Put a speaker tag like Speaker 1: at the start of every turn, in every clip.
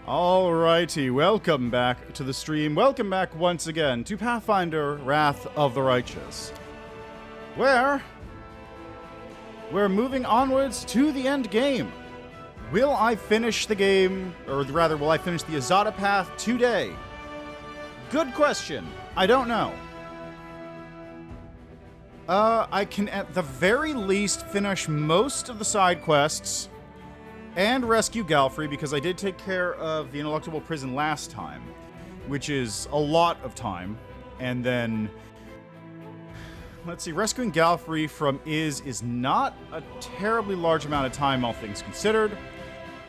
Speaker 1: Alrighty, welcome back to the stream. Welcome back once again to Pathfinder, Wrath of the Righteous, where we're moving onwards to the end game. Will I finish the game, or rather, will I finish the Azada path today? Good question. I don't know. I can at the very least finish most of the side quests and rescue Galfrey, because I did take care of the Ineluctable Prison last time, which is a lot of time. And then, let's see, rescuing Galfrey from is not a terribly large amount of time, all things considered.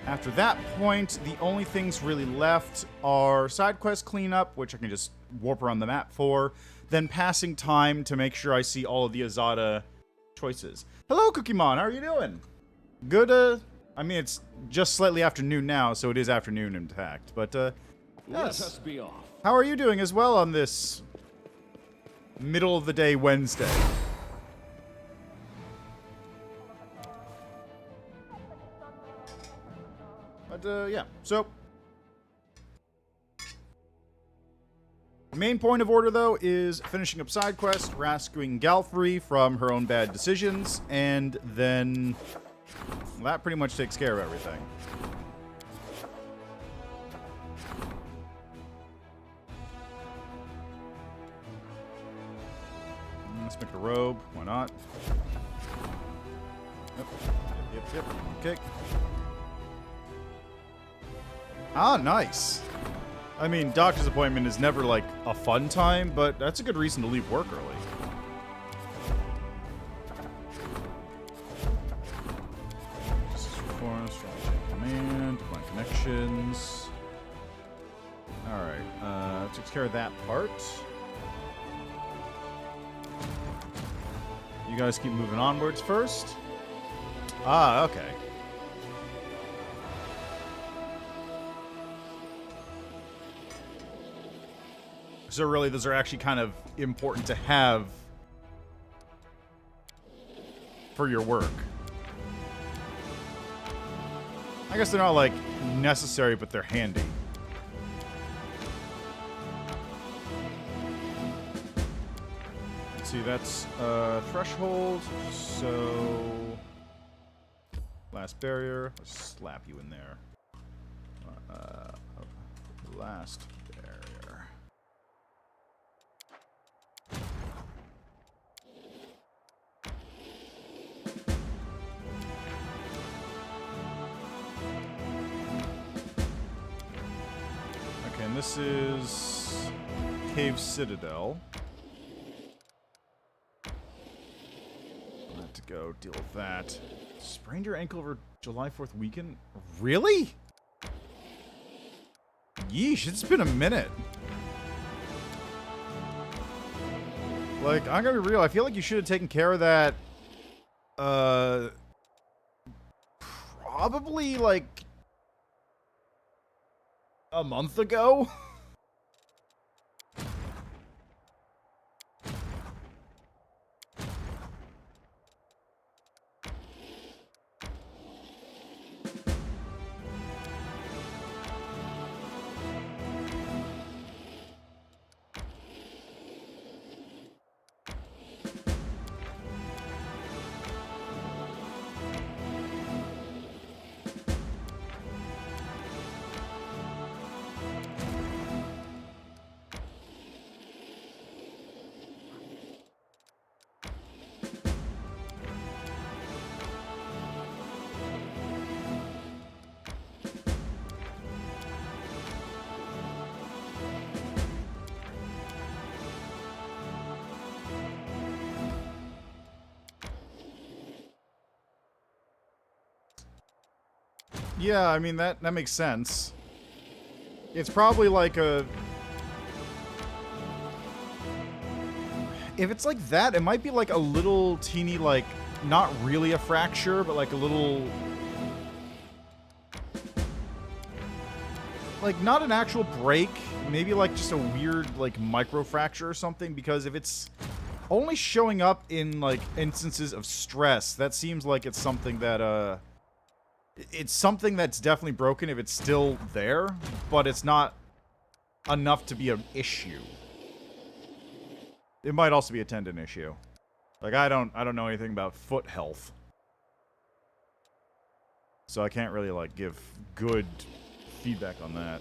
Speaker 1: After that point, the only things really left are side quest cleanup, which I can just warp around the map for, then passing time to make sure I see all of the Azada choices. Hello, Cookiemon, how are you doing? Good, I mean, it's just slightly afternoon now, so it is afternoon in fact, but,
Speaker 2: Let
Speaker 1: yes.
Speaker 2: us be off.
Speaker 1: How are you doing as well on this middle of the day Wednesday? But, yeah, so main point of order, though, is finishing up side quest, rescuing Galfrey from her own bad decisions, and then that pretty much takes care of everything. Let's make a robe. Why not? Yep. Okay. Ah, nice. I mean, doctor's appointment is never, like, a fun time, but that's a good reason to leave work early. Command, my connections. Alright, takes care of that part. You guys keep moving onwards first. Ah, okay. So really, those are actually kind of important to have for your work. I guess they're not, like, necessary, but they're handy. Let's see, that's threshold, so last barrier. Let's slap you in there. Last barrier. Okay, and this is Cave Citadel. I'll have to go deal with that. Sprained your ankle over July 4th weekend? Really? Yeesh, it's been a minute. Like, I'm gonna be real, I feel like you should have taken care of that, probably, like, a month ago? Yeah, I mean, that makes sense. It's probably like a... If it's like that, it might be like a little teeny, like, not really a fracture, but like a little... Like, not an actual break, maybe like just a weird, like, micro fracture or something, because if it's only showing up in, like, instances of stress, that seems like it's something that, It's something that's definitely broken if it's still there, but it's not enough to be an issue. It might also be a tendon issue. Like, I don't know anything about foot health. So I can't really, like, give good feedback on that.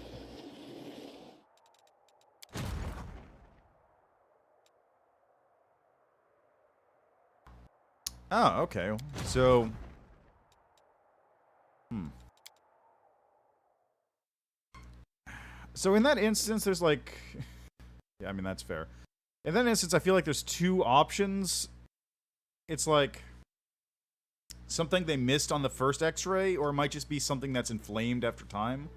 Speaker 1: Oh, okay. So... So in that instance, there's, like... Yeah, I mean, that's fair. In that instance, I feel like there's two options. It's, like... something they missed on the first x-ray, or it might just be something that's inflamed after time.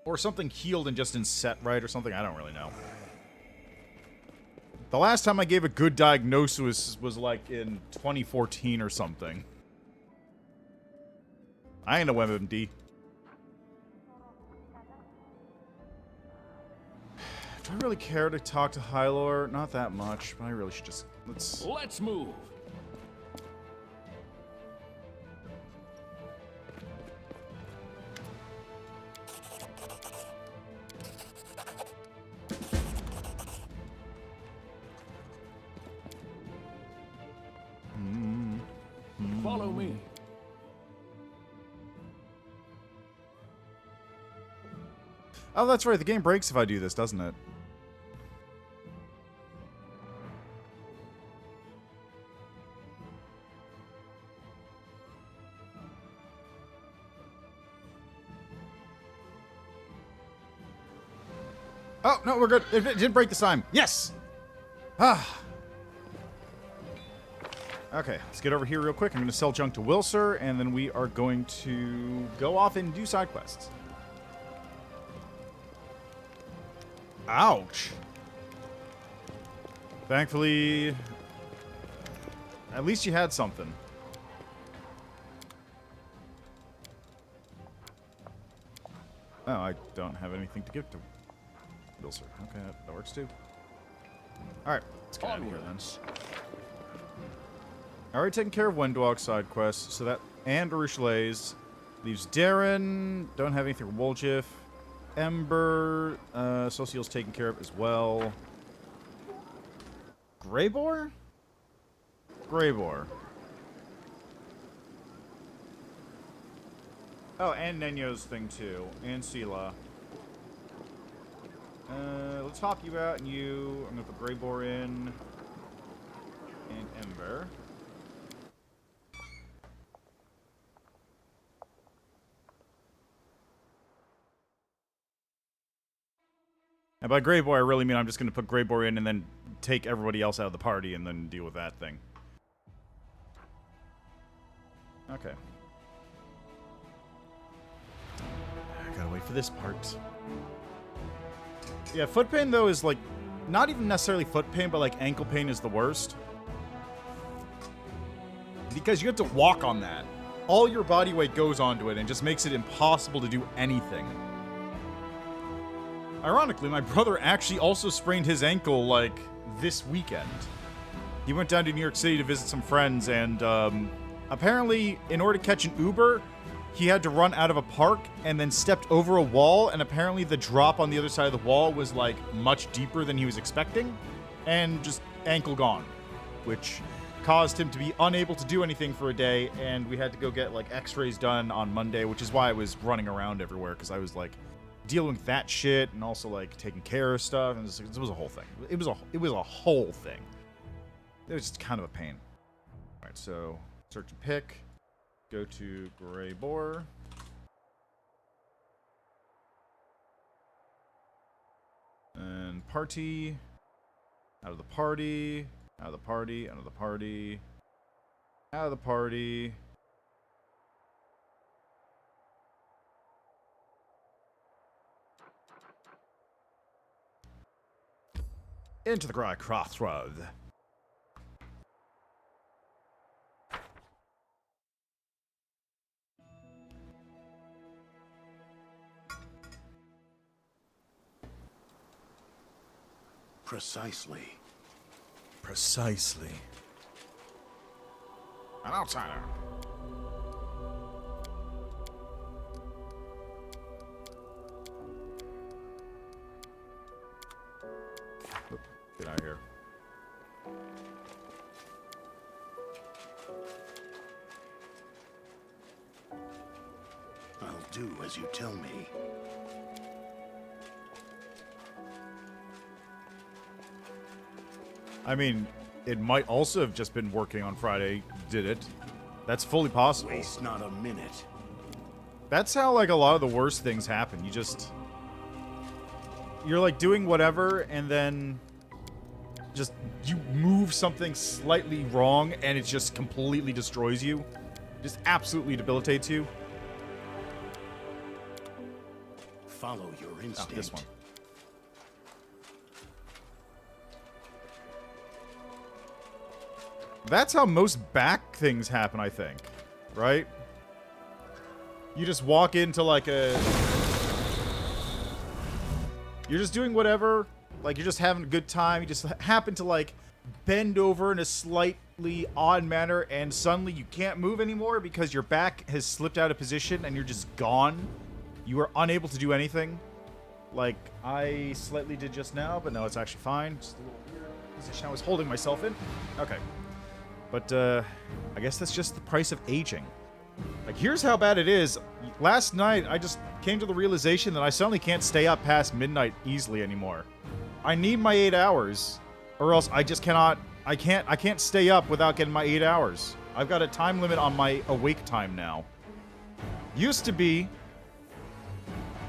Speaker 1: Or something healed and just didn't set right or something. I don't really know. The last time I gave a good diagnosis was like in 2014 or something. I ain't no MMD. Do I really care to talk to Hylor? Not that much, but I really should just... Let's
Speaker 2: move. Follow me.
Speaker 1: Oh, that's right. The game breaks if I do this, doesn't it? Oh, no, we're good. It didn't break this time. Yes! Ah. Okay, let's get over here real quick. I'm going to sell junk to Wilser, and then we are going to go off and do side quests. Ouch. Thankfully, at least you had something. Oh, I don't have anything to give to Wilser. Okay, that works too. Alright, let's get out of here then. I already taken care of Wendwalk's side quests, so that... and Urushley's. Leaves Darren. Don't have anything for Woljif. Ember. Social's taken care of as well. Greybor? Greybor. Oh, and Nenyo's thing too. And Sela. Let's hop you out and you... I'm gonna put Greybor in. And Ember. And by Greybor, I really mean I'm just going to put Greybor in and then take everybody else out of the party and then deal with that thing. Okay. I gotta wait for this part. Yeah, foot pain, though, is, like, not even necessarily foot pain, but, like, ankle pain is the worst. Because you have to walk on that. All your body weight goes onto it and just makes it impossible to do anything. Ironically, my brother actually also sprained his ankle, like, this weekend. He went down to New York City to visit some friends, and, apparently, in order to catch an Uber, he had to run out of a park and then stepped over a wall, and apparently the drop on the other side of the wall was, like, much deeper than he was expecting, and just ankle gone, which caused him to be unable to do anything for a day, and we had to go get, like, x-rays done on Monday, which is why I was running around everywhere, because I was, like, dealing with that shit and also like taking care of stuff, and it was a whole thing. It was a whole thing. It was just kind of a pain. All right, so search and pick. Go to Greybor. And party. Out of the party. Out of the party. Out of the party. Out of the party. Into the crossroad.
Speaker 3: Precisely.
Speaker 1: Precisely. An outsider. Get out of here.
Speaker 3: I'll do as you tell me.
Speaker 1: I mean, it might also have just been working on Friday, did it? That's fully possible.
Speaker 3: Waste not a minute.
Speaker 1: That's how, like, a lot of the worst things happen. You're, like, doing whatever, and then just you move something slightly wrong, and it just completely destroys you. Just absolutely debilitates you.
Speaker 3: Follow your instinct.
Speaker 1: Oh, this one. That's how most back things happen, I think. Right? You just walk into, like, a... You're just doing whatever. Like, you're just having a good time. You just happen to, like, bend over in a slightly odd manner, and suddenly you can't move anymore because your back has slipped out of position and you're just gone. You are unable to do anything. Like, I slightly did just now, but no, it's actually fine. Just a little weird position I was holding myself in. Okay. But, I guess that's just the price of aging. Like, here's how bad it is. Last night, I just came to the realization that I suddenly can't stay up past midnight easily anymore. I need my 8 hours, or else I just cannot... I can't stay up without getting my 8 hours. I've got a time limit on my awake time now. Used to be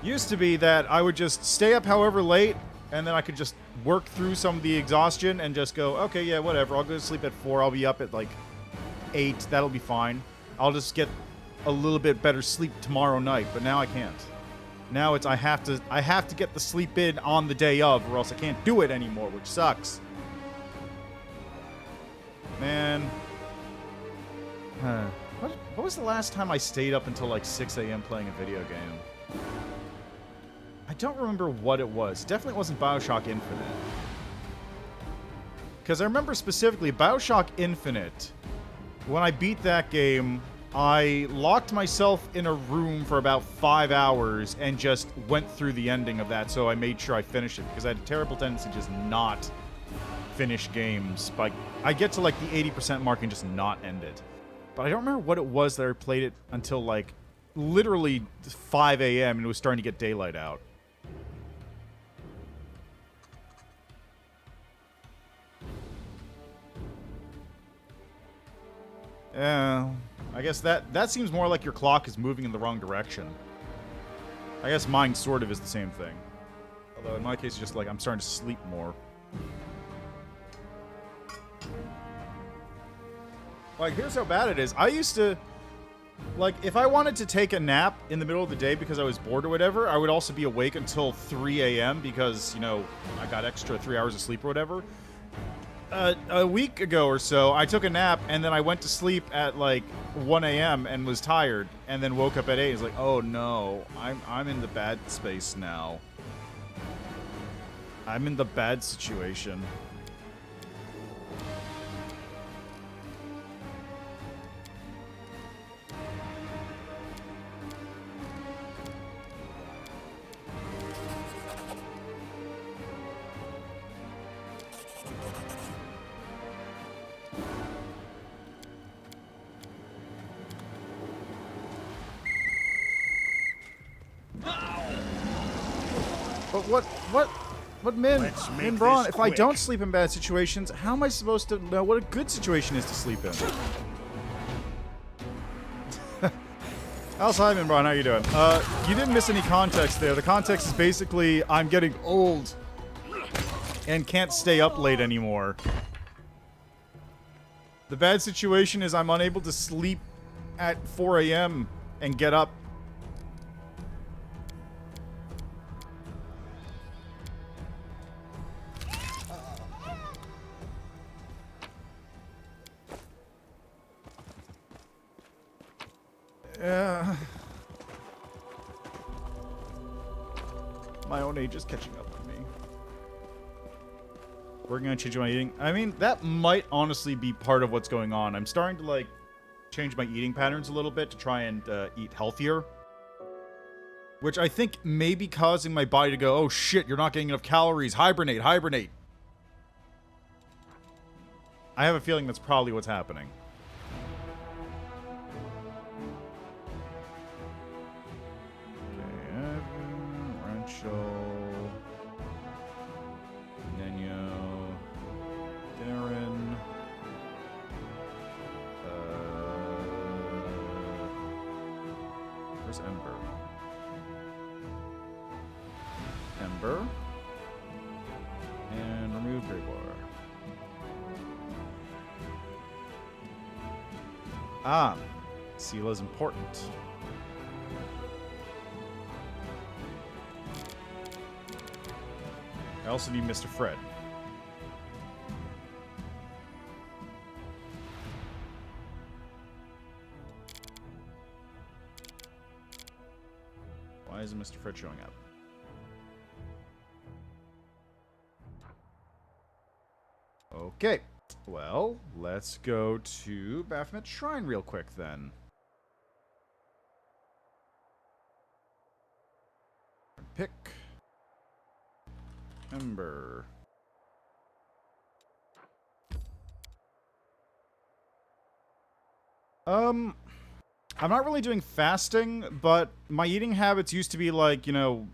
Speaker 1: that I would just stay up however late, and then I could just work through some of the exhaustion and just go, okay, yeah, whatever. I'll go to sleep at 4. I'll be up at, like, 8. That'll be fine. I'll just get a little bit better sleep tomorrow night, but now I can't. Now it's I have to get the sleep in on the day of, or else I can't do it anymore, which sucks. Man. What was the last time I stayed up until like 6 a.m. playing a video game? I don't remember what it was. Definitely wasn't BioShock Infinite. Because I remember specifically BioShock Infinite, when I beat that game, I locked myself in a room for about 5 hours and just went through the ending of that, so I made sure I finished it, because I had a terrible tendency to just not finish games. Like, I get to like the 80% mark and just not end it. But I don't remember what it was that I played it until like literally 5 a.m. and it was starting to get daylight out. Yeah, I guess that seems more like your clock is moving in the wrong direction. I guess mine sort of is the same thing. Although in my case, it's just like I'm starting to sleep more. Like, here's how bad it is. I used to... Like, if I wanted to take a nap in the middle of the day because I was bored or whatever, I would also be awake until 3 a.m. because, you know, I got extra 3 hours of sleep or whatever. A week ago or so, I took a nap, and then I went to sleep at, like, 1 a.m. and was tired, and then woke up at 8. It's like, oh, no. I'm in the bad space now. I'm in the bad situation. But what Min Braun, if I don't sleep in bad situations, how am I supposed to know what a good situation is to sleep in? Hi, Min Braun, how you doing? You didn't miss any context there. The context is basically I'm getting old and can't stay up late anymore. The bad situation is I'm unable to sleep at 4 a.m. and get up. My own age is catching up with me. Working on changing my eating. I mean, that might honestly be part of what's going on. I'm starting to, like, change my eating patterns a little bit to try and eat healthier. Which I think may be causing my body to go, oh shit, you're not getting enough calories. Hibernate, hibernate. I have a feeling that's probably what's happening. Okay, Rancho, Neno, Darren. Where's Ember? Ember. And remove Greyboar. Ah, Seela's important. I also need Mr. Fred. Why isn't Mr. Fred showing up? Okay. Well, let's go to Baphomet Shrine real quick, then. Pick. Ember. I'm not really doing fasting, but my eating habits used to be like, you know,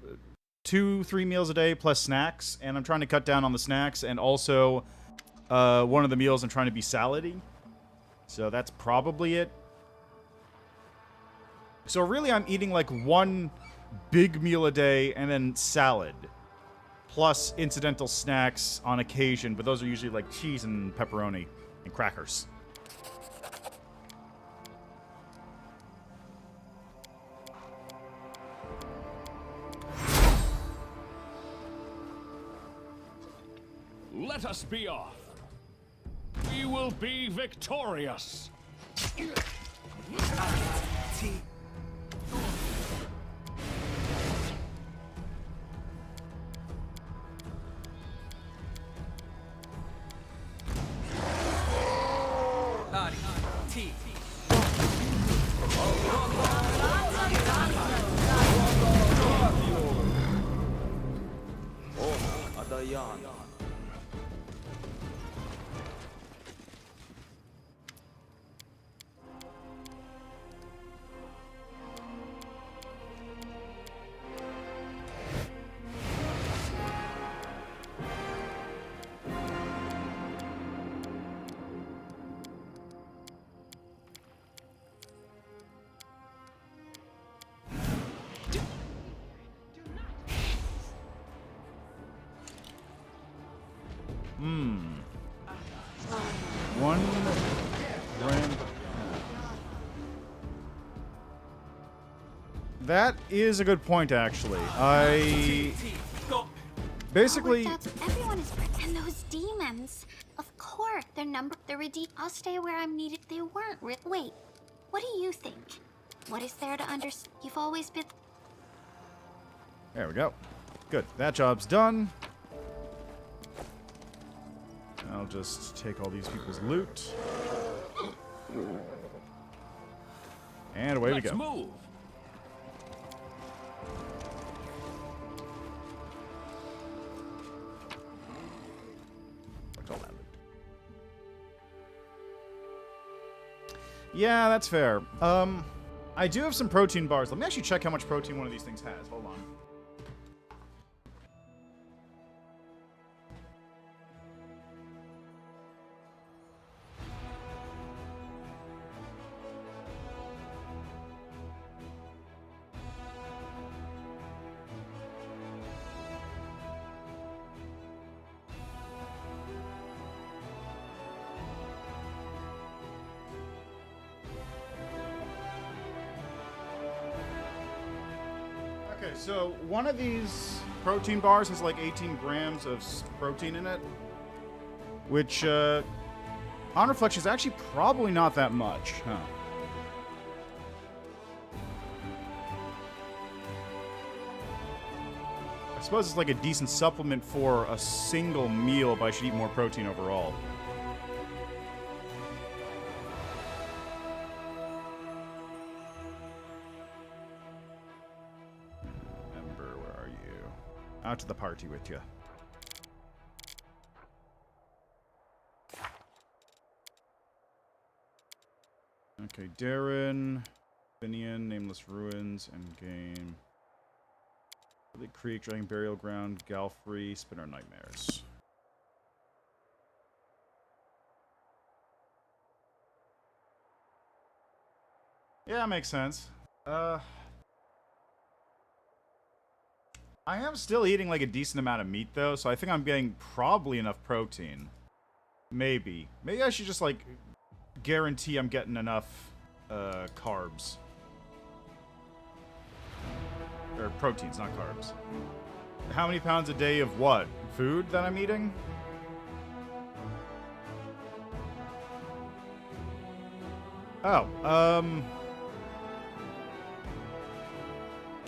Speaker 1: 2-3 meals a day plus snacks, and I'm trying to cut down on the snacks, and also one of the meals I'm trying to be salady. So that's probably it. So really I'm eating like one big meal a day and then salad. Plus incidental snacks on occasion, but those are usually like cheese and pepperoni and crackers.
Speaker 2: Let us be off. We will be victorious.
Speaker 1: One grand. That is a good point, actually. Basically,
Speaker 4: everyone is. And those demons. Of course, they're redeemed. I'll stay where I'm needed. They weren't. Wait, what do you think? What is there to understand? You've always been.
Speaker 1: There we go. Good. That job's done. I'll just take all these people's loot. And away we go.
Speaker 2: Let's move.
Speaker 1: What's all that loot? Yeah, that's fair. I do have some protein bars. Let me actually check how much protein one of these things has. Hold on. Okay, so one of these protein bars has like 18 grams of protein in it, which, on reflection, is actually probably not that much, huh? I suppose it's like a decent supplement for a single meal, but I should eat more protein overall. Out to the party with you. Okay, Darren, Finian, Nameless Ruins, Endgame. Holy Creek, Dragon Burial Ground, Galfrey, Spinner Nightmares. Yeah, makes sense. I am still eating like a decent amount of meat though, so I think I'm getting probably enough protein. Maybe. Maybe I should just like guarantee I'm getting enough carbs. Or proteins, not carbs. How many pounds a day of what? Food that I'm eating? Oh,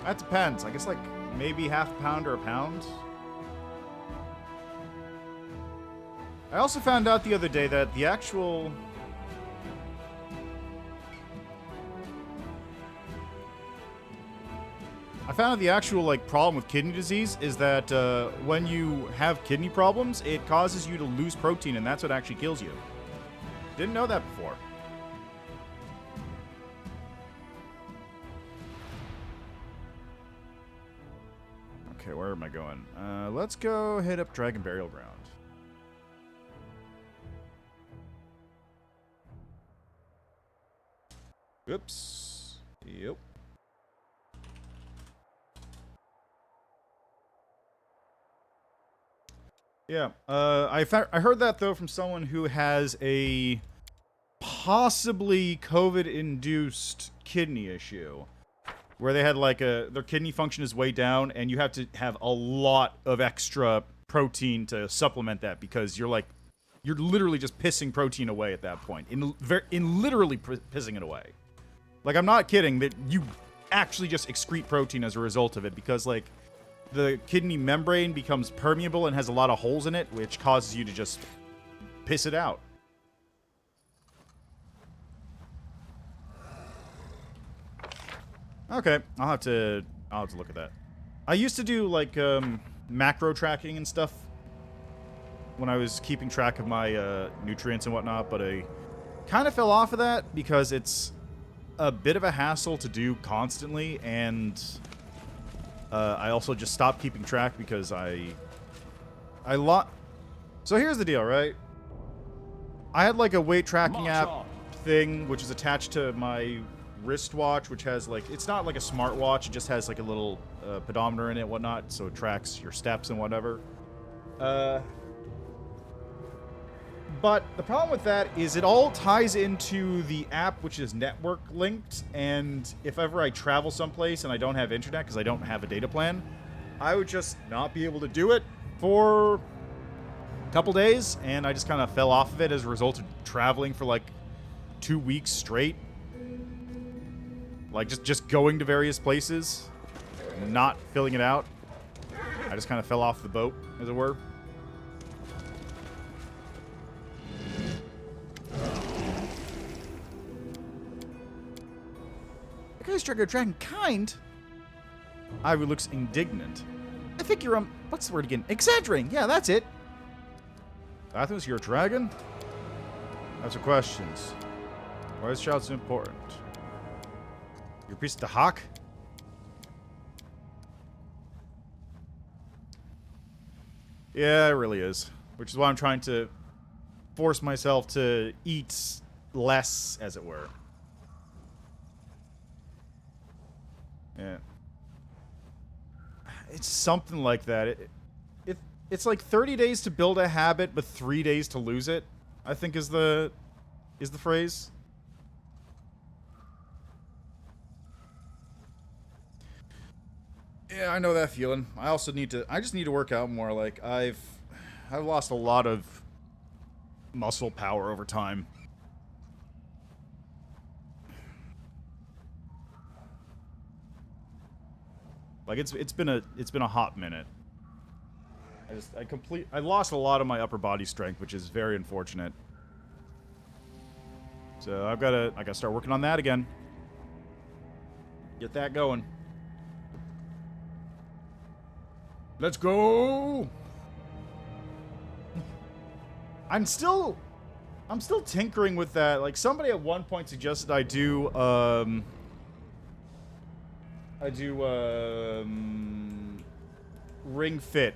Speaker 1: that depends. I guess like maybe half a pound or a pound. I also found out the other day that the actual... I found out the actual like problem with kidney disease is that when you have kidney problems, it causes you to lose protein, and that's what actually kills you. Didn't know that before. Okay, where am I going? Let's go hit up Dragon Burial Ground. Oops. Yep. Yeah. I heard that though from someone who has a possibly COVID-induced kidney issue, where they had like their kidney function is way down, and you have to have a lot of extra protein to supplement that because you're literally just pissing protein away at that point. In literally pissing it away. Like, I'm not kidding that you actually just excrete protein as a result of it because like the kidney membrane becomes permeable and has a lot of holes in it, which causes you to just piss it out. Okay, I'll have to look at that. I used to do like macro tracking and stuff when I was keeping track of my nutrients and whatnot, but I kind of fell off of that because it's a bit of a hassle to do constantly, and I also just stopped keeping track because So here's the deal, right? I had like a weight tracking app thing which is attached to my wristwatch, which has like, it's not like a smartwatch, it just has like a little pedometer in it and whatnot, so it tracks your steps and whatever. But the problem with that is it all ties into the app, which is network linked, and if ever I travel someplace and I don't have internet because I don't have a data plan, I would just not be able to do it for a couple days, and I just kind of fell off of it as a result of traveling for like 2 weeks straight. Like just going to various places, not filling it out. I just kind of fell off the boat, as it were. The guy's trying to dragon kind. Ivy looks indignant. I think you're what's the word again? Exaggerating. Yeah, that's it. Athos, you're a dragon? Answer questions. Why is child so important? You're a piece of the hawk? Yeah, it really is. Which is why I'm trying to force myself to eat less, as it were. Yeah. It's something like that. It's like 30 days to build a habit, but 3 days to lose it, I think is the phrase. Yeah, I know that feeling. I just need to work out more. Like I've lost a lot of muscle power over time. Like it's been a hot minute. I lost a lot of my upper body strength, which is very unfortunate. So I gotta start working on that again. Get that going. Let's go! I'm still tinkering with that. Like, somebody at one point suggested I do Ring Fit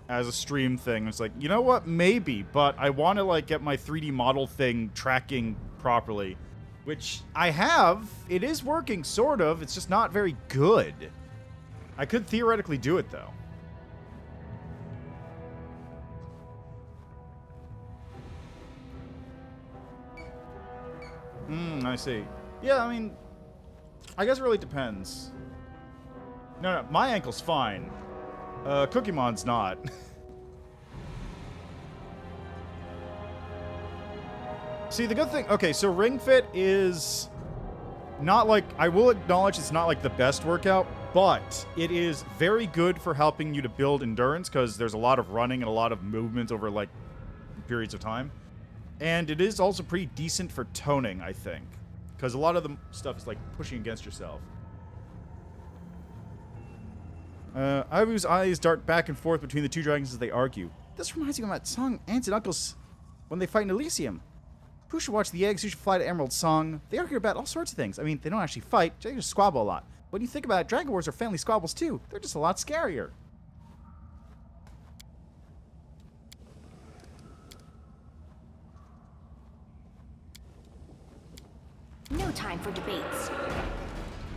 Speaker 1: as a stream thing. It's like, you know what? Maybe, but I want to, like, get my 3D model thing tracking properly. Which I have. It is working, sort of. It's just not very good. I could theoretically do it, though. I see. Yeah, I mean, I guess it really depends. No, my ankle's fine. Cookiemon's not. See, the good thing... Okay, so Ring Fit is not like... I will acknowledge it's not like the best workout, but it is very good for helping you to build endurance, because there's a lot of running and a lot of movement over, like, periods of time. And it is also pretty decent for toning, I think. Because a lot of the stuff is, like, pushing against yourself. Ibu's eyes dart back and forth between the two dragons as they argue. This reminds me of that song Aunts and Uncles when they fight in Elysium. Who should watch the eggs? Who should fly to Emerald Song? They argue about all sorts of things. I mean, they don't actually fight. They just squabble a lot. When you think about it, Dragon Wars are family squabbles too. They're just a lot scarier.
Speaker 5: No time for debates.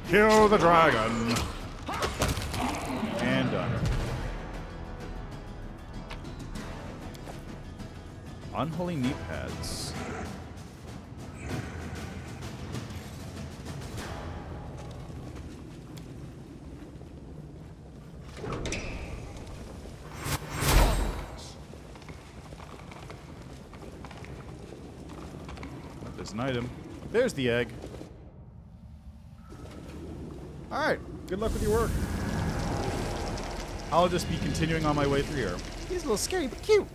Speaker 1: Kill the dragon. And done. Unholy knee pads. There's an item. There's the egg. Alright, good luck with your work. I'll just be continuing on my way through here. He's a little scary, but cute.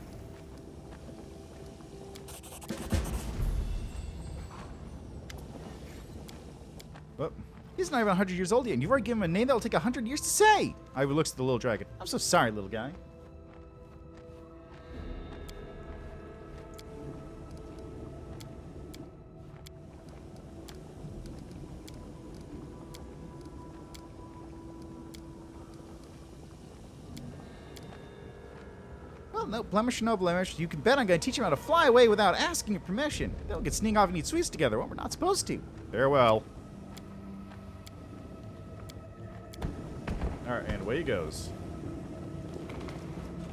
Speaker 1: Well, he's not even 100 years old yet, and you've already given him a name that'll take 100 years to say. Ivy looks at the little dragon. I'm so sorry, little guy. Well, no blemish, no blemish. You can bet I'm going to teach him how to fly away without asking your permission. They'll get sneak off and eat sweets together when we're not supposed to. Farewell. Alright, and away he goes.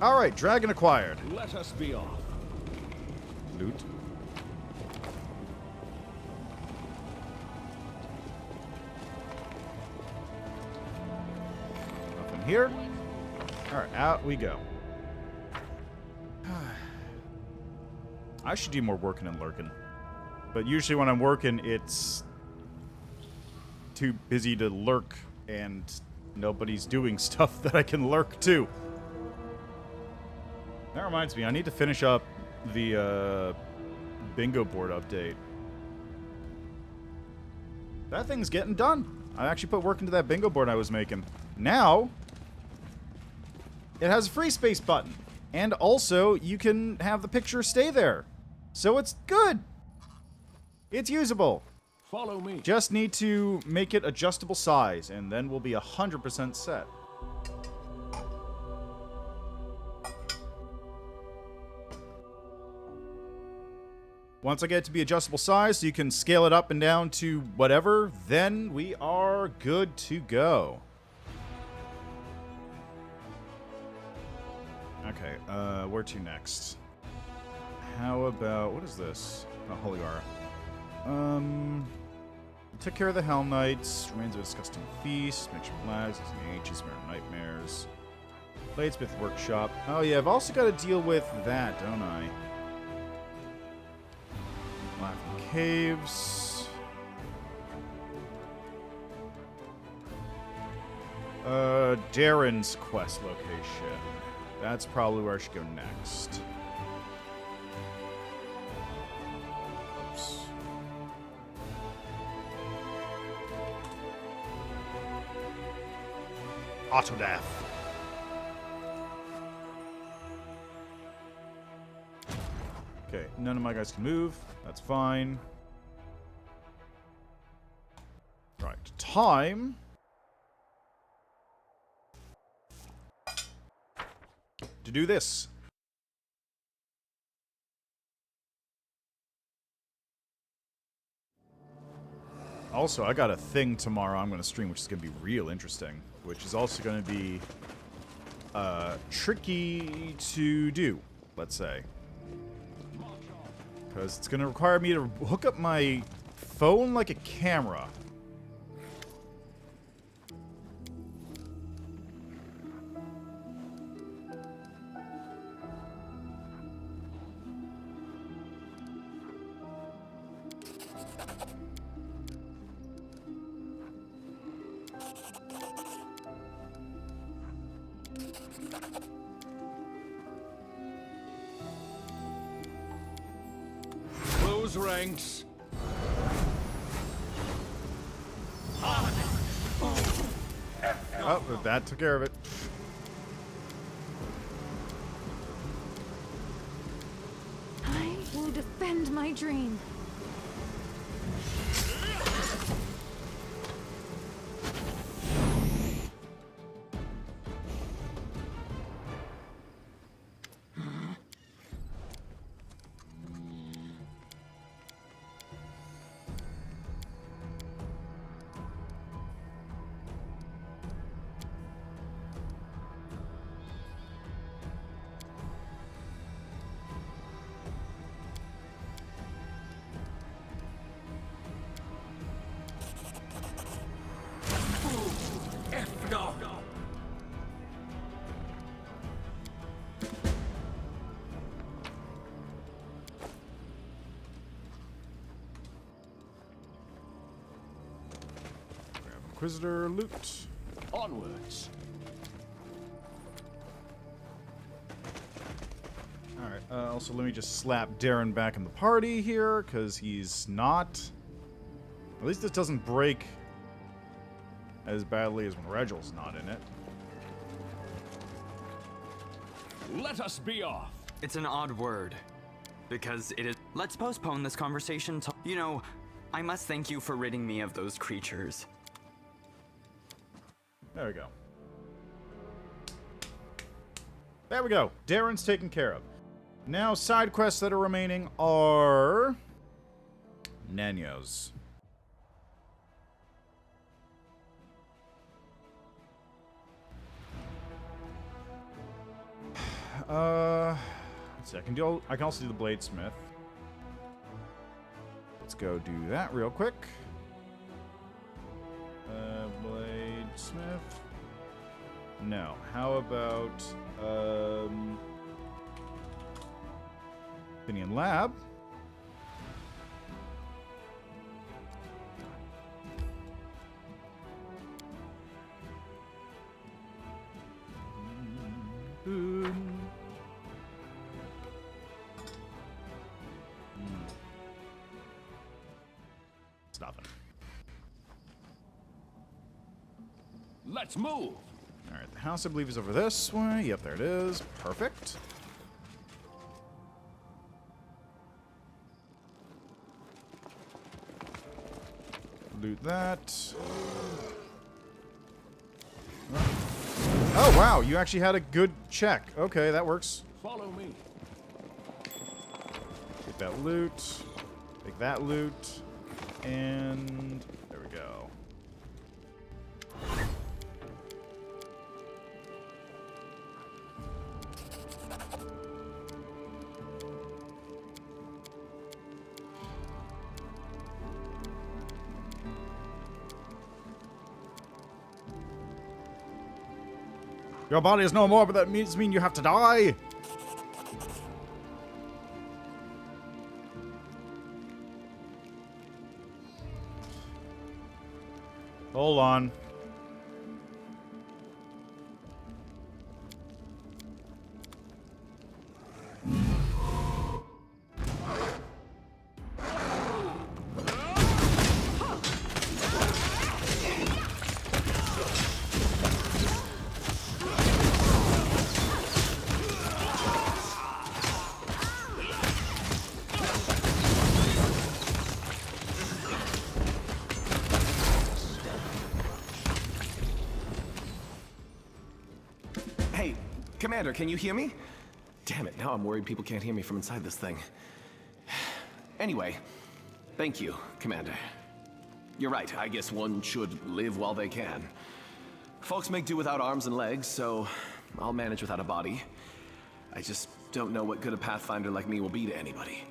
Speaker 1: Alright, dragon acquired.
Speaker 2: Let us be off.
Speaker 1: Loot. Nothing here. Alright, out we go. I should do more working and lurking. But usually when I'm working, it's too busy to lurk, and nobody's doing stuff that I can lurk to. That reminds me, I need to finish up the bingo board update. That thing's getting done. I actually put work into that bingo board I was making. Now, it has a free space button. And also, you can have the picture stay there. So it's good. It's usable.
Speaker 2: Follow me.
Speaker 1: Just need to make it adjustable size, and then we'll be 100% set. Once I get it to be adjustable size, so you can scale it up and down to whatever, then we are good to go. Okay, where to next? How about... what is this? Oh, Holy Aura. Took care of the Hell Knights. Remains of a disgusting feast. Mention flags. As an ancient nightmares. Bladesmith Workshop. Oh yeah, I've also got to deal with that, don't I? Laughing Caves. Darren's quest location. That's probably where I should go next. Oops. Autodeath. Okay, none of my guys can move. That's fine. Right, time to do this. Also, I got a thing tomorrow I'm going to stream, which is going to be real interesting, which is also going to be tricky to do, let's say. Because it's going to require me to hook up my phone like a camera.
Speaker 2: Close ranks.
Speaker 1: Oh, that took care of it.
Speaker 6: I will defend my dream.
Speaker 1: Inquisitor loot.
Speaker 2: Onwards.
Speaker 1: Alright, also let me just slap Darren back in the party here, because he's not... At least this doesn't break as badly as when Regel's not in it.
Speaker 2: Let us be off.
Speaker 7: It's an odd word, because it is... Let's postpone this conversation to... You know, I must thank you for ridding me of those creatures.
Speaker 1: There we go. There we go. Darren's taken care of. Now, side quests that are remaining are... Nanios. Let's see. I can also do the Bladesmith. Let's go do that real quick. Bladesmith. No. How about Finian Lab? It's nothing.
Speaker 2: Let's move.
Speaker 1: Alright, the house I believe is over this way. Yep, there it is. Perfect. Loot that. Oh, wow, you actually had a good check. Okay, that works.
Speaker 2: Follow me.
Speaker 1: Get that loot. Take that loot. And there we go. Your body is no more, but that mean you have to die. Hold on.
Speaker 8: Hey, Commander, can you hear me? Damn it, now I'm worried people can't hear me from inside this thing. Anyway, thank you, Commander. You're right, I guess one should live while they can. Folks make do without arms and legs, so I'll manage without a body. I just don't know what good a Pathfinder like me will be to anybody.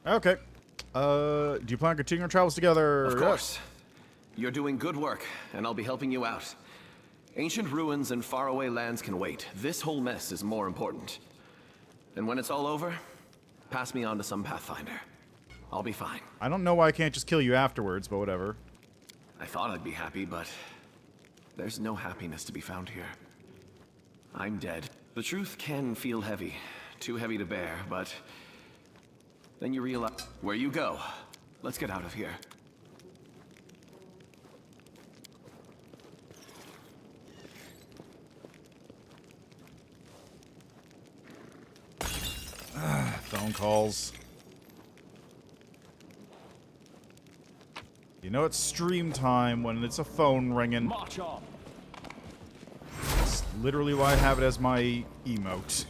Speaker 1: Okay. Do you plan on continuing our travels together?
Speaker 8: Of course. You're doing good work, and I'll be helping you out. Ancient ruins and faraway lands can wait. This whole mess is more important. And when it's all over, pass me on to some Pathfinder. I'll be fine.
Speaker 1: I don't know why I can't just kill you afterwards, but whatever.
Speaker 8: I thought I'd be happy, but there's no happiness to be found here. I'm dead. The truth can feel heavy. Too heavy to bear, but then you realize where you go. Let's get out of here.
Speaker 1: Phone calls. You know it's stream time when it's a phone ringing.
Speaker 2: March on.
Speaker 1: It's literally why I have it as my emote.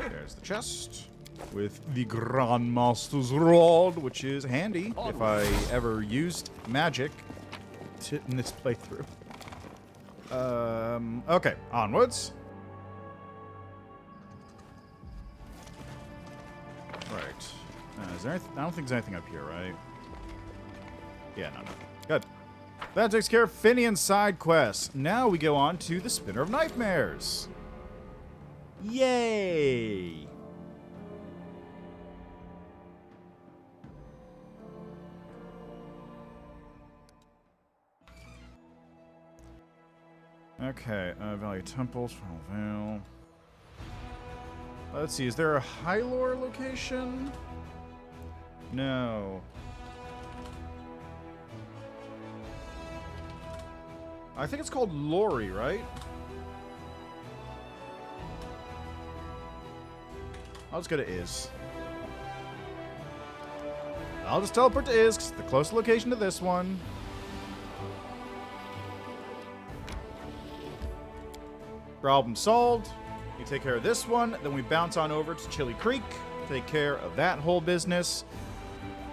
Speaker 1: There's the chest with the Grandmaster's Rod, which is handy if I ever used magic in this playthrough. Okay, onwards. Right. Is there anything? I don't think there's anything up here, right? Yeah, no. Good. That takes care of Finian's side quest. Now we go on to the Spinner of Nightmares. Yay! Okay, Valley Temples, Final Veil. Let's see, is there a Hylore location? No. I think it's called Lori, right? I'll just go to Iz. I'll just teleport to Iz, 'cause it's the closest location to this one. Problem solved. You take care of this one, then we bounce on over to Chili Creek, take care of that whole business.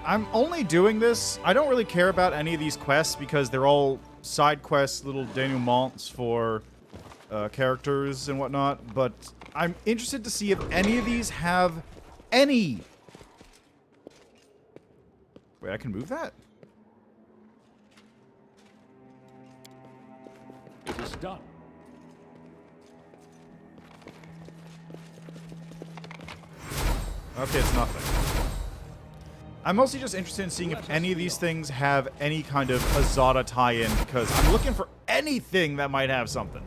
Speaker 1: I'm only doing this. I don't really care about any of these quests because they're all side quests, little denouements for characters and whatnot, but I'm interested to see if any of these have any... Wait, I can move that?
Speaker 2: It is done.
Speaker 1: Okay, it's nothing. I'm mostly just interested in seeing if any of these things have any kind of Azada tie-in, because I'm looking for anything that might have something.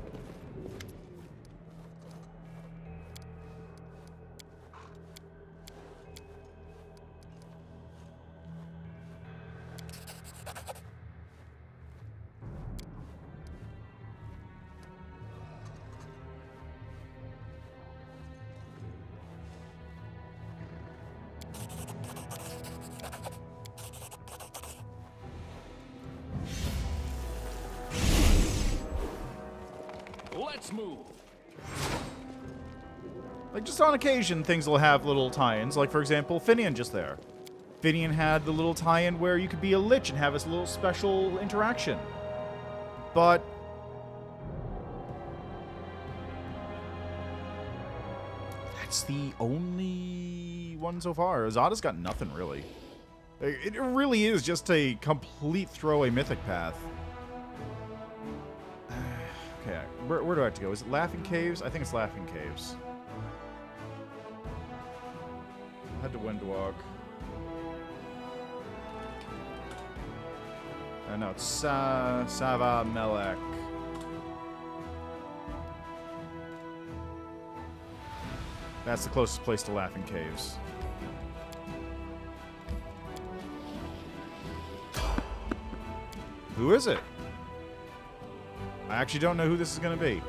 Speaker 2: Let's move.
Speaker 1: Like, just on occasion, things will have little tie-ins. Like, for example, Finian just there. Finian had the little tie-in where you could be a lich and have this little special interaction. But... that's the only one so far. Azada's got nothing, really. It really is just a complete throwaway mythic path. Okay, where do I have to go? Is it Laughing Caves? I think it's Laughing Caves. Head to Windwalk. No, it's Sava Melek. That's the closest place to Laughing Caves. Who is it? I actually don't know who this is going to be.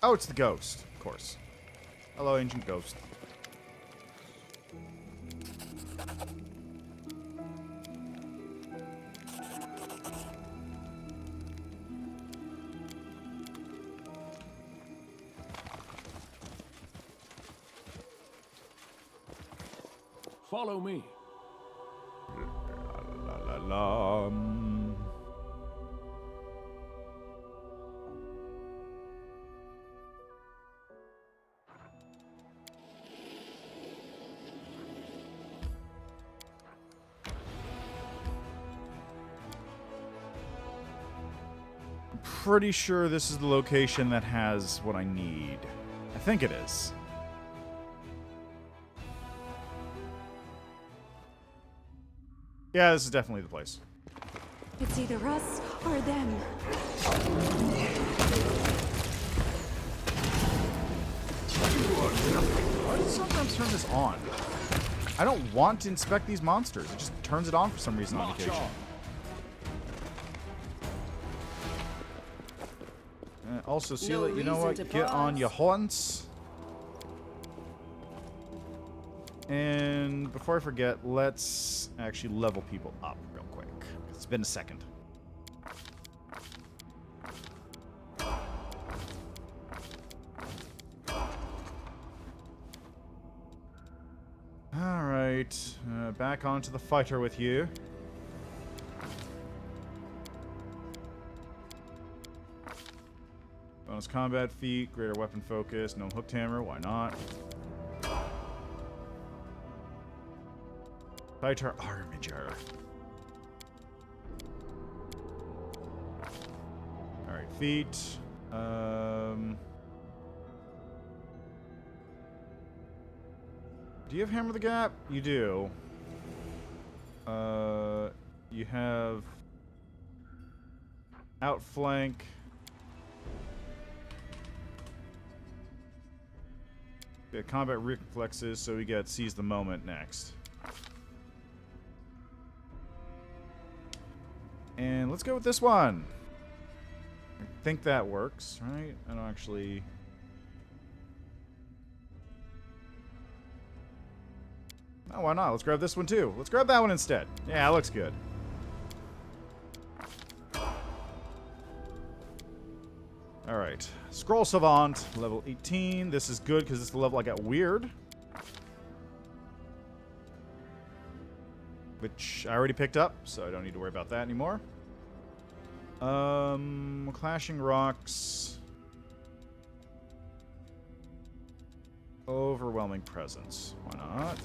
Speaker 1: Oh, it's the ghost, of course. Hello, ancient ghost.
Speaker 2: Follow me.
Speaker 1: La la la. Pretty sure this is the location that has what I need. I think it is. Yeah, this is definitely the place.
Speaker 6: It's either us or them.
Speaker 1: Why does it sometimes turn this on? I don't want to inspect these monsters. It just turns it on for some reason on occasion. Also, Seela, you know what? Get on your haunts. And before I forget, let's actually level people up real quick. It's been a second. Alright, back onto the fighter with you. Bonus combat feat, greater weapon focus, no hooked hammer, why not? Fighter Armiger. Alright, feet. Do you have Hammer the Gap? You do. You have Outflank. Yeah, combat reflexes, so we get Seize the Moment next. And let's go with this one. I think that works, right? I don't actually... Oh, why not? Let's grab this one too. Let's grab that one instead. Yeah, it looks good. Alright. Scroll Savant, level 18. This is good because this is the level I got weird. Which I already picked up, so I don't need to worry about that anymore. Clashing Rocks. Overwhelming Presence. Why not?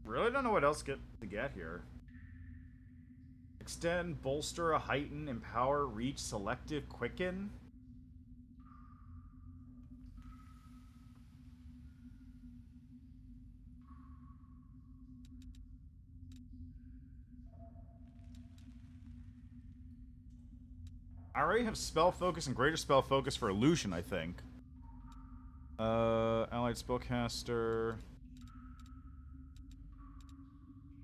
Speaker 1: Really don't know what else to get here. Extend, bolster, heighten, empower, reach, selective, quicken. I already have spell focus and greater spell focus for illusion, I think. Allied spellcaster.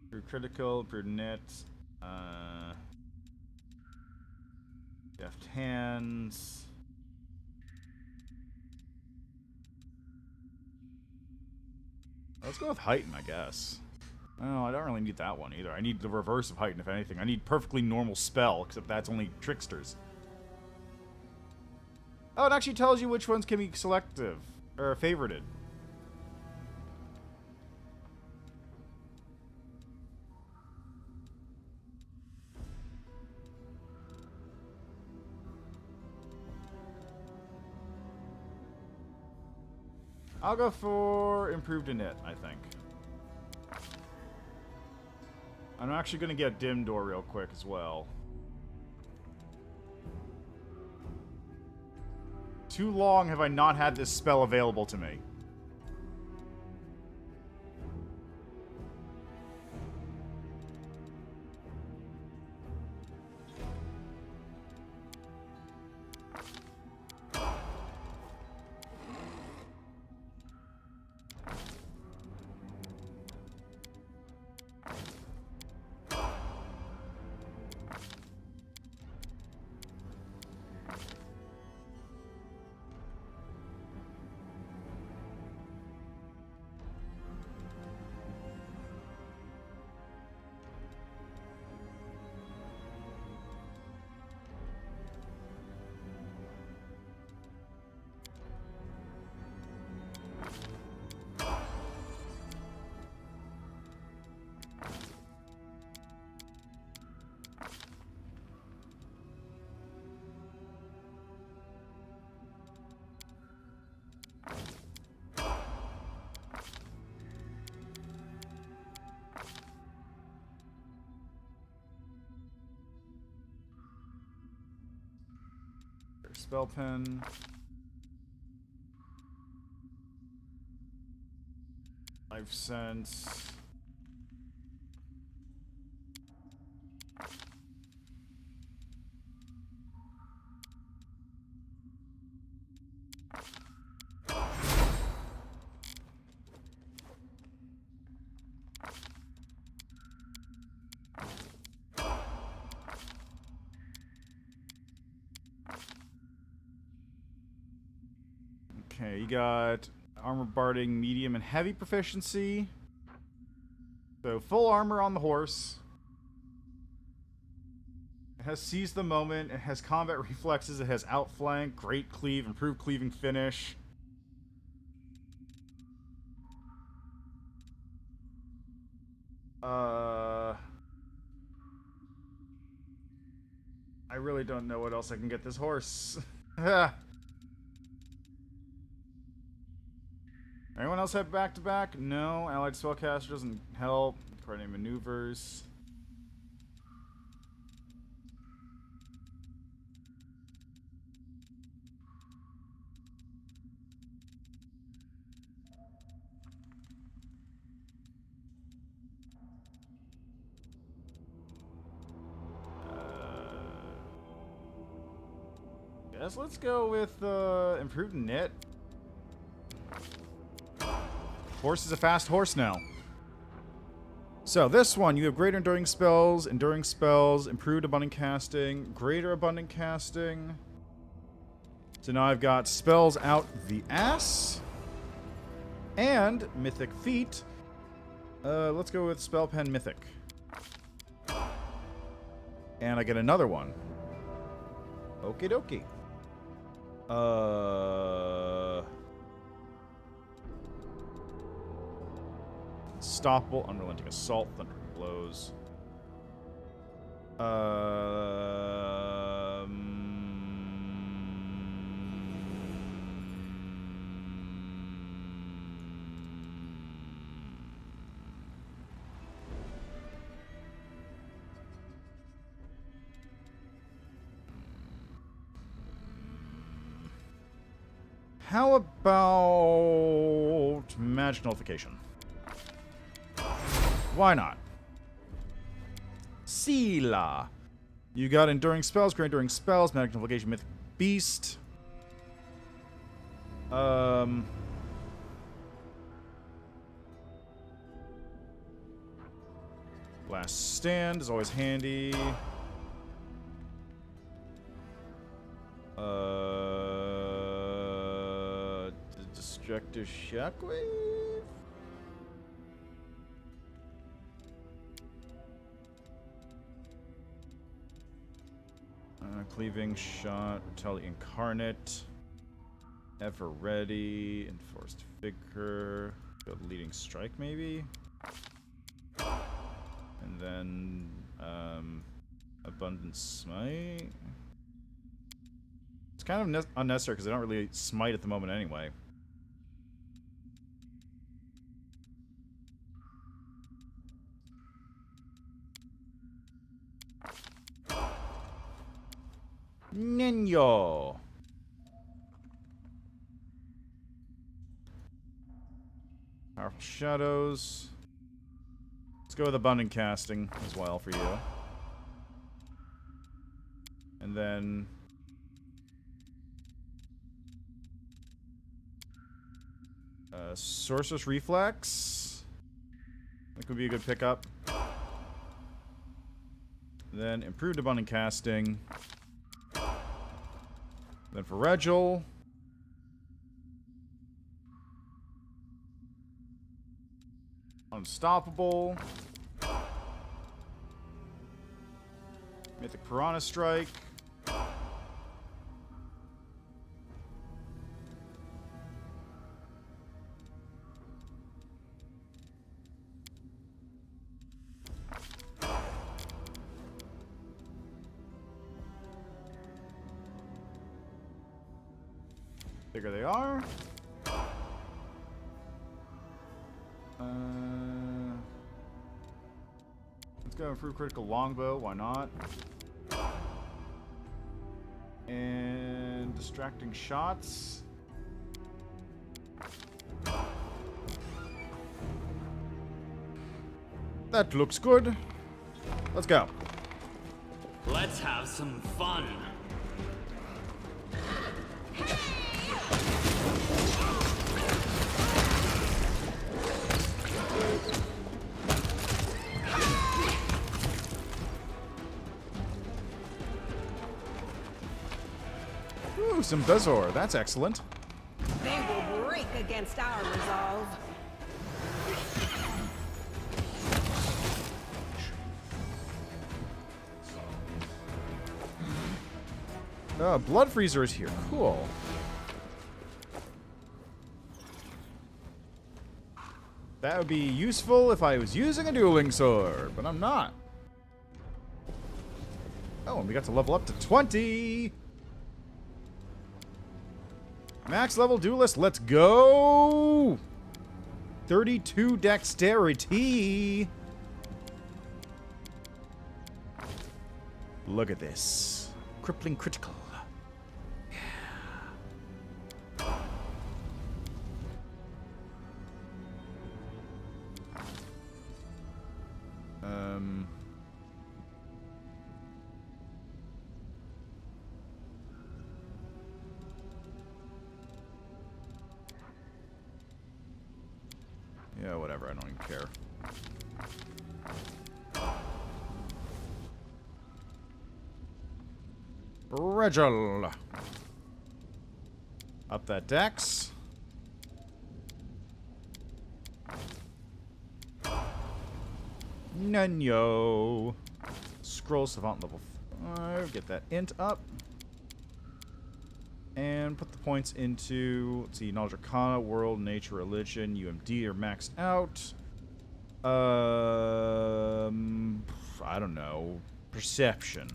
Speaker 1: Through critical, improved net. Deft hands. Let's go with heighten, I guess. Oh, I don't really need that one either. I need the reverse of heighten, if anything. I need perfectly normal spell, except that's only tricksters. Oh, it actually tells you which ones can be selective, or favorited. I'll go for improved init, I think. I'm actually going to get dim door real quick as well. Too long have I not had this spell available to me. Spell pen. Life sense. Okay, you got armor barding, medium, and heavy proficiency. So full armor on the horse. It has seize the moment. It has combat reflexes. It has outflank, great cleave, improved cleaving finish. I really don't know what else I can get this horse. Anyone else have back-to-back? No. Allied Spellcaster doesn't help. Coordinating maneuvers. Guess let's go with improved knit. Horse is a fast horse now. So this one, you have greater enduring spells, improved abundant casting, greater abundant casting. So now I've got spells out the ass. And mythic feat. Let's go with spell pen mythic. And I get another one. Okie dokie. Unstoppable, unrelenting assault, thundering blows. How about magic nullification? Why not? Sila. You got enduring spells, great enduring spells, magic nullification, mythic beast. Last stand is always handy. Destructive shockwave. Cleaving Shot, Retaliate Incarnate, Ever Ready, Enforced Vigor, Leading Strike maybe? And then, Abundant Smite? It's kind of unnecessary because I don't really smite at the moment anyway. Ninyo! Powerful Shadows. Let's go with Abundant Casting as well for you. And then... Sorceress Reflex. That could be a good pickup. Then Improved Abundant Casting. Then for Regil... Unstoppable. Mythic Piranha Strike. Bigger they are. Let's go for critical longbow, why not? And distracting shots. That looks good. Let's go.
Speaker 7: Let's have some fun.
Speaker 1: Ooh, some Bezor. That's excellent.
Speaker 5: They will break against our resolve.
Speaker 1: Blood Freezer is here. Cool. That would be useful if I was using a dueling sword, but I'm not. Oh, and we got to level up to 20! Max level duelist, let's go! 32 dexterity! Look at this. Crippling critical. Yeah, whatever, I don't even care. Regil. Up that dex. Nunyo. Scroll Savant level 5. Get that int up. And put the points into, let's see, Knowledge Arcana, World, Nature, Religion, UMD are maxed out. I don't know. Perception.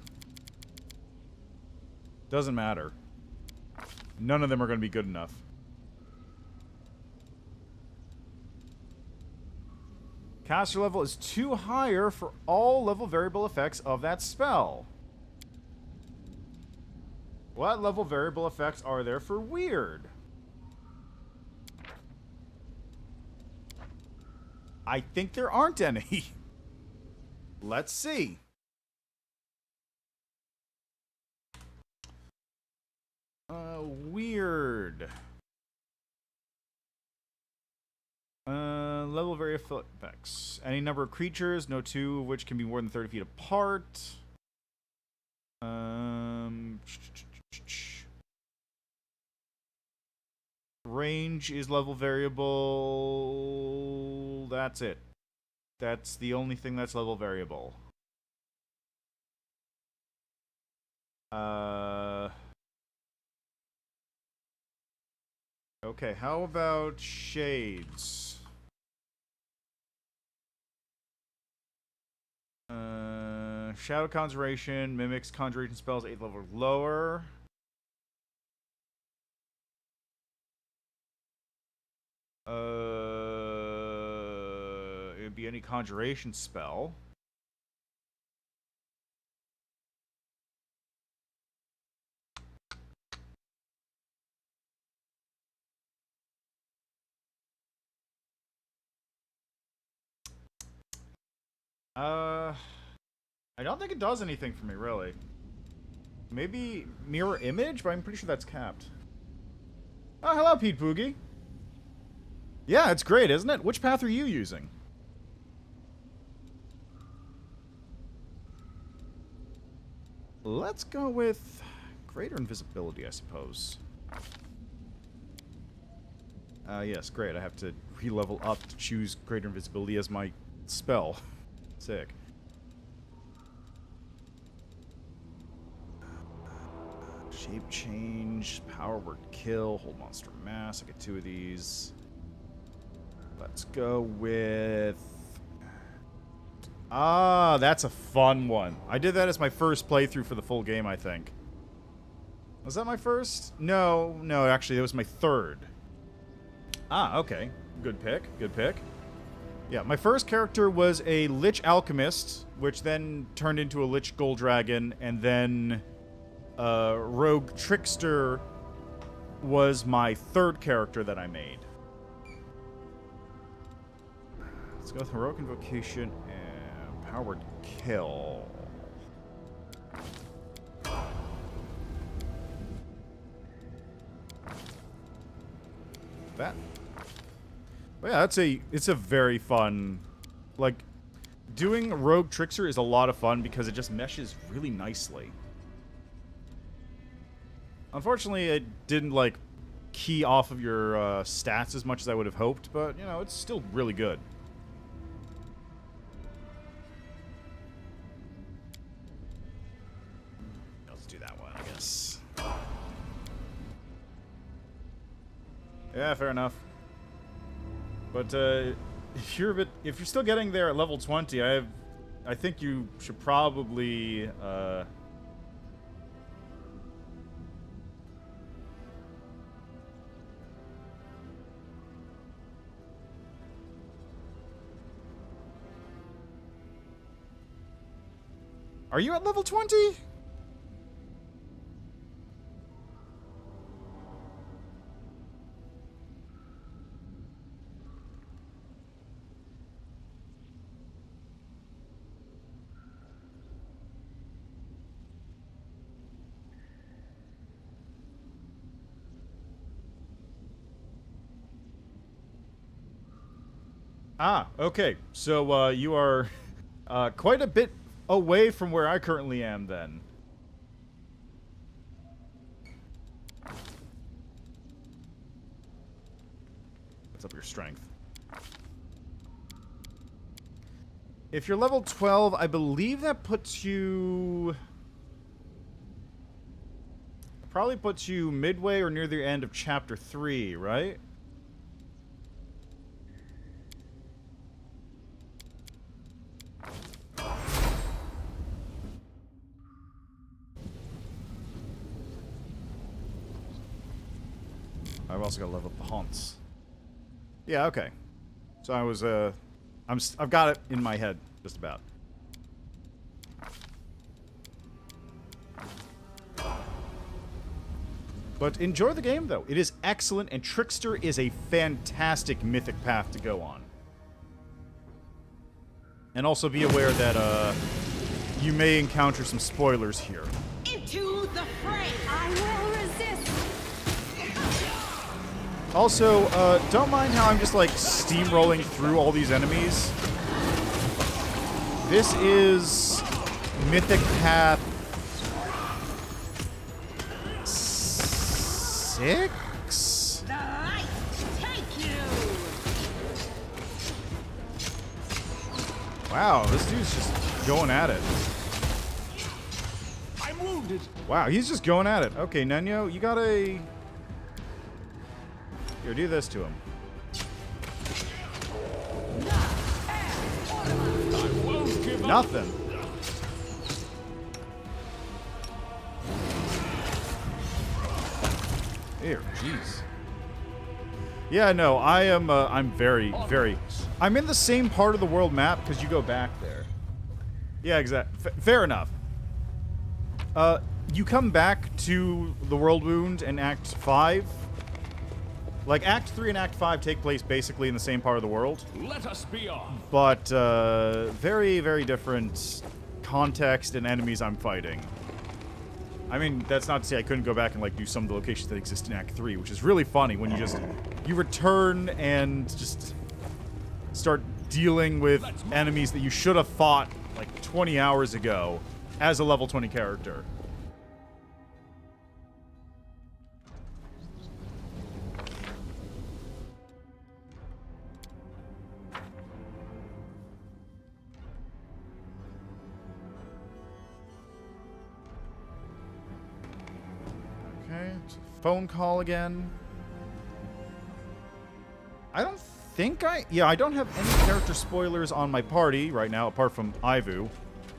Speaker 1: Doesn't matter. None of them are going to be good enough. Caster level is 2 higher for all level variable effects of that spell. What level variable effects are there for weird? I think there aren't any. Let's see. Weird. Level variable effects. Any number of creatures, no two of which can be more than 30 feet apart. Range is level variable. That's it. That's the only thing that's level variable. Okay, how about shades? Shadow Conjuration mimics conjuration spells 8th level or lower. It'd be any conjuration spell. I don't think it does anything for me, really. Maybe mirror image, but I'm pretty sure that's capped. Oh, hello, Pete Poogie. Yeah, it's great, isn't it? Which path are you using? Let's go with greater invisibility, I suppose. Yes, great. I have to re-level up to choose greater invisibility as my spell. Sick. Shape change, power word kill, hold monster mass. I get 2 of these. Let's go with... Ah, that's a fun one. I did that as my first playthrough for the full game, I think. Was that my first? No, actually, it was my third. Ah, okay. Good pick, good pick. Yeah, my first character was a Lich Alchemist, which then turned into a Lich Gold Dragon, and then Rogue Trickster was my third character that I made. Let's go with Heroic Invocation and Powered Kill. That. Well, yeah, it's a very fun, like, doing Rogue Trickster is a lot of fun because it just meshes really nicely. Unfortunately, it didn't, like, key off of your stats as much as I would have hoped, but, you know, it's still really good. Let's do that one, I guess. Yeah, fair enough. But if you're still getting there at level 20, I think you should probably Are you at level 20? Ah, okay. So, you are quite a bit away from where I currently am, then. What's up your strength? If you're level 12, I believe that puts you... Probably puts you midway or near the end of Chapter 3, right? I've also got to level up the haunts. Yeah, okay. So I was, I've got it in my head, just about. But enjoy the game, though. It is excellent, and Trickster is a fantastic mythic path to go on. And also be aware that, you may encounter some spoilers here.
Speaker 5: Into the fray!
Speaker 6: I will resist!
Speaker 1: Also, don't mind how I'm just, like, steamrolling through all these enemies. This is Mythic Path 6?
Speaker 5: The light take you!
Speaker 1: Wow, this dude's just going at it.
Speaker 2: I'm wounded.
Speaker 1: Wow, he's just going at it. Okay, Nenyo, you gotta... Here, do this to him. Nothing. Here, jeez. Yeah, no, I'm very... I'm in the same part of the world map, because you go back there. Yeah, exactly. Fair enough. You come back to the World Wound in Act 5. Like, Act 3 and Act 5 take place basically in the same part of the world.
Speaker 2: Let us be off.
Speaker 1: But, very, very different context and enemies I'm fighting. I mean, that's not to say I couldn't go back and, like, do some of the locations that exist in Act 3, which is really funny when you return and just start dealing with enemies that you should have fought, like, 20 hours ago as a level 20 character. Okay, it's a phone call again. I don't think I don't have any character spoilers on my party right now, apart from Ivu,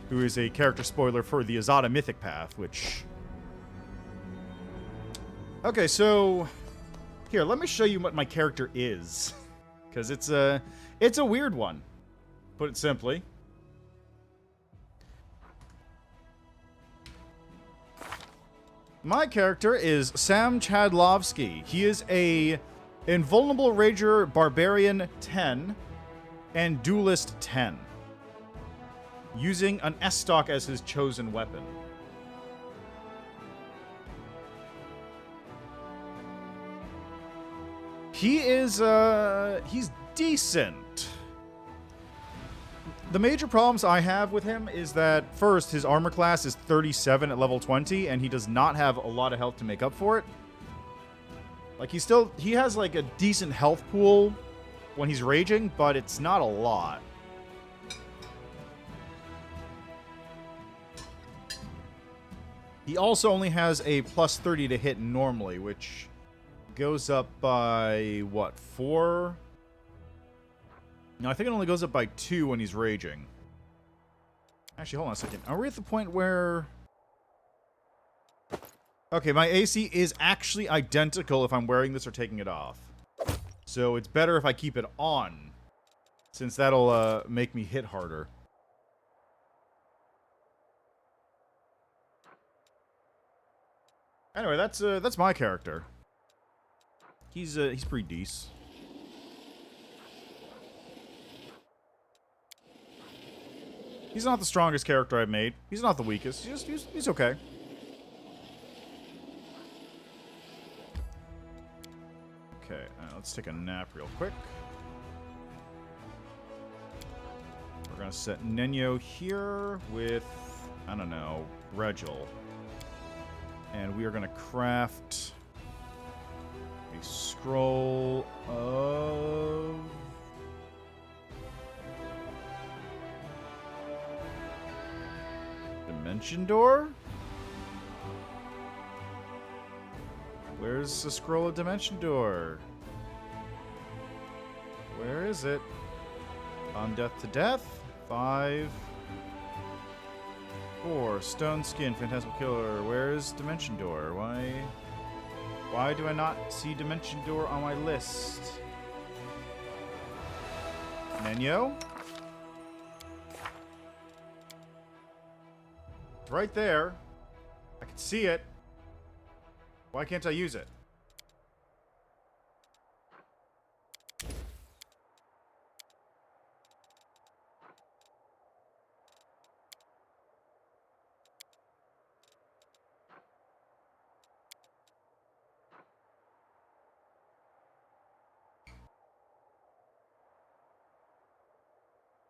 Speaker 1: who is a character spoiler for the Azada Mythic Path, which... Okay, so... Here, let me show you what my character is. Because it's a weird one, put it simply. My character is Sam Chadlovsky. He is a Invulnerable Rager Barbarian 10 and Duelist 10, using an S-Stock as his chosen weapon. He is, he's decent. The major problems I have with him is that, first, his armor class is 37 at level 20, and he does not have a lot of health to make up for it. Like, he has, like, a decent health pool when he's raging, but it's not a lot. He also only has a plus 30 to hit normally, which goes up by, what, 4? No, I think it only goes up by 2 when he's raging. Actually, hold on a second. Are we at the point where... Okay, my AC is actually identical if I'm wearing this or taking it off. So it's better if I keep it on, since that'll make me hit harder. Anyway, that's my character. He's pretty decent. He's not the strongest character I've made. He's not the weakest. He's okay. Okay, let's take a nap real quick. We're gonna set Nenyo here with, I don't know, Regil. And we are gonna craft a scroll of... Dimension Door? Where's the scroll of Dimension Door? Where is it? On Death to Death? 5. 4. Stone Skin, Phantasmal Killer. Where's Dimension Door? Why do I not see Dimension Door on my list? Nenyo? It's right there. I can see it. Why can't I use it?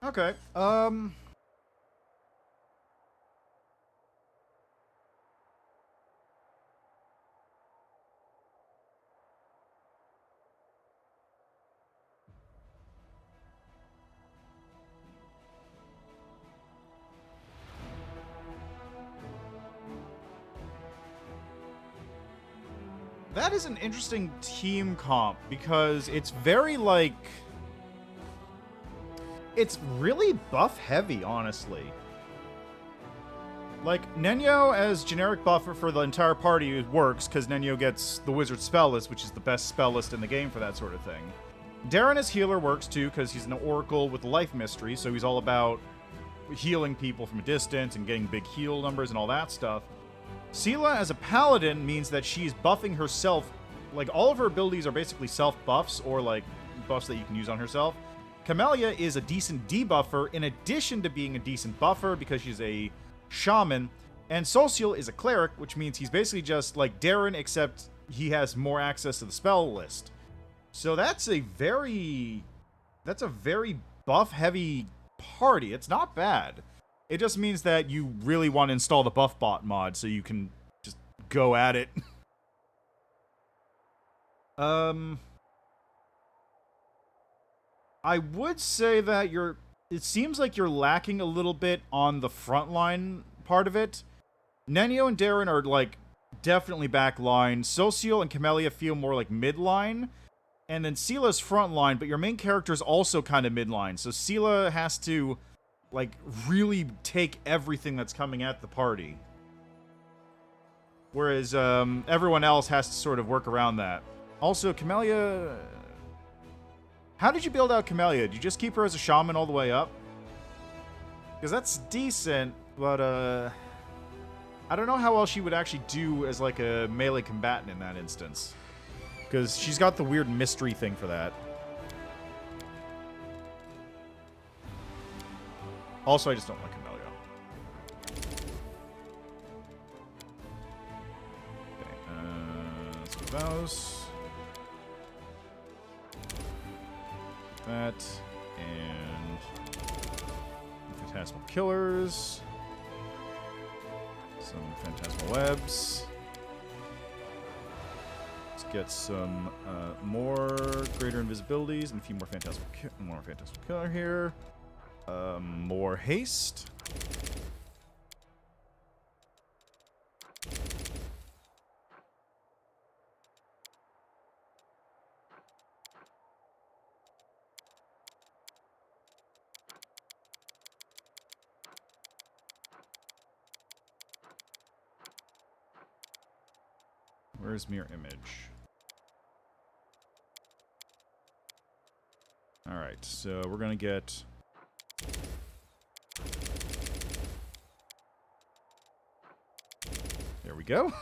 Speaker 1: Okay, That is an interesting team comp because it's very like... It's really buff heavy, honestly. Like, Nenyo as generic buffer for the entire party works because Nenyo gets the wizard spell list, which is the best spell list in the game for that sort of thing. Darren as healer works too because he's an oracle with life mystery, so he's all about healing people from a distance and getting big heal numbers and all that stuff. Sela as a paladin means that she's buffing herself. Like, all of her abilities are basically self-buffs or, like, buffs that you can use on herself. Camellia is a decent debuffer in addition to being a decent buffer because she's a shaman. And Social is a cleric, which means he's basically just like Darren, except he has more access to the spell list. So that's a very buff-heavy party. It's not bad. It just means that you really want to install the buff bot mod so you can just go at it. I would say that it seems like you're lacking a little bit on the frontline part of it. Nenyo and Darren are, like, definitely backline. Social and Camellia feel more like midline. And then Sela's frontline, but your main character is also kind of midline. So Sela has to, like, really take everything that's coming at the party. Whereas everyone else has to sort of work around that. Also, Camellia... How did you build out Camellia? Did you just keep her as a shaman all the way up? Because that's decent, but I don't know how well she would actually do as like a melee combatant in that instance. Because she's got the weird mystery thing for that. Also, I just don't like Camellia. Okay, let's do those. That, and Phantasmal Killers, some Phantasmal Webs. Let's get some more Greater Invisibilities and a few more Phantasmal Killer here. More Haste. Where's Mirror Image? Alright, so we're gonna get... There we go.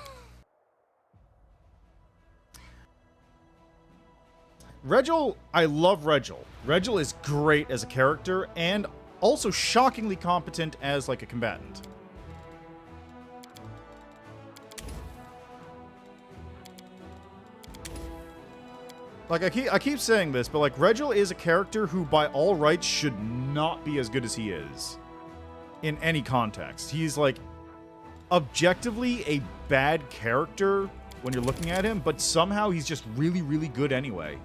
Speaker 1: Regil, I love Regil. Regil is great as a character and also shockingly competent as like a combatant. Like, I keep saying this, but, like, Regil is a character who, by all rights, should not be as good as he is. In any context. He's, like, objectively a bad character when you're looking at him, but somehow he's just really, really good anyway.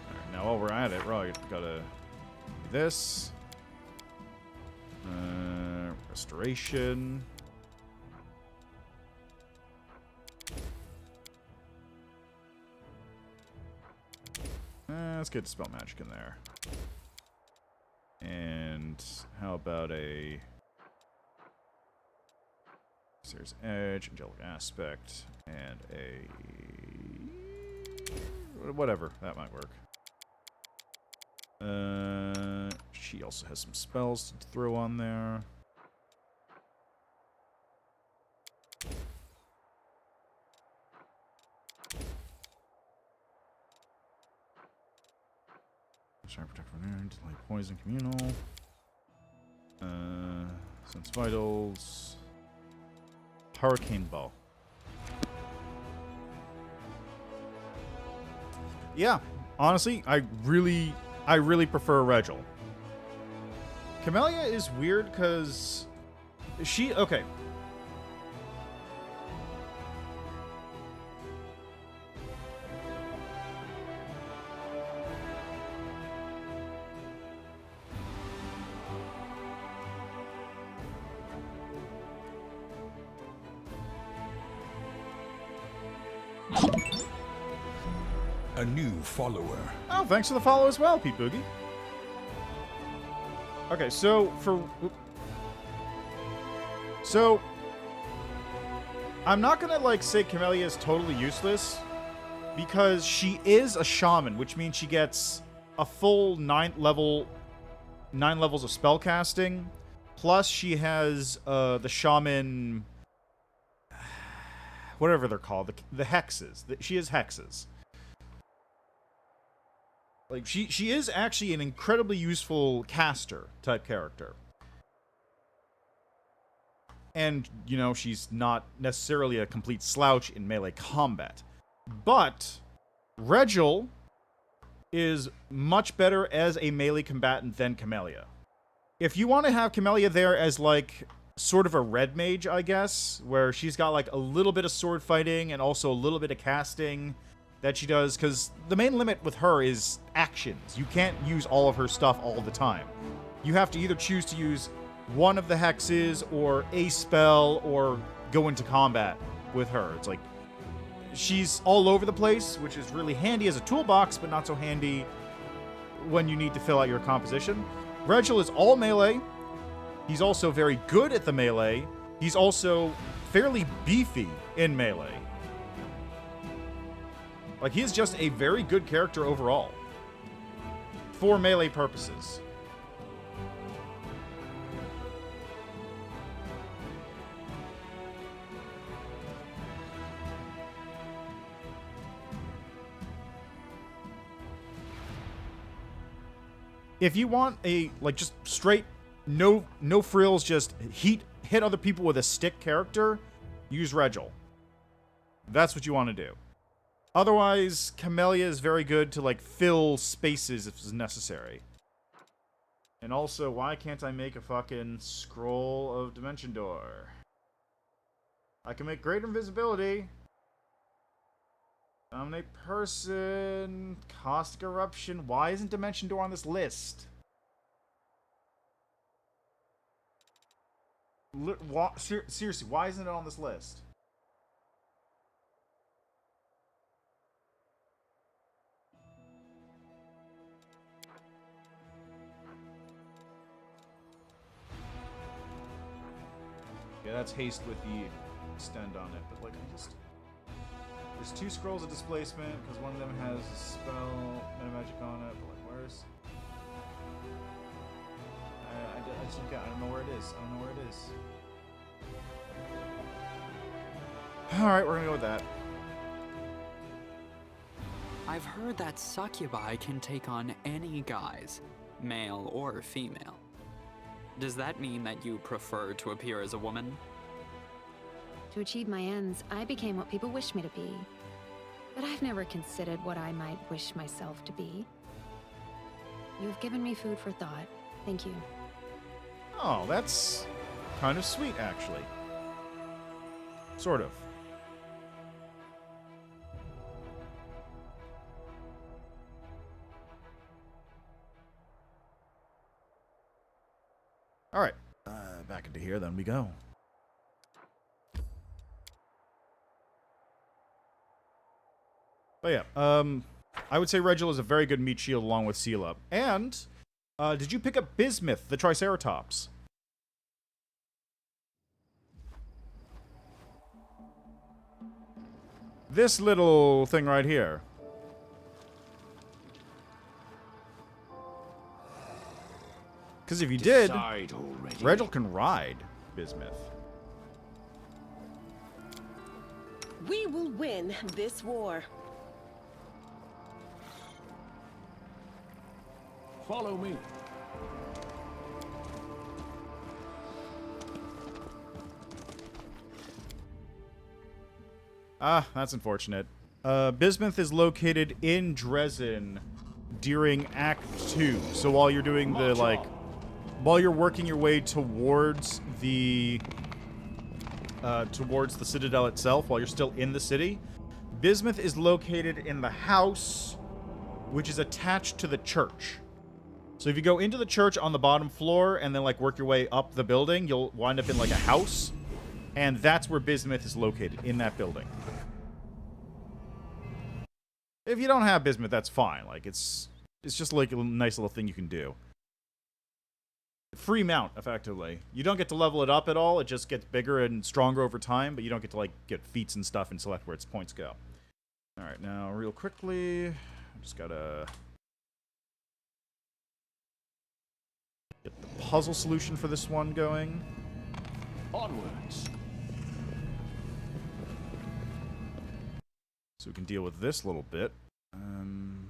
Speaker 1: Alright, now while we're at it, we're gotta do this. Restoration. Let's get Spell Magic in there. And how about a Serious Edge, Angelic Aspect, and a... whatever, that might work. She also has some spells to throw on there. Try to protect from there, delay poison, communal. Sense vitals. Hurricane bow. Yeah, honestly, I really prefer Regil. Camellia is weird because she... Okay.
Speaker 2: a new follower.
Speaker 1: Oh, thanks for the follow as well, Pete Boogie. Okay, so I'm not gonna like say Camellia is totally useless because she is a shaman, which means she gets a full 9 levels of spellcasting, plus she has the shaman, whatever they're called, the hexes. She has hexes. Like, she is actually an incredibly useful caster type character. And, you know, she's not necessarily a complete slouch in melee combat. But Regil is much better as a melee combatant than Camellia. If you want to have Camellia there as, like, sort of a red mage, I guess, where she's got, like, a little bit of sword fighting and also a little bit of casting that she does, because the main limit with her is actions. You can't use all of her stuff all the time. You have to either choose to use one of the hexes or a spell or go into combat with her. It's like she's all over the place, which is really handy as a toolbox, but not so handy when you need to fill out your composition. Regil is all melee. He's also very good at the melee. He's also fairly beefy in melee. Like, he is just a very good character overall. For melee purposes. If you want a, like, just straight, no frills, just hit other people with a stick character, use Regil. That's what you want to do. Otherwise, Camellia is very good to, like, fill spaces if it's necessary. And also, why can't I make a fucking scroll of Dimension Door? I can make greater invisibility. Dominate person. Caustic Eruption. Why isn't Dimension Door on this list? Seriously, why isn't it on this list? Yeah, that's haste with the extend on it, but like there's 2 scrolls of displacement because one of them has a spell meta magic on it, but like where's I just don't get, I don't know where it is. Alright, we're gonna go with that.
Speaker 7: I've heard that succubi can take on any guise, male or female. Does that mean that you prefer to appear as a woman?
Speaker 6: To achieve my ends, I became what people wish me to be. But I've never considered what I might wish myself to be. You've given me food for thought. Thank you.
Speaker 1: Oh, that's kind of sweet, actually. Sort of. Alright. Back into here, then we go. But yeah, I would say Regil is a very good meat shield along with Seal Up. And, did you pick up Bismuth, the Triceratops? This little thing right here. Because if you did, Regil can ride Bismuth.
Speaker 5: We will win this war.
Speaker 2: Follow me.
Speaker 1: Ah, that's unfortunate. Bismuth is located in Dresden during Act 2. So while you're doing the, like, while you're working your way towards the Citadel itself, while you're still in the city, Bismuth is located in the house, which is attached to the church. So if you go into the church on the bottom floor and then, like, work your way up the building, you'll wind up in, like, a house. And that's where Bismuth is located, in that building. If you don't have bismuth, that's fine. Like, it's just like a nice little thing you can do. Free mount, effectively. You don't get to level it up at all. It just gets bigger and stronger over time, but you don't get to, like, get feats and stuff and select where its points go. Alright, now, real quickly, I just gotta get the puzzle solution for this one going.
Speaker 2: Onwards.
Speaker 1: So we can deal with this a little bit. Open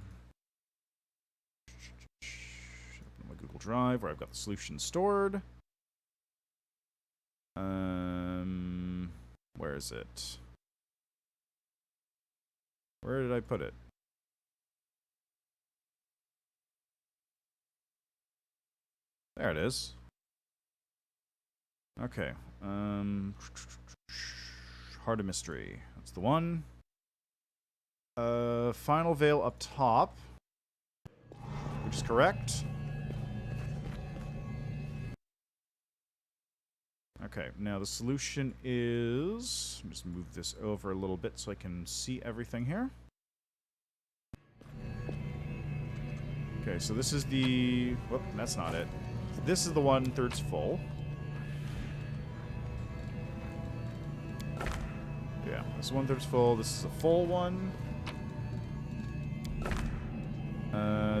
Speaker 1: my Google Drive where I've got the solution stored. Where is it? Where did I put it? There it is. Okay. Heart of Mystery. That's the one. Final Veil up top, which is correct. Okay, now the solution is... Let me just move this over a little bit so I can see everything here. Okay, so this is the... Whoop, that's not it. This is the 1/3 full. Yeah, this 1/3 full. This is a full one.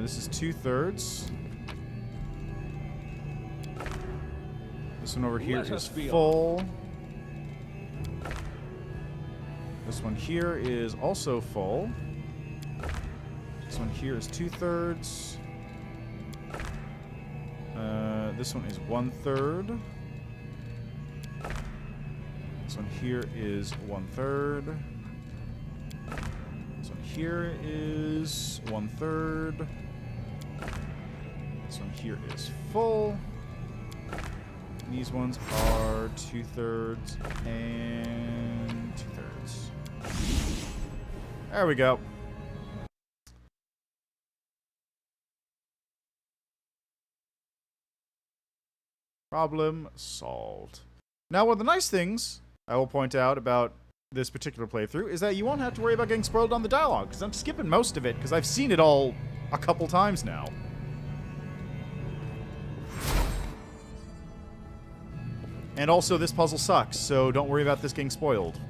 Speaker 1: This is 2/3. This one over here is full. This one here is also full. This one here is 2/3. This one is 1/3. This one here is 1/3. This one here is 1/3. This one here is full. And these ones are 2/3 and 2/3. There we go. Problem solved. Now, one of the nice things I will point out about this particular playthrough is that you won't have to worry about getting spoiled on the dialogue, because I'm skipping most of it, because I've seen it all a couple times now. And also, this puzzle sucks, so don't worry about this getting spoiled.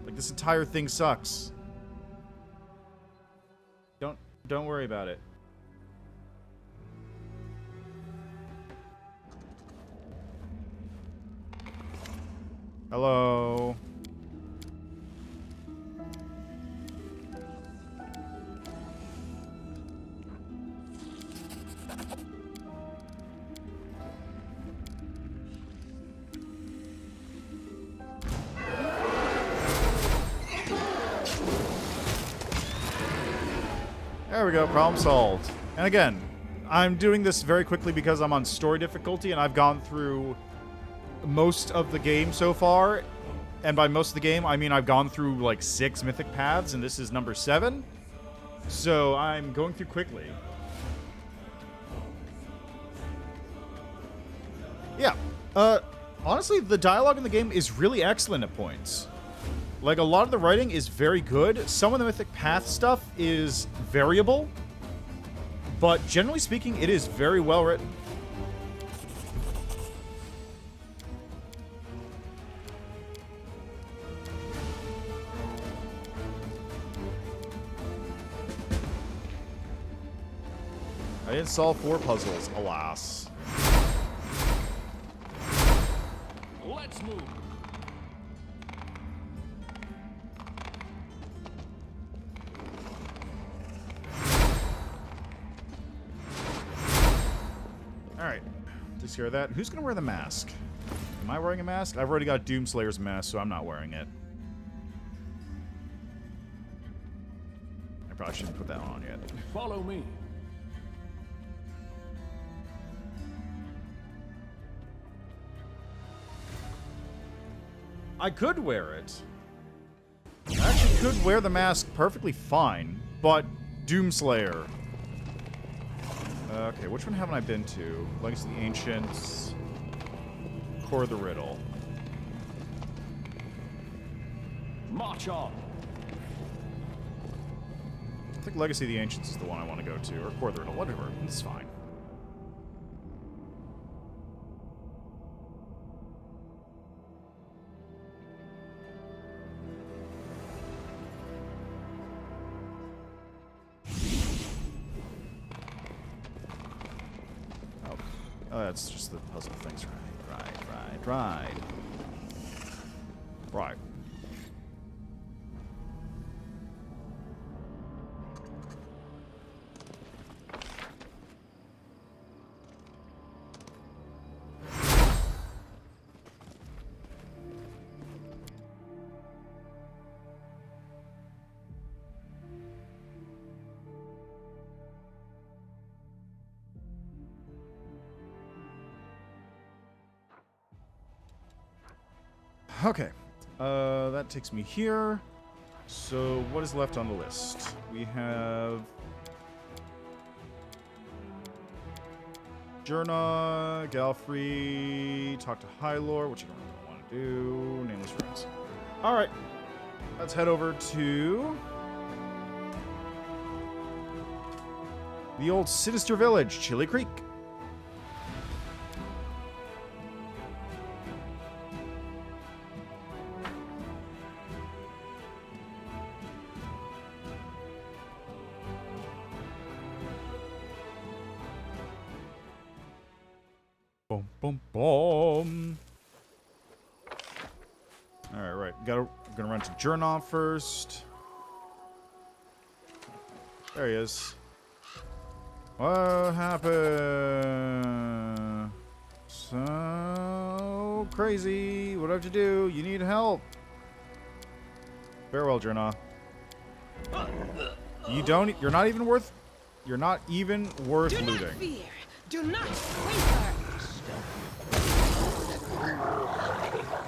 Speaker 1: Like, this entire thing sucks. Don't worry about it. Hello. There we go, problem solved. And again, I'm doing this very quickly because I'm on story difficulty and I've gone through most of the game so far. And by most of the game, I mean I've gone through like 6 mythic paths and this is number 7. So I'm going through quickly. Yeah, honestly, the dialogue in the game is really excellent at points. Like, a lot of the writing is very good. Some of the mythic path stuff is variable. But generally speaking, it is very well written. I didn't solve 4 puzzles, alas.
Speaker 2: Let's move.
Speaker 1: Alright, takes care of that. Who's gonna wear the mask? Am I wearing a mask? I've already got Doomslayer's mask, so I'm not wearing it. I probably shouldn't put that one on yet.
Speaker 2: Follow me.
Speaker 1: I could wear it. I actually could wear the mask perfectly fine, but Doomslayer. Okay, which one haven't I been to? Legacy of the Ancients. Core of the Riddle.
Speaker 2: March on.
Speaker 1: I think Legacy of the Ancients is the one I want to go to, or Corthriddle, whatever. It's fine. Oh, that's just the puzzle things, right. Right. Okay, that takes me here. So what is left on the list? We have Jurna, Galfrey, talk to Hylor, which I don't really want to do. Nameless Ruins. All right, let's head over to the old sinister village, Chili Creek. Boom, boom, boom. All right. We're gonna run to Jurnov first. There he is. What happened? So crazy. What do I have to do? You need help. Farewell, Jurnov. You're not even worth looting.
Speaker 5: Fear. Do not waver.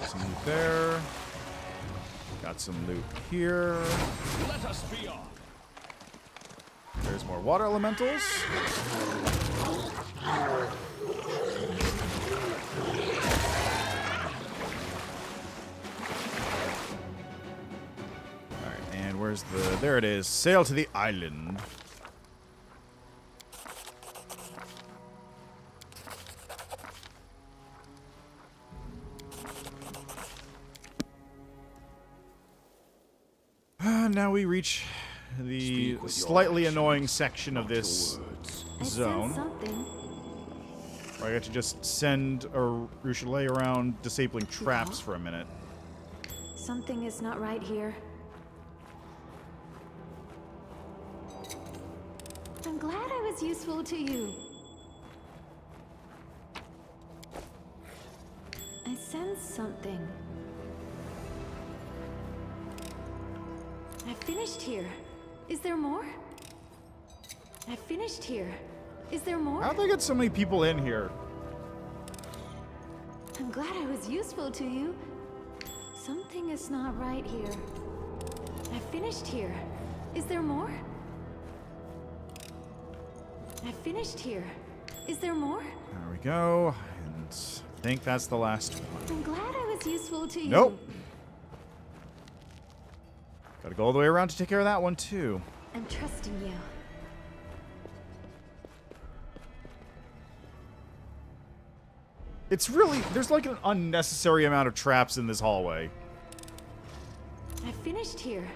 Speaker 1: Some loot there. Got some loot here.
Speaker 2: Let us be off.
Speaker 1: There's more water elementals. Alright, and where's there it is. Sail to the island. Now we reach the slightly annoying section of this zone. Where I get to just send a Rochelet around disabling traps for a minute.
Speaker 9: Something is not right here. I'm glad I was useful to you. I sense something. I finished here. Is there more? I finished here. Is there more?
Speaker 1: How'd they get so many people in here?
Speaker 9: I'm glad I was useful to you. Something is not right here. I finished here. Is there more? I finished here. Is there more?
Speaker 1: There we go. And I think that's the last one.
Speaker 9: I'm glad I was useful to you.
Speaker 1: Nope. Gotta go all the way around to take care of that one, too.
Speaker 9: I'm trusting you.
Speaker 1: It's really... There's like an unnecessary amount of traps in this hallway.
Speaker 9: I finished here.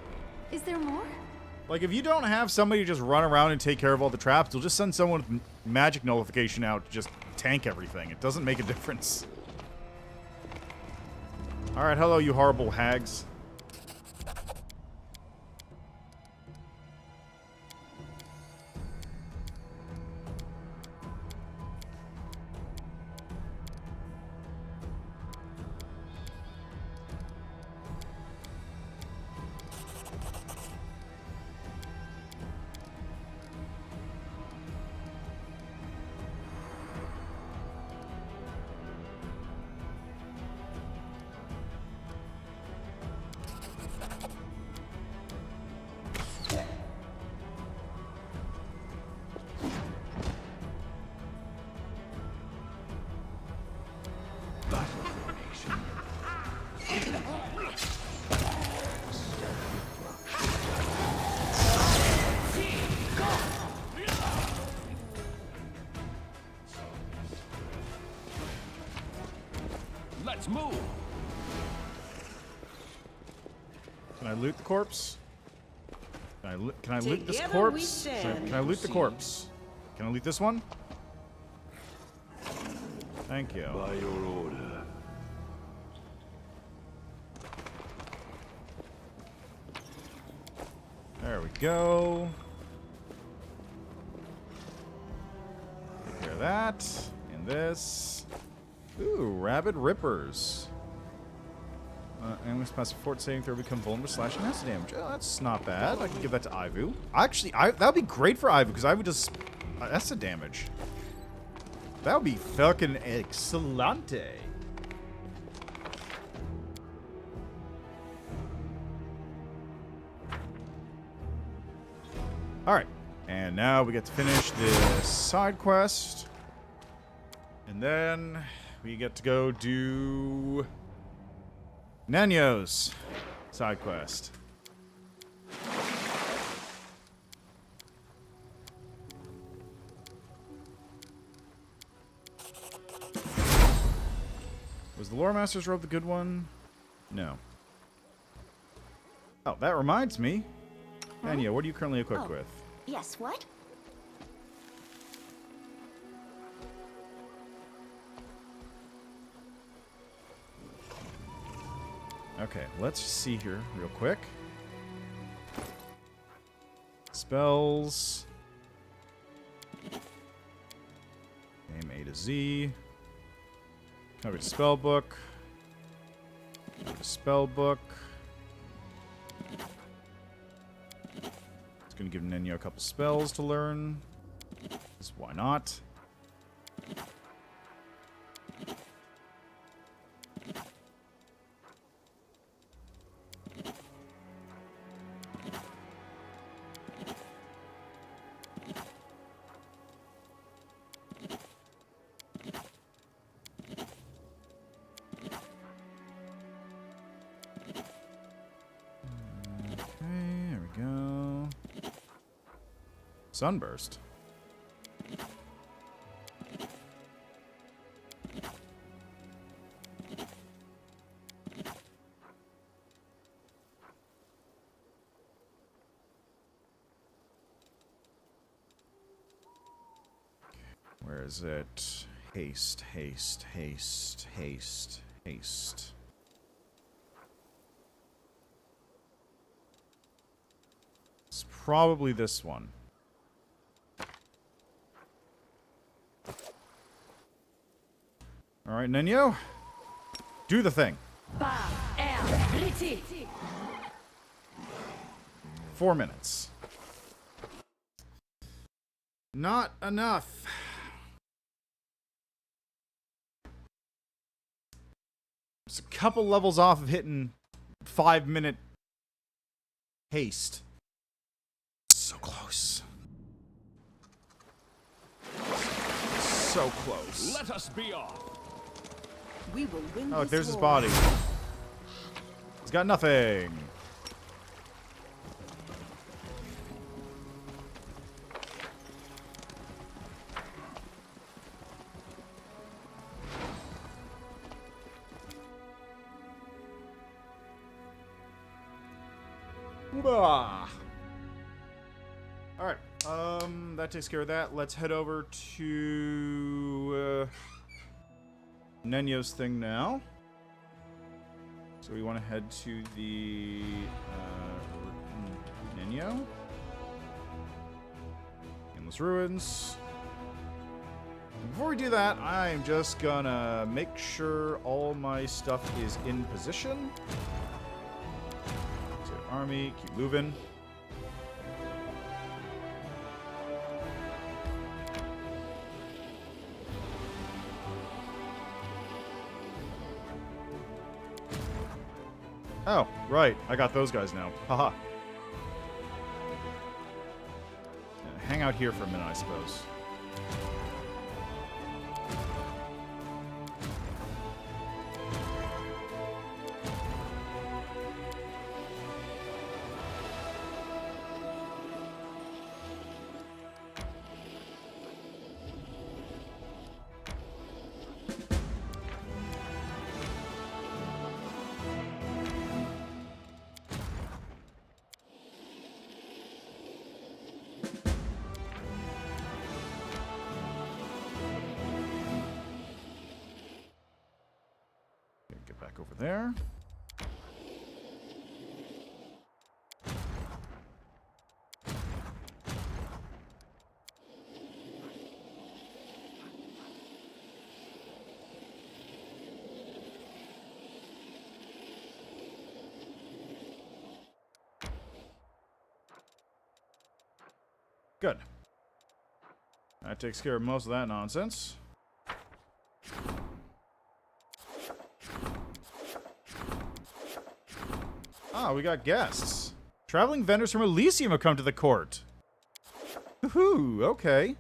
Speaker 9: Is there more?
Speaker 1: Like, if you don't have somebody to just run around and take care of all the traps, you'll just send someone with magic nullification out to just tank everything. It doesn't make a difference. Alright, hello, you horrible hags.
Speaker 2: Let's move.
Speaker 1: Can I loot the corpse? Can I loot this
Speaker 5: Together we
Speaker 1: corpse?
Speaker 5: stand.
Speaker 1: Can I loot the corpse? Can I loot this one? Thank you.
Speaker 2: By your order.
Speaker 1: There we go. Hear that. And this. Ooh, rabid rippers. Enemies pass a fort saving throw become vulnerable to slashing acid damage. Oh, that's not bad. I can give that to Ivu. Actually, that would be great for Ivu because Ivu does acid damage. That would be fucking excelente. Alright, and now we get to finish this side quest. And then we get to go do Nanyo's side quest. Was the Lore Master's robe the good one? No. Oh, that reminds me. Nanyo, what are you currently equipped with?
Speaker 4: Yes, what?
Speaker 1: Okay, let's see here real quick. Spells. Name A to Z. Cover spell book. Spell book. It's going to give Nenyo a couple spells to learn. Because why not? Sunburst. Where is it? Haste, haste, haste, haste, haste. It's probably this one. All right, Nenyo, do the thing. 4 minutes. Not enough. Just a couple levels off of hitting 5-minute haste. So close. So close.
Speaker 2: Let us be off.
Speaker 5: We will win
Speaker 1: Oh,
Speaker 5: this
Speaker 1: there's his
Speaker 5: war.
Speaker 1: body. He's got nothing. All right. That takes care of that. Let's head over to Nenyo's thing now. So we want to head to the Nenyo. Endless Ruins. Before we do that, I'm just gonna make sure all my stuff is in position. So army, keep moving. Oh, right. I got those guys now. Haha. Hang out here for a minute, I suppose. over there. Good. That takes care of most of that nonsense. Ah, we got guests. Traveling vendors from Elysium have come to the court. Woohoo, okay.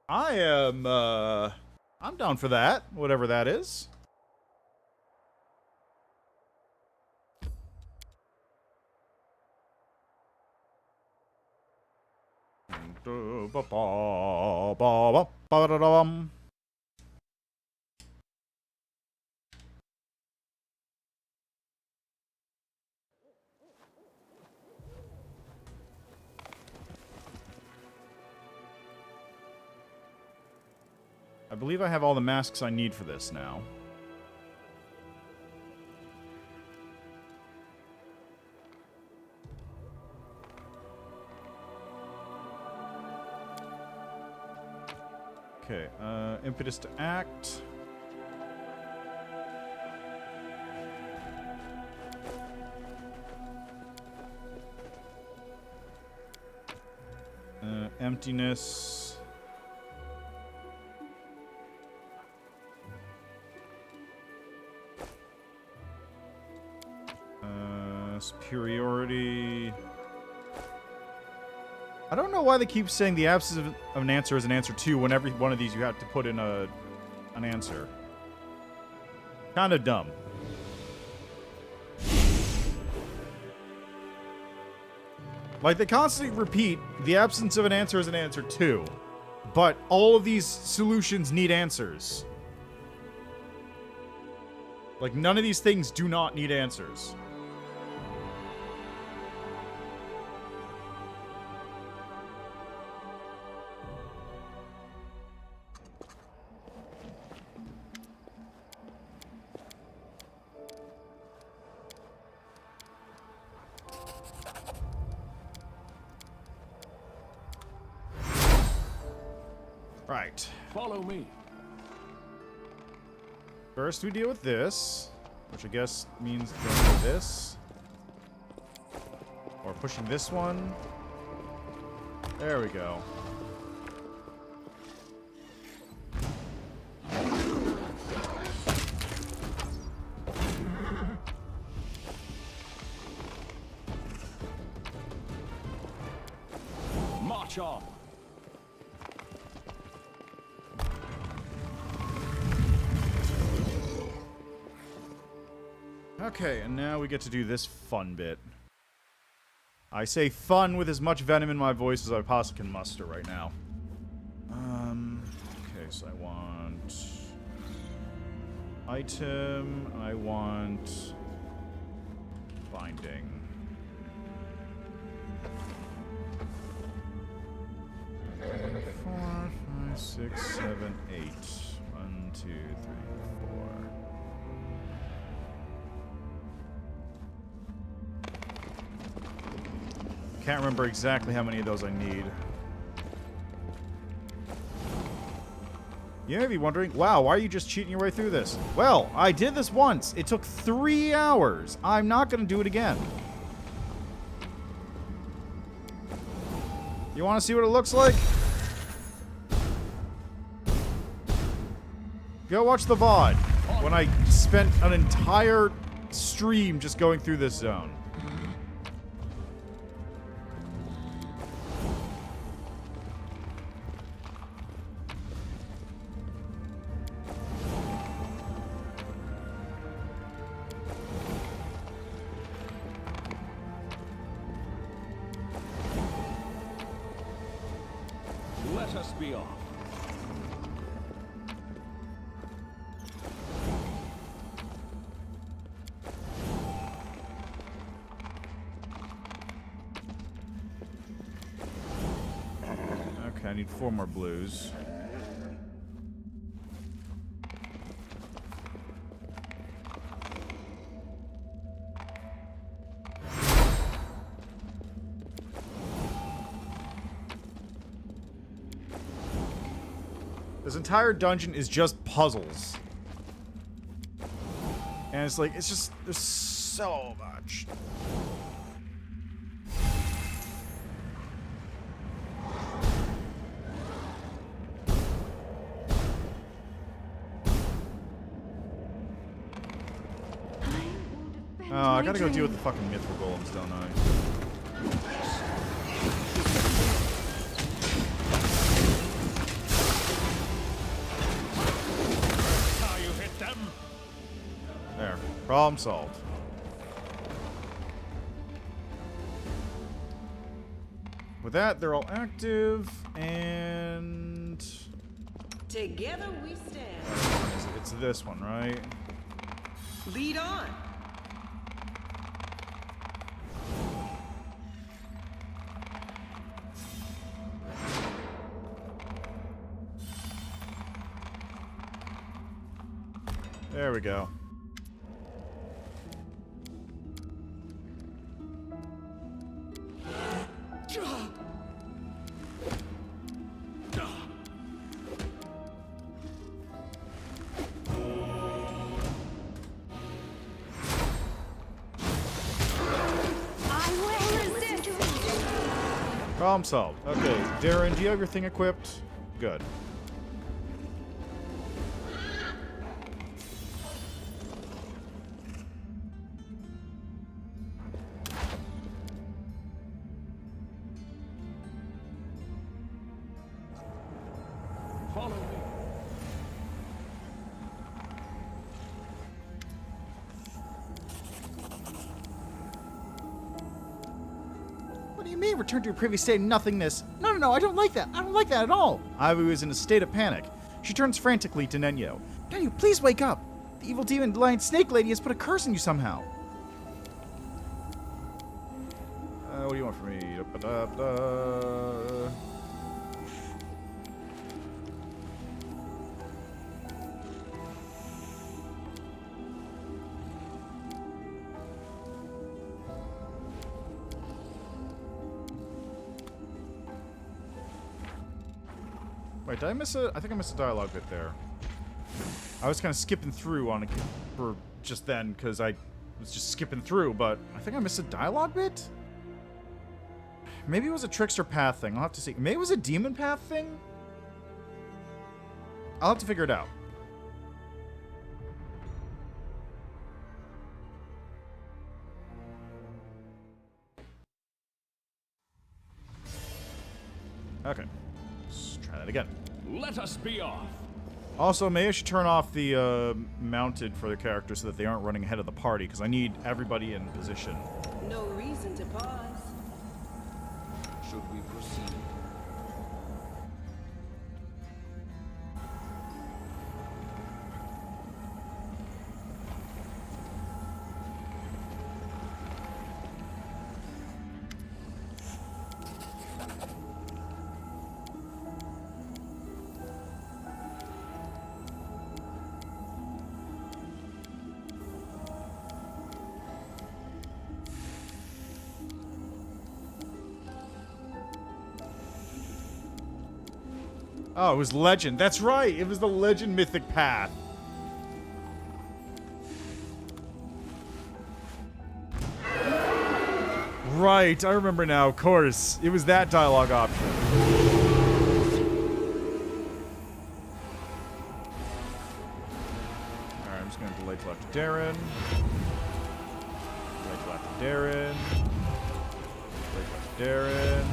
Speaker 1: I'm down for that, whatever that is. I believe I have all the masks I need for this now. Okay, impetus to act. Emptiness. Superiority. I don't know why they keep saying the absence of an answer is an answer too when every one of these you have to put in an answer. Kind of dumb. Like, they constantly repeat, the absence of an answer is an answer too. But all of these solutions need answers. Like, none of these things do not need answers. Right.
Speaker 2: Follow me.
Speaker 1: First we deal with this, which I guess means going to this. Or pushing this one. There we go.
Speaker 2: March on.
Speaker 1: Okay, and now we get to do this fun bit. I say fun with as much venom in my voice as I possibly can muster right now. Okay, so I want... item, and I want... binding. Four, 5, 6, 7, 8. 1, 2, 3, 4. Can't remember exactly how many of those I need. You may be wondering, wow, why are you just cheating your way through this? Well, I did this once. It took 3 hours. I'm not going to do it again. You want to see what it looks like? Go watch the VOD when I spent an entire stream just going through this zone.
Speaker 2: Let us be off.
Speaker 1: need 4 more blues. This entire dungeon is just puzzles. And it's like, it's just, there's so much. Oh, I gotta go deal with the fucking mythical golems, don't I?
Speaker 2: How you hit them?
Speaker 1: There. Problem solved. With that, they're all active, and...
Speaker 5: Together we stand.
Speaker 1: It's this one, right?
Speaker 5: Lead on.
Speaker 1: There we go. Problem solved. Okay, Darren, do you have your thing equipped? Good.
Speaker 2: Follow me.
Speaker 1: What do you mean, return to your previous state of nothingness? No, I don't like that. I don't like that at all. Ivy was in a state of panic. She turns frantically to Nenyo. Nenyo, please wake up. The evil demon lion snake lady has put a curse on you somehow. What do you want from me? Da-ba-da-ba-da. Wait, did I miss a... I think I missed a dialogue bit there. I was kind of skipping through on it for just then, because I was just skipping through, but I think I missed a dialogue bit? Maybe it was a trickster path thing. I'll have to see. Maybe it was a demon path thing? I'll have to figure it out. Okay. Let's try that again.
Speaker 2: Let us be off.
Speaker 1: Also, maybe I should turn off the mounted for the characters so that they aren't running ahead of the party, because I need everybody in position.
Speaker 5: No reason to pause.
Speaker 2: Should we proceed?
Speaker 1: Oh, it was Legend. That's right. It was the Legend Mythic Path. Right. I remember now. Of course. It was that dialogue option. Alright, I'm just going to delay till after Darren. Delay till after Darren. Delay till after Darren.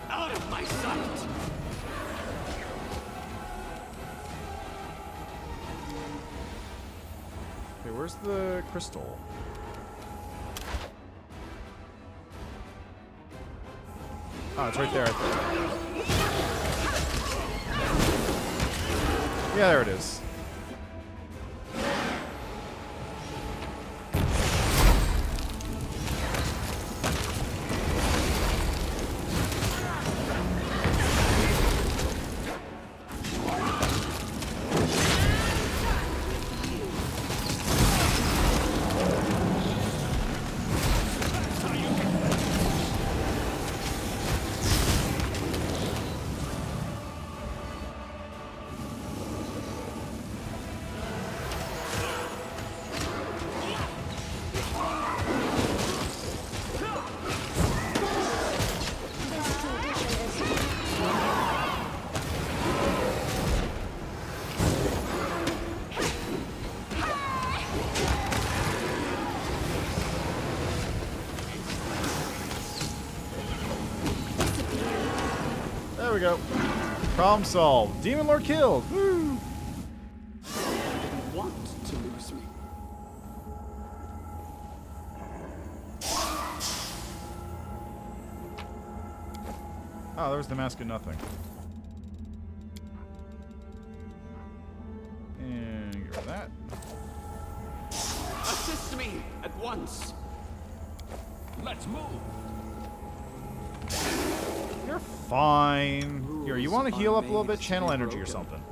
Speaker 2: Out of my sight!
Speaker 1: Okay, where's the crystal? Oh, it's right there, I think. Yeah, there it is. we go. Problem solved. Demon Lord killed. Woo!
Speaker 7: I didn't want to lose me.
Speaker 1: Oh, there was the Mask of Nothing. And get rid of that.
Speaker 2: Assist me at once. Let's move.
Speaker 1: You're fine. Here, you want to
Speaker 7: Rules
Speaker 1: heal
Speaker 7: are
Speaker 1: up a little
Speaker 7: made
Speaker 1: bit?
Speaker 7: to
Speaker 1: Channel
Speaker 7: be
Speaker 1: energy or
Speaker 7: broken.
Speaker 1: something.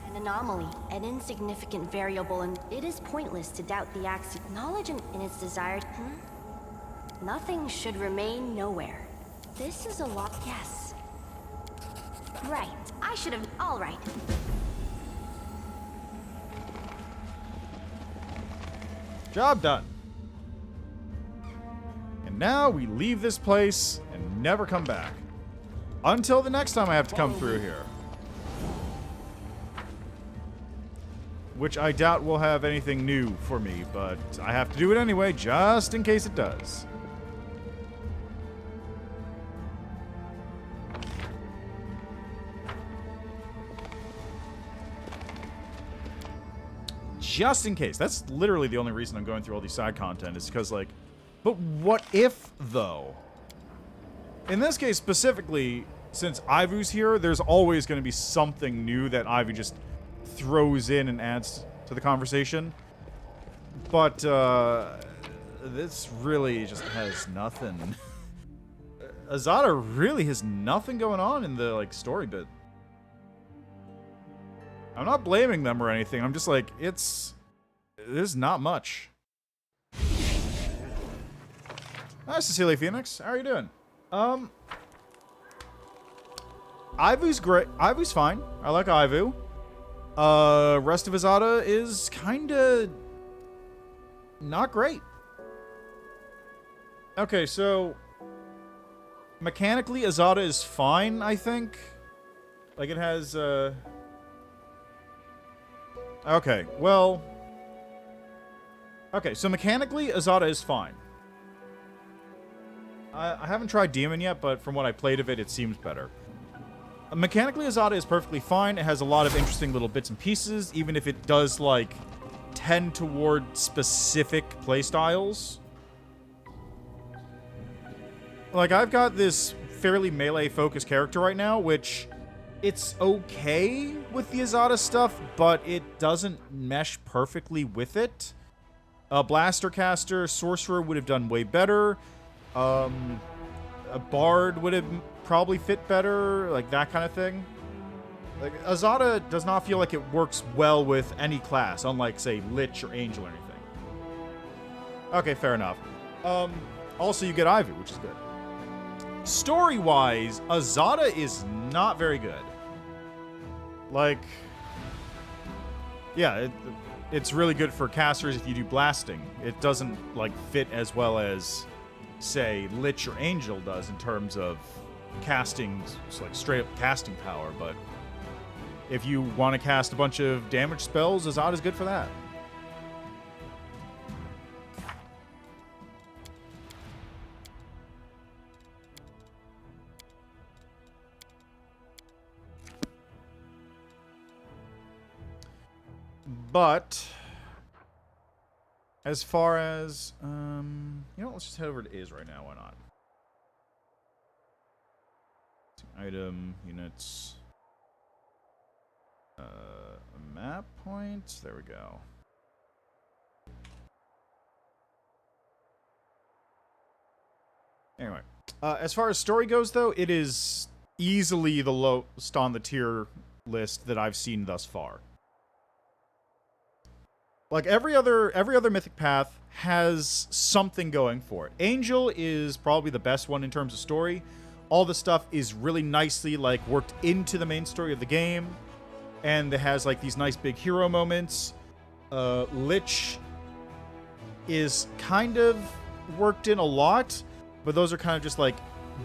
Speaker 10: An anomaly, an insignificant variable, and it is pointless to doubt the axiom. Knowledge in its desired. Nothing should remain nowhere. This is a lot. Yes. Right. I should have. All right.
Speaker 1: Job done. And now we leave this place and never come back. Until the next time I have to come through here. Which I doubt will have anything new for me, but I have to do it anyway, just in case it does. Just in case. That's literally the only reason I'm going through all these side content, is because, like, but what if, though? In this case, specifically, since Ivu's here, there's always going to be something new that Ivu just throws in and adds to the conversation. But, this really just has nothing. Azada really has nothing going on in the, like, story bit. I'm not blaming them or anything. I'm just like, there's not much. Hi, Cecilia Phoenix. How are you doing? Ivu's great. Ivu's fine. I like Ivu. Rest of Azada is kinda not great. Okay, so mechanically, Azada is fine, I think. Like, it has, okay, well... Okay, so mechanically, Azada is fine. I haven't tried Demon yet, but from what I played of it, it seems better. Mechanically, Azada is perfectly fine. It has a lot of interesting little bits and pieces, even if it does, like, tend toward specific playstyles. Like, I've got this fairly melee-focused character right now, which... It's okay with the Azada stuff, but it doesn't mesh perfectly with it. Blaster Caster, Sorcerer would have done way better. A Bard would have probably fit better, like that kind of thing. Like, Azada does not feel like it works well with any class, unlike, say, Lich or Angel or anything. Okay, fair enough. Also, you get Ivy, which is good. Story-wise, Azada is not very good. Like, yeah, it's really good for casters if you do blasting. It doesn't, like, fit as well as, say, Lich or Angel does in terms of casting, like, straight-up casting power, but if you want to cast a bunch of damage spells, Azada's good for that. But as far as, you know, let's just head over to Iz right now. Why not? Item, units, map points. There we go. Anyway, as far as story goes, though, it is easily the lowest on the tier list that I've seen thus far. Like, every other Mythic Path has something going for it. Angel is probably the best one in terms of story. All the stuff is really nicely, like, worked into the main story of the game. And it has, like, these nice big hero moments. Lich is kind of worked in a lot, but those are kind of just, like,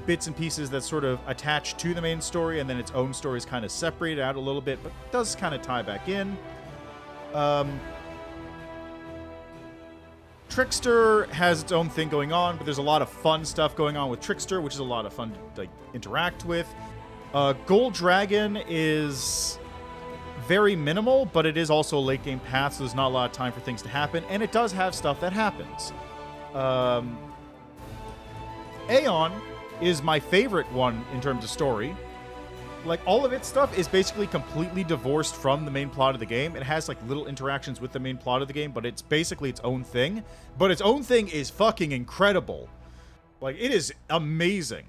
Speaker 1: bits and pieces that sort of attach to the main story, and then its own story is kind of separated out a little bit, but does kind of tie back in. Trickster has its own thing going on, but there's a lot of fun stuff going on with Trickster, which is a lot of fun to like, interact with. Gold Dragon is very minimal, but it is also a late game path, so there's not a lot of time for things to happen, and it does have stuff that happens. Aeon is my favorite one in terms of story. Like, all of its stuff is basically completely divorced from the main plot of the game. It has, like, little interactions with the main plot of the game, but it's basically its own thing. But its own thing is fucking incredible. Like, it is amazing.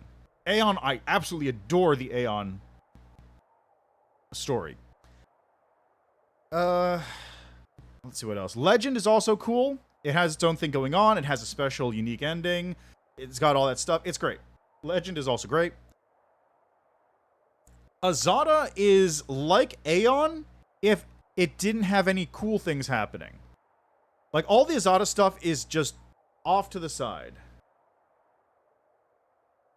Speaker 1: Aeon, I absolutely adore the Aeon story. Let's see what else. Legend is also cool. It has its own thing going on. It has a special, unique ending. It's got all that stuff. It's great. Legend is also great. Azada is like Aeon if it didn't have any cool things happening. Like, all the Azada stuff is just off to the side.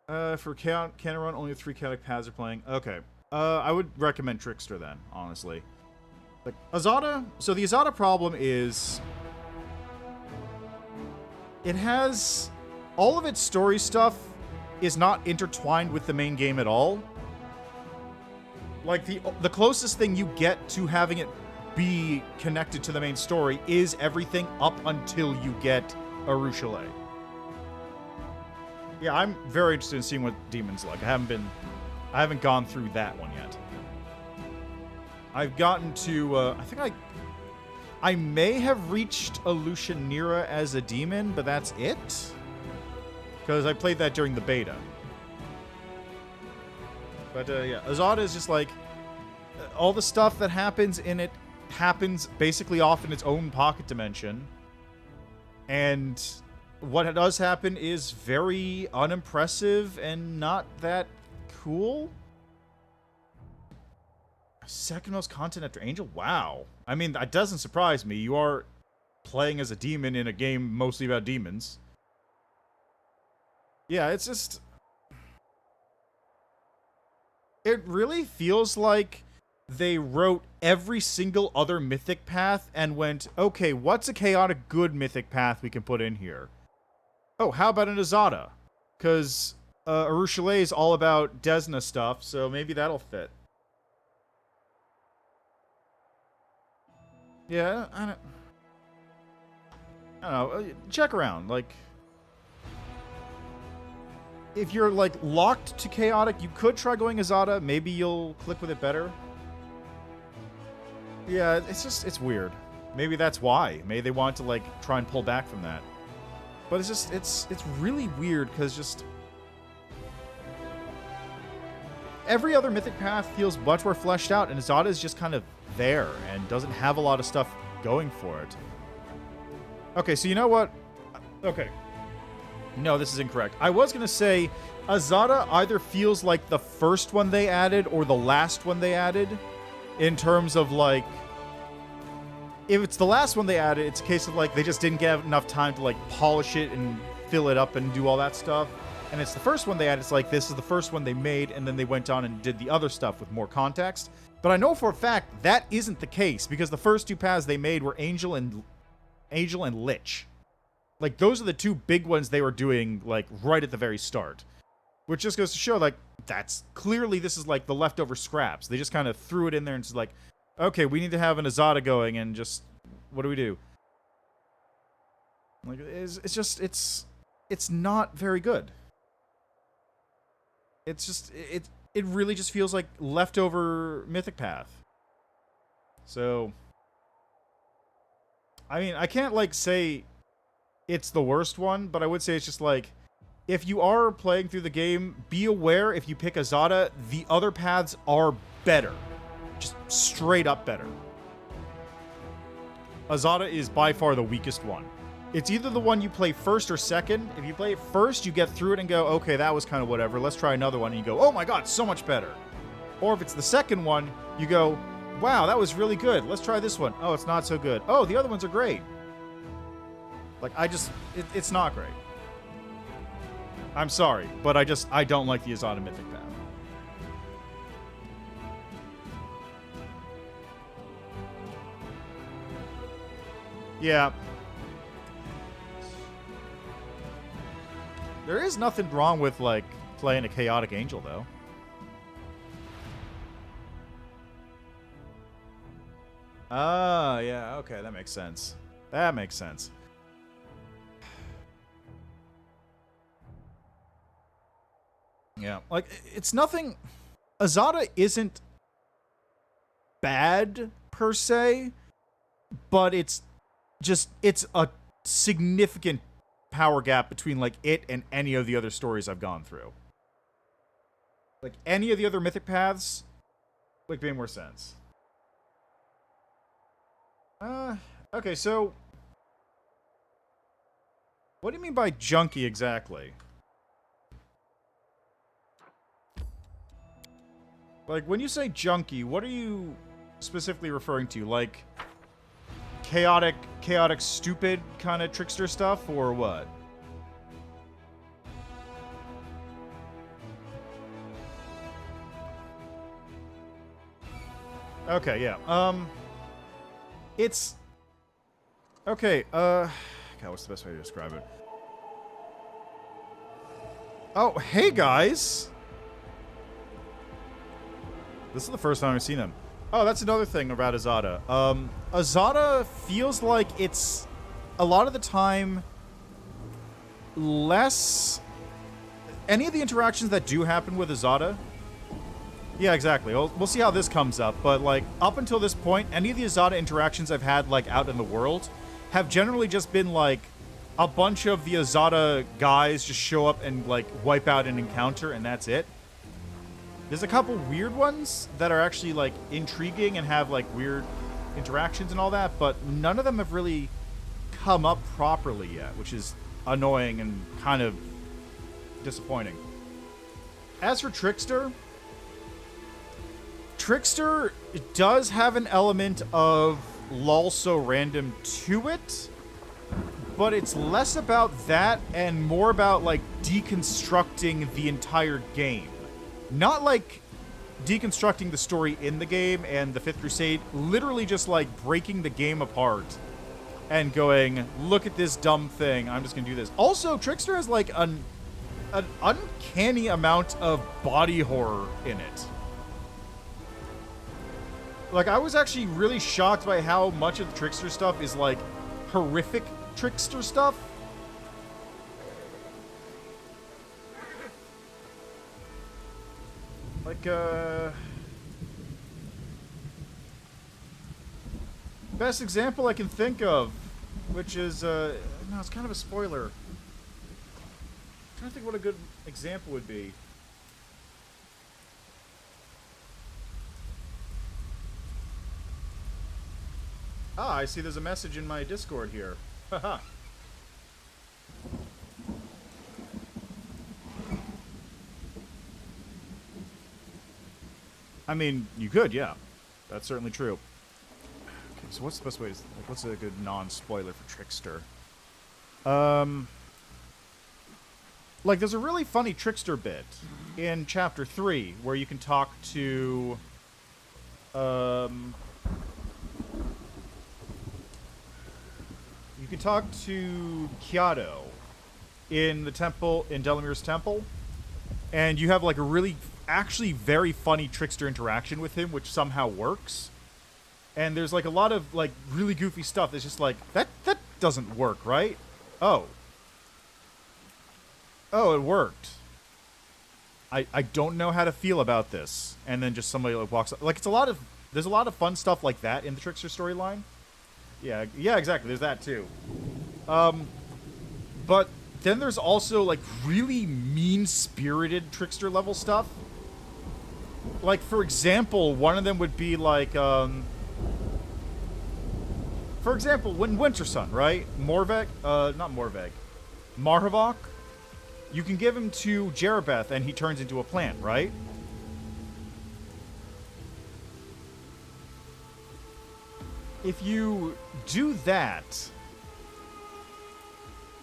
Speaker 1: For Canon Run, only 3 chaotic paths are playing. Okay. I would recommend Trickster then, honestly. Like, Azada... So the Azada problem is... It has... All of its story stuff is not intertwined with the main game at all. Like, the closest thing you get to having it be connected to the main story is everything up until you get Arushale. Yeah, I'm very interested in seeing what Demon's like. I haven't gone through that one yet. I've gotten to, I think I may have reached Alushanira as a demon, but that's it? Because I played that during the beta. But, yeah, Azada is just like, all the stuff that happens in it happens basically off in its own pocket dimension. And what does happen is very unimpressive and not that cool. Second most content after Angel? Wow. I mean, that doesn't surprise me. You are playing as a demon in a game mostly about demons. Yeah, it's just... It really feels like they wrote every single other mythic path and went, okay, what's a chaotic good mythic path we can put in here? Oh, how about an Azada? Because Arushale is all about Desna stuff, so maybe that'll fit. Yeah, I don't know. Check around, like... If you're, like, locked to chaotic, you could try going Azada. Maybe you'll click with it better. Yeah, it's weird. Maybe that's why. Maybe they want to, like, try and pull back from that. But it's just, it's really weird, because just... Every other mythic path feels much more fleshed out, and Azada is just kind of there, and doesn't have a lot of stuff going for it. Okay, so you know what? Okay. No, this is incorrect. I was going to say, Azada either feels like the first one they added or the last one they added, in terms of, like... If it's the last one they added, it's a case of, like, they just didn't get enough time to, like, polish it and fill it up and do all that stuff. And it's the first one they added, it's like, this is the first one they made, and then they went on and did the other stuff with more context. But I know for a fact that isn't the case, because the first 2 paths they made were Angel and Lich. Like, those are the 2 big ones they were doing, like, right at the very start. Which just goes to show, like, that's... Clearly, this is, like, the leftover scraps. They just kind of threw it in there and just like, okay, we need to have an Azada going, and just... What do we do? Like, it's just... It's not very good. It's just... It really just feels like leftover Mythic Path. So... I mean, I can't, like, say... It's the worst one, but I would say it's just like, if you are playing through the game, be aware if you pick Azada, the other paths are better. Just straight up better. Azada is by far the weakest one. It's either the one you play first or second. If you play it first, you get through it and go, okay, that was kind of whatever. Let's try another one. And you go, oh my god, so much better. Or if it's the second one, you go, wow, that was really good. Let's try this one. Oh, it's not so good. Oh, the other ones are great. Like, it's not great. I'm sorry, but I don't like the Azada Mythic Path. Yeah. There is nothing wrong with, like, playing a chaotic angel, though. Ah, yeah, okay, that makes sense. That makes sense. Yeah, like, it's nothing... Azada isn't bad, per se, but it's just, it's a significant power gap between, like, it and any of the other stories I've gone through. Like, any of the other mythic paths, like, made more sense. Okay, so... What do you mean by junkie, exactly? Like, when you say junkie, what are you specifically referring to? Like, chaotic, stupid kind of trickster stuff, or what? Okay, yeah. It's... Okay, God, what's the best way to describe it? Oh, hey, guys! This is the first time I've seen them. Oh, that's another thing about Azada. Azada feels like it's, a lot of the time, less... Any of the interactions that do happen with Azada... Yeah, exactly. We'll see how this comes up, but, like, up until this point, any of the Azada interactions I've had, like, out in the world have generally just been, like, a bunch of the Azada guys just show up and, like, wipe out an encounter, and that's it. There's a couple weird ones that are actually, like, intriguing and have, like, weird interactions and all that, but none of them have really come up properly yet, which is annoying and kind of disappointing. As for Trickster... Trickster does have an element of lol so random to it, but it's less about that and more about, like, deconstructing the entire game. Not, like, deconstructing the story in the game and the Fifth Crusade, literally just, like, breaking the game apart and going, look at this dumb thing, I'm just gonna do this. Also, Trickster has, like, an uncanny amount of body horror in it. Like, I was actually really shocked by how much of the Trickster stuff is, like, horrific Trickster stuff. Like, best example I can think of, which is, no, it's kind of a spoiler. I'm trying to think what a good example would be. Ah, I see there's a message in my Discord here. Haha. I mean, you could, yeah. That's certainly true. Okay, so what's the best way to... Like, what's a good non-spoiler for Trickster? Like, there's a really funny Trickster bit in Chapter 3 where you can talk to... You can talk to Kyato in the temple, in Delamir's temple, and you have, like, a really, actually very funny Trickster interaction with him, which somehow works. And there's, like, a lot of, like, really goofy stuff that's just like, that doesn't work, right? Oh. Oh, it worked. I don't know how to feel about this. And then just somebody, like, walks up. Like, it's a lot of, there's a lot of fun stuff like that in the Trickster storyline. Yeah, exactly. There's that, too. But then there's also, like, really mean-spirited Trickster-level stuff. Like, for example, one of them would be, like, for example, when Winter Sun, right? Not Morveg. Marhavok, you can give him to Jerebeth and he turns into a plant, right? If you do that,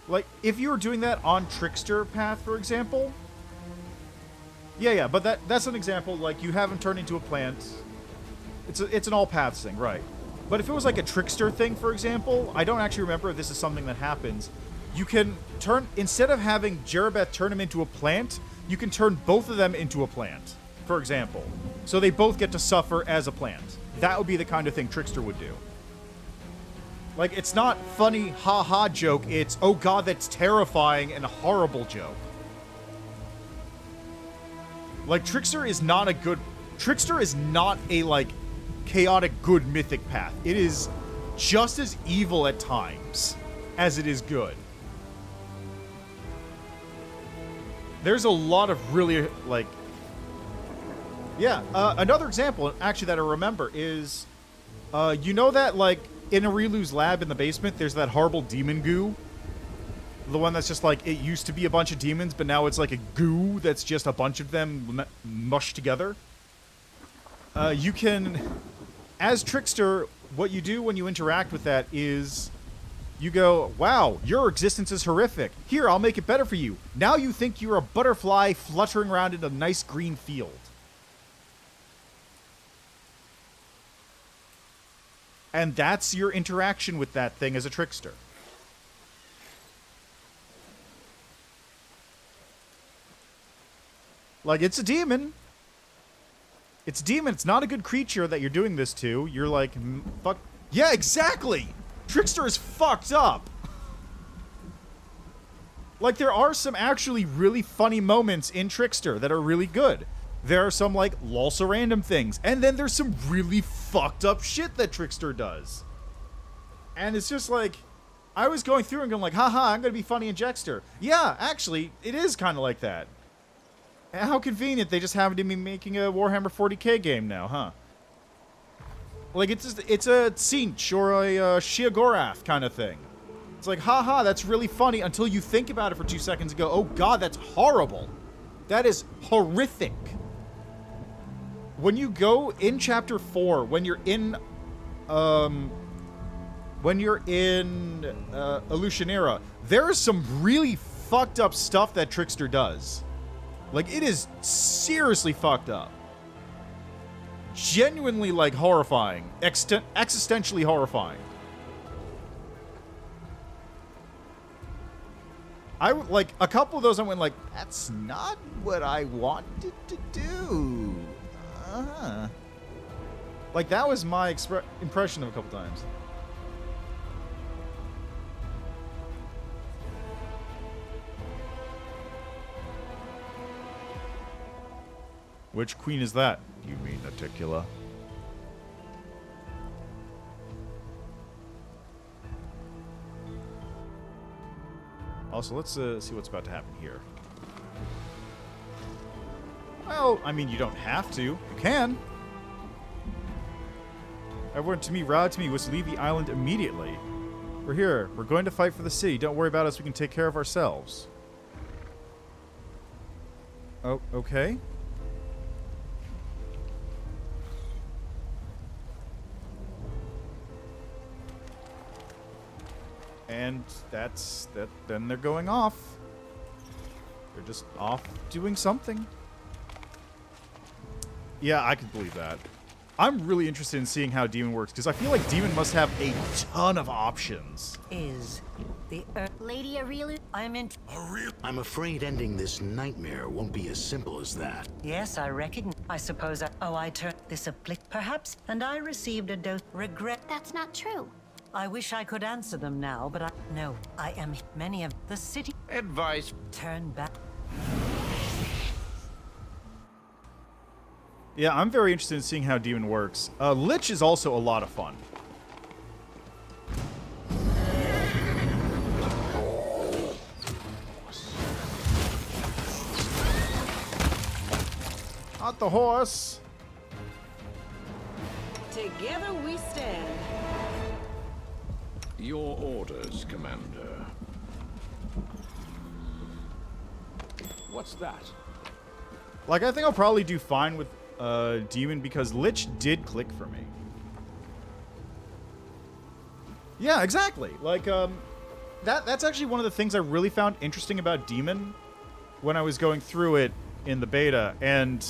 Speaker 1: like, if you were doing that on Trickster Path, for example, yeah, but that's an example, like, you have him turn into a plant. It's an all paths thing, right? But if it was like a Trickster thing, for example, I don't actually remember if this is something that happens, You can turn, instead of having Jerabeth turn him into a plant, you can turn both of them into a plant, for example. So they both get to suffer as a plant. That would be the kind of thing Trickster would do. Like, it's not funny, ha-ha joke, it's, oh god, that's terrifying and a horrible joke. Like, Trickster is not a, like, chaotic good mythic path. It is just as evil at times as it is good. There's a lot of really, like... Yeah, another example, actually, that I remember is... you know that, like, in Arilu's lab in the basement, there's that horrible demon goo? The one that's just like, it used to be a bunch of demons, but now it's like a goo that's just a bunch of them mushed together. You can, as Trickster, what you do when you interact with that is you go, wow, your existence is horrific. Here, I'll make it better for you. Now you think you're a butterfly fluttering around in a nice green field. And that's your interaction with that thing as a Trickster. Like, it's a demon. It's a demon. It's not a good creature that you're doing this to. You're like, fuck. Yeah, exactly. Trickster is fucked up. Like, there are some actually really funny moments in Trickster that are really good. There are some, like, lolsa random things. And then there's some really fucked up shit that Trickster does. And it's just like, I was going through and going like, haha, I'm gonna be funny in Jexter. Yeah, actually, it is kind of like that. How convenient they just happen to be making a Warhammer 40k game now, huh? Like, it's a Tzeentch or a Sheogorath kind of thing. It's like, haha, that's really funny until you think about it for 2 seconds and go, oh god, that's horrible. That is horrific. When you go in Chapter 4, when you're in Illusionera, there is some really fucked up stuff that Trickster does. Like, it is seriously fucked up. Genuinely, like, horrifying. Existentially horrifying. Like, a couple of those I went like, that's not what I wanted to do. Like, that was my impression of a couple times. Which queen is that? You mean Naticula? Also, let's see what's about to happen here. Well, I mean, you don't have to. You can. Everyone to me, ride to me, was to leave the island immediately. We're here. We're going to fight for the city. Don't worry about us. We can take care of ourselves. Oh, okay. And that's that. Then they're going off. They're just off doing something. Yeah, I can believe that. I'm really interested in seeing how Demon works, because I feel like Demon must have a ton of options.
Speaker 11: Is the
Speaker 10: Lady Arilu,
Speaker 3: I'm afraid ending this nightmare won't be as simple as that.
Speaker 11: Yes, I reckon. I suppose I turned this perhaps, and I received a dose regret.
Speaker 4: That's not true.
Speaker 11: I wish I could answer them now, but I am many of the city.
Speaker 3: Advice.
Speaker 11: Turn back.
Speaker 1: Yeah, I'm very interested in seeing how Demon works. Lich is also a lot of fun. Not the horse.
Speaker 5: Together we stand.
Speaker 3: Your orders, Commander. What's that?
Speaker 1: Like, I think I'll probably do fine with Demon because Lich did click for me. Yeah, exactly. Like, that's actually one of the things I really found interesting about Demon when I was going through it in the beta, and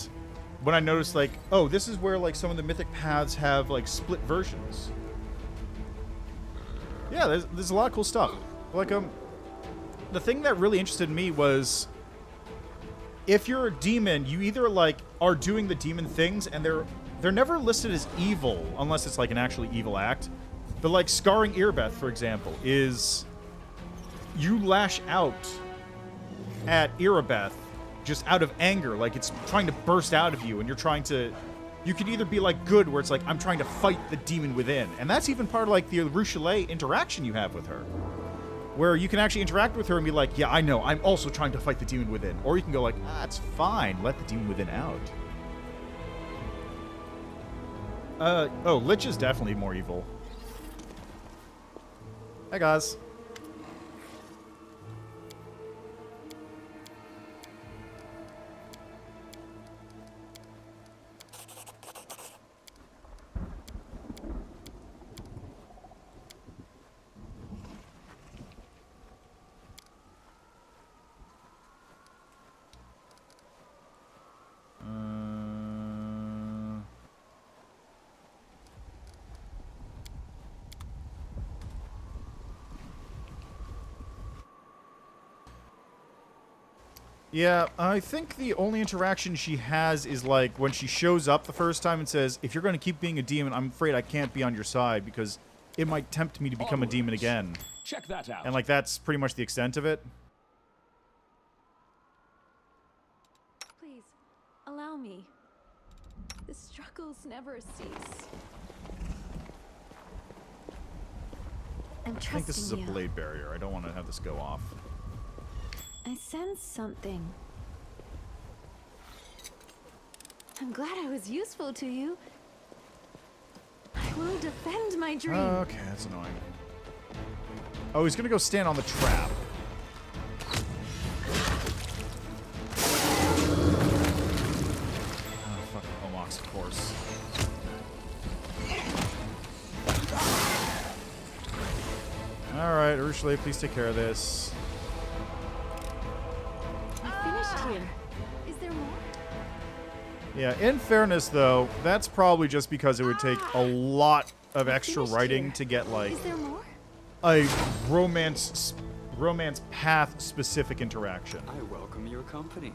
Speaker 1: when I noticed, like, oh, this is where, like, some of the mythic paths have, like, split versions. Yeah, there's a lot of cool stuff. Like, the thing that really interested me was, if you're a demon, you either like are doing the demon things, and they're never listed as evil unless it's like an actually evil act. But like scarring Earbeth, for example, is you lash out at Earbeth just out of anger, like it's trying to burst out of you, and you're trying to. You can either be like good, where it's like I'm trying to fight the demon within, and that's even part of like the Ruchelet interaction you have with her, where you can actually interact with her and be like, yeah, I know, I'm also trying to fight the demon within. Or you can go like, ah, it's fine, let the demon within out. Oh, Lich is definitely more evil. Hey, guys. Yeah, I think the only interaction she has is like when she shows up the first time and says, if you're going to keep being a demon, I'm afraid I can't be on your side because it might tempt me to become a demon again.
Speaker 2: Check that out.
Speaker 1: And like that's pretty much the extent of it.
Speaker 9: Please, allow me. The struggles never cease. I'm
Speaker 1: I think this is a
Speaker 9: trusting you.
Speaker 1: blade barrier. I don't want to have this go off.
Speaker 9: I sense something. I'm glad I was useful to you. I will defend my dream.
Speaker 1: Okay, that's annoying. Oh, he's gonna go stand on the trap. Oh, fucking Omox, of course. Alright, Ursula, please take care of this.
Speaker 9: Here. Is there more?
Speaker 1: Yeah, in fairness, though, that's probably just because it would take a lot of extra writing to get, like,
Speaker 9: Is there more?
Speaker 1: a romance path-specific interaction.
Speaker 7: I welcome your company.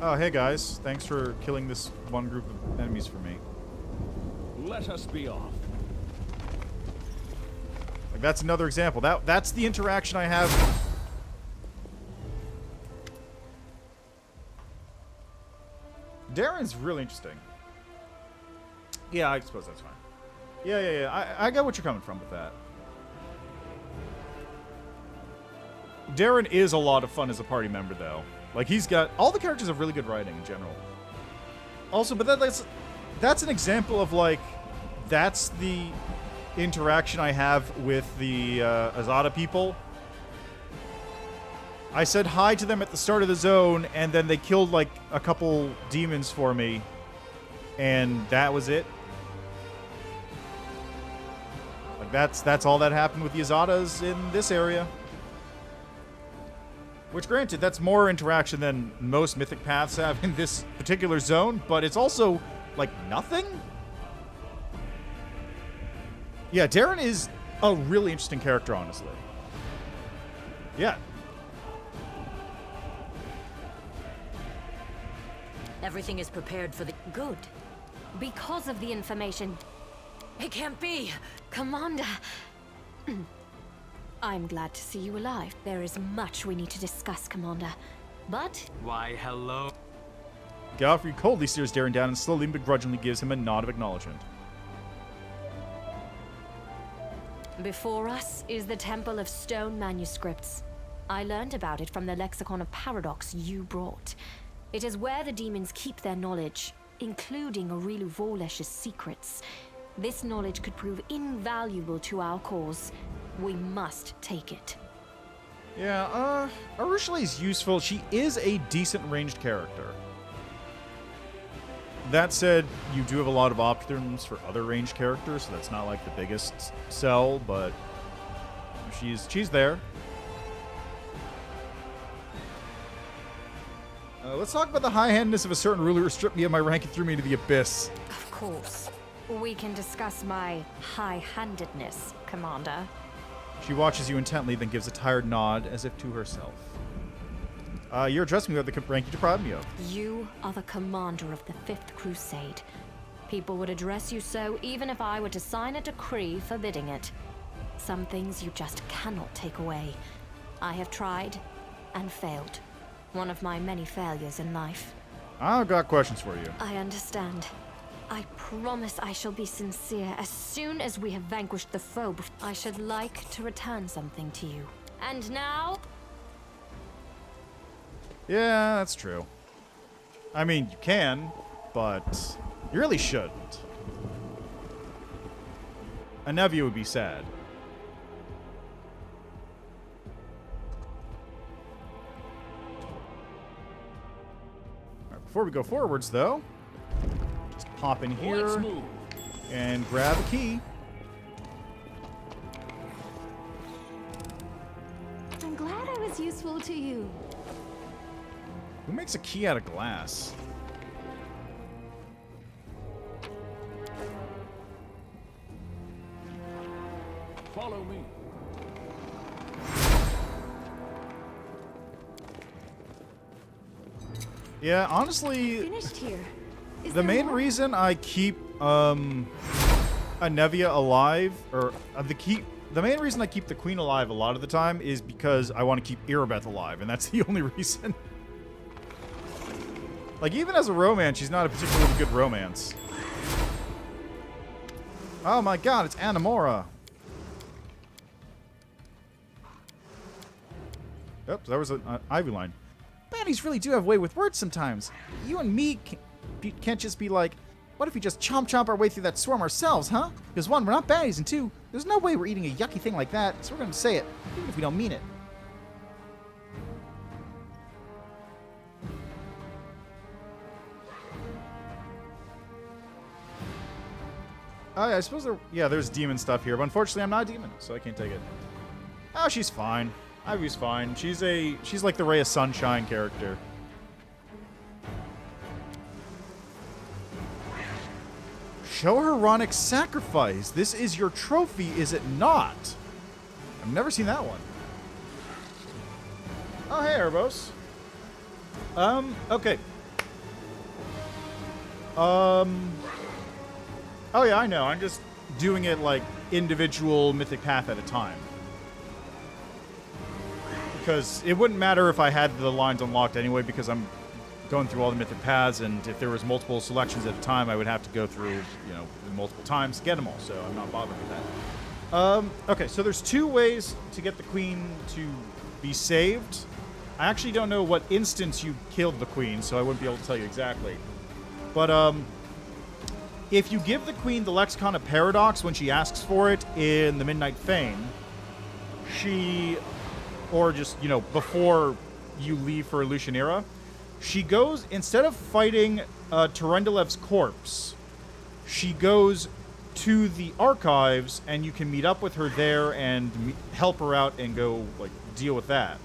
Speaker 1: Oh, hey guys. Thanks for killing this one group of enemies for me.
Speaker 2: Let us be off.
Speaker 1: Like, that's another example. That's the interaction I have. Darren's really interesting. Yeah, I suppose that's fine. Yeah. I get what you're coming from with that. Darren is a lot of fun as a party member, though. Like, he's got... All the characters have really good writing in general. Also, but that's an example of, like... That's the interaction I have with the Azada people. I said hi to them at the start of the zone, and then they killed, like, a couple demons for me. And that was it. Like, that's all that happened with the Azadas in this area. Which, granted, that's more interaction than most mythic paths have in this particular zone, but it's also, like, nothing? Yeah, Darren is a really interesting character, honestly. Yeah.
Speaker 12: Everything is prepared for the good.
Speaker 10: Because of the information.
Speaker 12: It can't be!
Speaker 10: Commander. I'm glad to see you alive. There is much we need to discuss, Commander. But...
Speaker 7: Why, hello.
Speaker 1: Galfrey coldly stares Darren down and slowly and begrudgingly gives him a nod of acknowledgement.
Speaker 10: Before us is the Temple of Stone Manuscripts. I learned about it from the Lexicon of Paradox you brought. It is where the demons keep their knowledge, including Aurilu Vorlesh's secrets. This knowledge could prove invaluable to our cause. We must take it.
Speaker 1: Yeah, Ursula is useful. She is a decent ranged character. That said, you do have a lot of options for other ranged characters, so that's not like the biggest sell, but she's there. Let's talk about the high-handedness of a certain ruler who stripped me of my rank and threw me into the abyss.
Speaker 13: Of course. We can discuss my high-handedness, Commander.
Speaker 1: She watches you intently, then gives a tired nod as if to herself. You're addressing me with the rank you deprived me of.
Speaker 13: You are the commander of the Fifth Crusade. People would address you so even if I were to sign a decree forbidding it. Some things you just cannot take away. I have tried and failed. One of my many failures in life.
Speaker 1: I've got questions for you.
Speaker 13: I understand. I promise I shall be sincere as soon as we have vanquished the foe. I should like to return something to you. And now...
Speaker 1: Yeah, that's true. I mean, you can, but you really shouldn't. Anevia would be sad. Alright, before we go forwards, though, just pop in here and grab a key.
Speaker 9: I'm glad I was useful to you.
Speaker 1: Who makes a key out of glass?
Speaker 2: Follow me.
Speaker 1: Yeah, honestly,
Speaker 9: Finished here. Is
Speaker 1: the
Speaker 9: there
Speaker 1: main
Speaker 9: more?
Speaker 1: reason I keep Anevia alive, or the main reason I keep the queen alive a lot of the time is because I want to keep Irabeth alive, and that's the only reason. Like, even as a romance, she's not a particularly good romance. Oh my god, it's Anamora. Oops, that was an Ivy line. Baddies really do have way with words sometimes. You and me can't just be like, what if we just chomp our way through that swarm ourselves, huh? Because one, we're not baddies, and two, there's no way we're eating a yucky thing like that, so we're gonna say it, even if we don't mean it. Oh, yeah, I suppose there's demon stuff here, but unfortunately I'm not a demon, so I can't take it. Oh, she's fine. Ivy's fine. She's like the Ray of Sunshine character. Show her Ronic's sacrifice. This is your trophy, is it not? I've never seen that one. Oh, hey, Erebos. Okay. Oh yeah, I know. I'm just doing it like individual mythic path at a time. Because it wouldn't matter if I had the lines unlocked anyway, because I'm going through all the mythic paths, and if there was multiple selections at a time, I would have to go through, you know, multiple times to get them all, so I'm not bothered with that. Okay, so there's two ways to get the queen to be saved. I actually don't know what instance you killed the queen, so I wouldn't be able to tell you exactly. But, if you give the queen the Lexicon of Paradox when she asks for it in the Midnight Fane, or just, you know, before you leave for Lucianira, she goes, instead of fighting Terendilev's corpse, she goes to the archives, and you can meet up with her there and help her out and go, like, deal with that.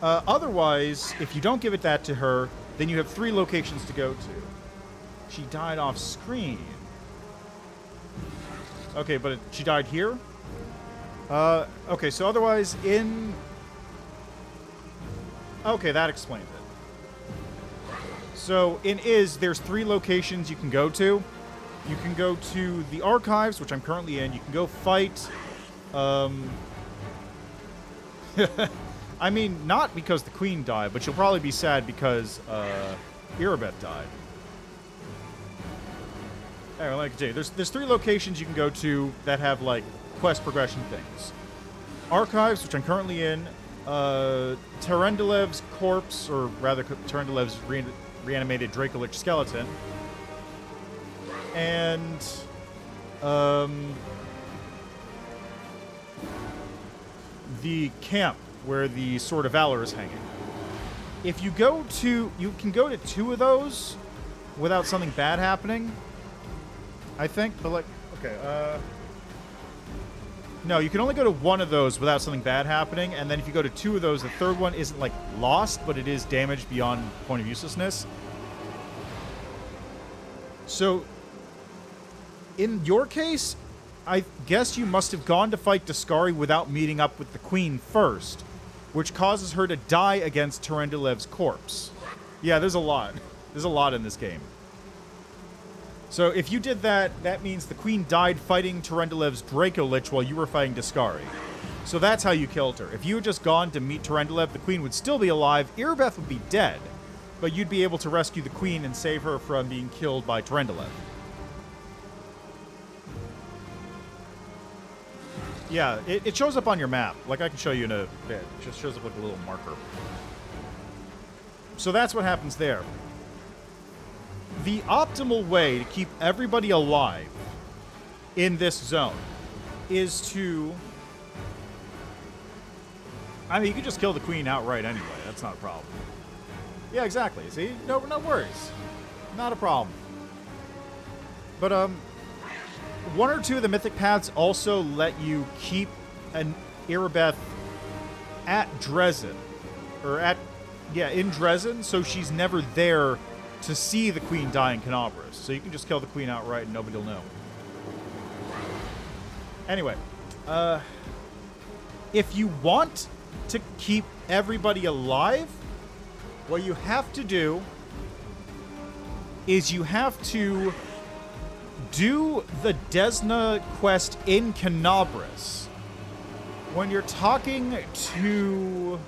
Speaker 1: Otherwise, if you don't give it that to her, then you have 3 locations to go to. She died off screen. Okay, but she died here? Okay, so otherwise okay, that explains it. So in there's 3 locations you can go to. You can go to the archives, which I'm currently in. You can go fight, I mean, not because the queen died, but you'll probably be sad because, Irabeth died. Anyway, like I say, there's 3 locations you can go to that have, like, quest progression things. Archives, which I'm currently in, Terendilev's corpse, or rather, Terendilev's reanimated Dracolich skeleton, and, the camp where the Sword of Valor is hanging. If you can go to 2 of those without something bad happening, I think, but like, okay, No, you can only go to one of those without something bad happening, and then if you go to two of those, the third one isn't, like, lost, but it is damaged beyond point of uselessness. So, in your case, I guess you must have gone to fight Daskari without meeting up with the Queen first, which causes her to die against Terendilev's corpse. Yeah, there's a lot. There's a lot in this game. So if you did that, that means the Queen died fighting Terendilev's Draco Lich while you were fighting Daskari. So that's how you killed her. If you had just gone to meet Terendilev, the Queen would still be alive, Irabeth would be dead, but you'd be able to rescue the Queen and save her from being killed by Terendilev. Yeah, it shows up on your map. Like, I can show you in a bit. It just shows up like a little marker. So that's what happens there. The optimal way to keep everybody alive in this zone is to... I mean, you can just kill the Queen outright anyway. That's not a problem. Yeah, exactly. See? No worries. Not a problem. But, one or two of the mythic paths also let you keep an Irabeth at Dresden. Or at... Yeah, in Dresden, so she's never there to see the Queen die in Canobras. So you can just kill the Queen outright and nobody will know. Anyway, if you want to keep everybody alive, what you have to do is you have to do the Desna quest in Canobras. When you're talking to...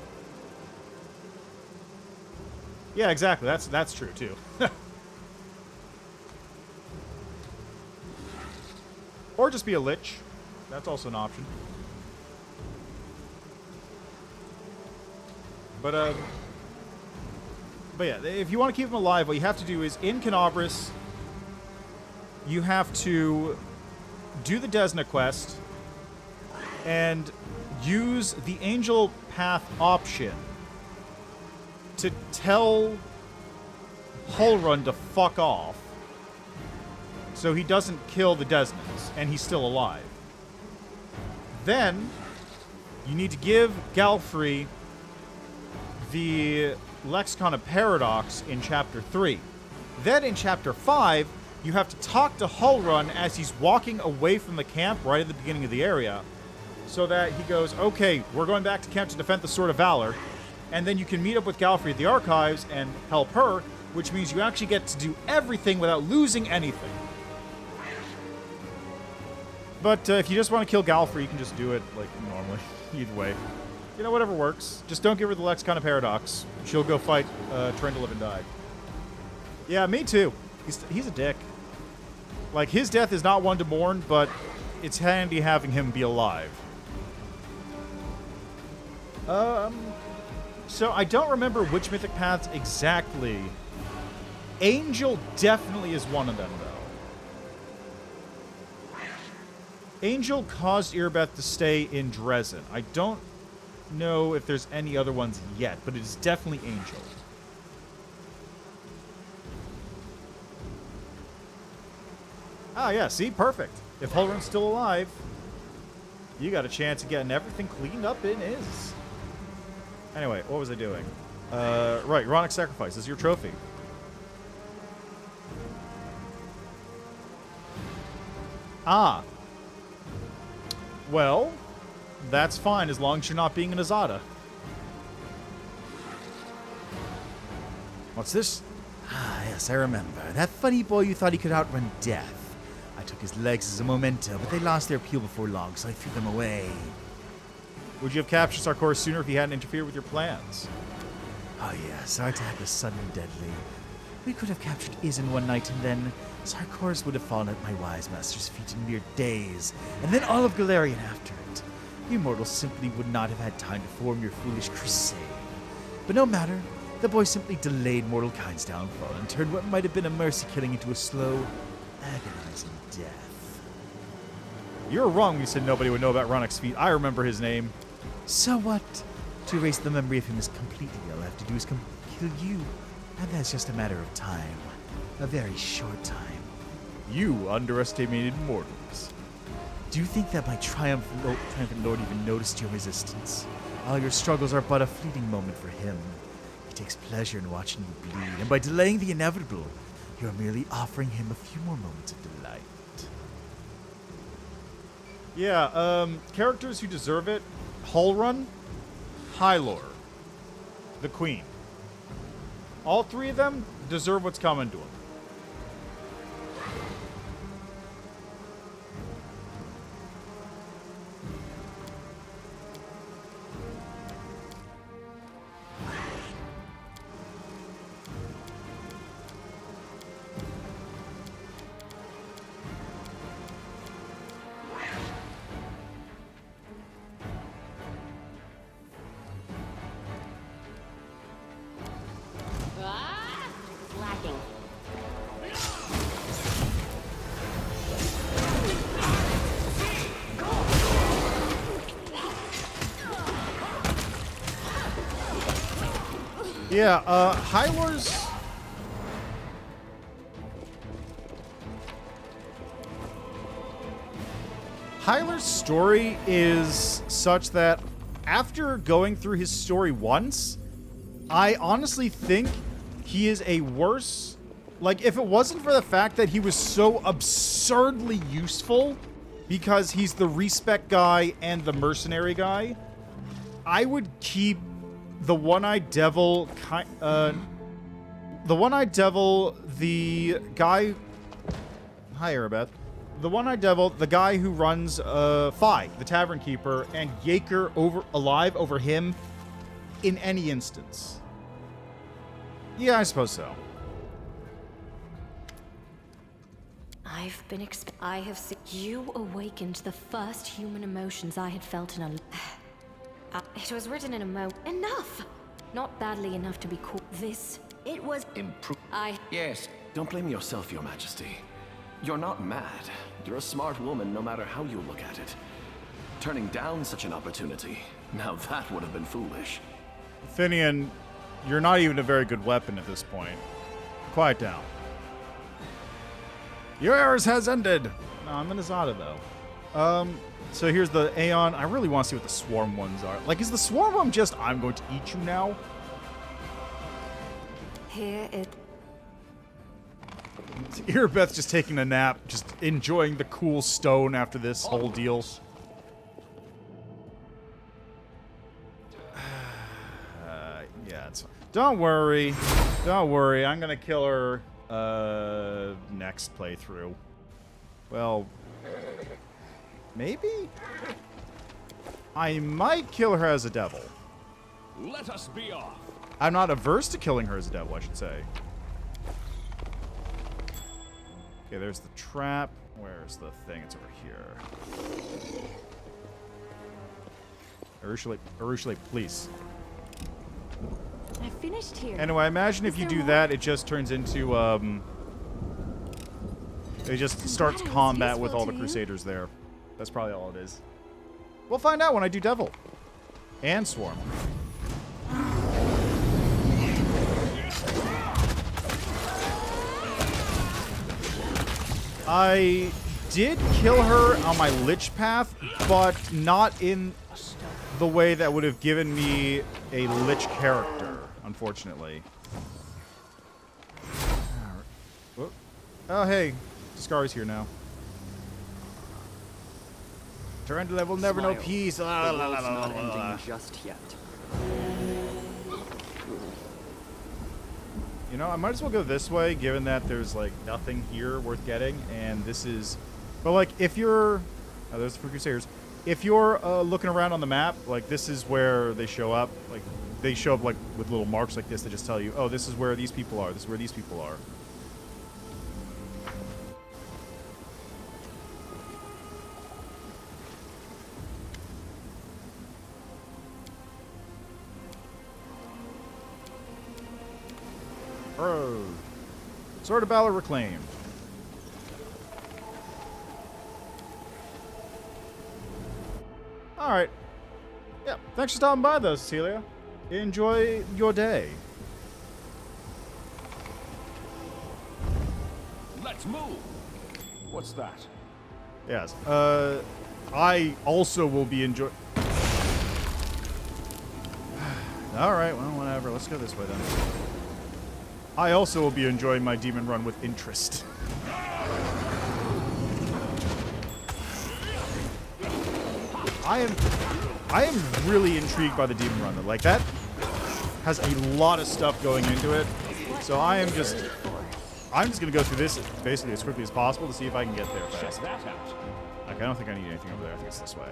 Speaker 1: Yeah, exactly. That's true, too. Or just be a lich. That's also an option. But yeah, if you want to keep them alive, what you have to do is, in Canobras, you have to do the Desna quest and use the Angel Path option to tell Hullrun to fuck off so he doesn't kill the Desnas and he's still alive. Then you need to give Galfrey the Lexicon of Paradox in Chapter 3. Then in Chapter 5, you have to talk to Hullrun as he's walking away from the camp right at the beginning of the area, so that he goes, okay, we're going back to camp to defend the Sword of Valor, and then you can meet up with Galfrey at the Archives and help her, which means you actually get to do everything without losing anything. But if you just want to kill Galfrey, you can just do it like normally. Either way. You know, whatever works. Just don't give her the Lexicon of Paradox. She'll go fight Terendilev and die. Yeah, me too. He's a dick. Like, his death is not one to mourn, but it's handy having him be alive. So I don't remember which mythic paths exactly. Angel definitely is one of them, though. Angel caused Irabeth to stay in Dresden. I don't know if there's any other ones yet, but it is definitely Angel. Ah, yeah, see? Perfect. If Hullrun's still alive, you got a chance of getting everything cleaned up in his. Anyway, what was I doing? Right, Ronic Sacrifice is your trophy. Ah. Well, that's fine as long as you're not being an Azada. What's this?
Speaker 14: Ah, yes, I remember. That funny boy you thought he could outrun death. I took his legs as a memento, but they lost their appeal before long, so I threw them away.
Speaker 1: Would you have captured Sarkor sooner if he hadn't interfered with your plans?
Speaker 14: Oh yes, our attack was sudden and deadly. We could have captured Izin one night, and then Sarkor's would have fallen at my wise master's feet in mere days, and then all of Galarian after it. You mortals simply would not have had time to form your foolish crusade. But no matter, the boy simply delayed mortal kind's downfall and turned what might have been a mercy killing into a slow, agonizing death.
Speaker 1: You were wrong when you said nobody would know about Ronic's feat. I remember his name.
Speaker 14: So what? To erase the memory of him is completely all I have to do is kill you. And that's just a matter of time. A very short time.
Speaker 1: You underestimated mortals.
Speaker 14: Do you think that my triumphant lord even noticed your resistance? All your struggles are but a fleeting moment for him. He takes pleasure in watching you bleed, and by delaying the inevitable, you are merely offering him a few more moments of delight.
Speaker 1: Yeah, characters who deserve it. Hullrun, Hylor, the Queen. All three of them deserve what's coming to them.
Speaker 10: Lacking.
Speaker 1: Yeah, Hylor's... Hylor's story is such that after going through his story once, I honestly think he is a worse... Like, if it wasn't for the fact that he was so absurdly useful, because he's the respec guy and the mercenary guy, I would keep the One-Eyed Devil... the One-Eyed Devil, the guy... Hi, Arabeth. The One-Eyed Devil, the guy who runs Fi, the Tavern Keeper, and Yaker alive over him in any instance. Yeah, I suppose so.
Speaker 13: I have seen you awakened the first human emotions I had felt in a... It was written in a Enough! Not badly enough to be called this.
Speaker 10: It was...
Speaker 8: Yes. Don't blame yourself, Your Majesty. You're not mad. You're a smart woman no matter how you look at it. Turning down such an opportunity, now that would have been foolish.
Speaker 1: Finian, you're not even a very good weapon at this point. Quiet down. Yours has ended! No, I'm in Azada, though. So here's the Aeon. I really want to see what the Swarm ones are. Like, is the Swarm one just, I'm going to eat you now?
Speaker 13: Here it...
Speaker 1: Irabeth's just taking a nap, just enjoying the cool stone after this whole deal. Yeah, it's fine. Don't worry. Don't worry. I'm going to kill her next playthrough. Well, maybe? I might kill her as a devil.
Speaker 2: Let us be off.
Speaker 1: I'm not averse to killing her as a devil, I should say. Okay, there's the trap. Where's the thing? It's over here. Arushale, please.
Speaker 9: I finished here.
Speaker 1: Anyway, I imagine if you do that, it just turns into, it just starts combat with all the Crusaders there. That's probably all it is. We'll find out when I do Devil. And Swarm. I did kill her on my Lich path, but not in the way that would have given me a Lich character, unfortunately. Oh, hey. Discari's here now. Tarantula will never know peace.
Speaker 7: The world's not ending just yet.
Speaker 1: You know, I might as well go this way, given that there's, like, nothing here worth getting, and this is... But, like, if you're... Oh, there's the Crusaders. If you're looking around on the map, like, this is where they show up. Like, they show up, like, with little marks like this that just tell you, oh, this is where these people are. This is where these people are. Oh. Sword of Valor reclaimed. Alright. Yeah, thanks for stopping by though, Cecilia. Enjoy your day.
Speaker 2: Let's move. What's that?
Speaker 1: Yes. I also will be enjoying... Alright, well, whatever. Let's go this way then. I also will be enjoying my demon run with interest. I am really intrigued by the demon run though. Like, that has a lot of stuff going into it. So I'm just gonna go through this basically as quickly as possible to see if I can get there fast. Okay, I don't think I need anything over there. I think it's this way.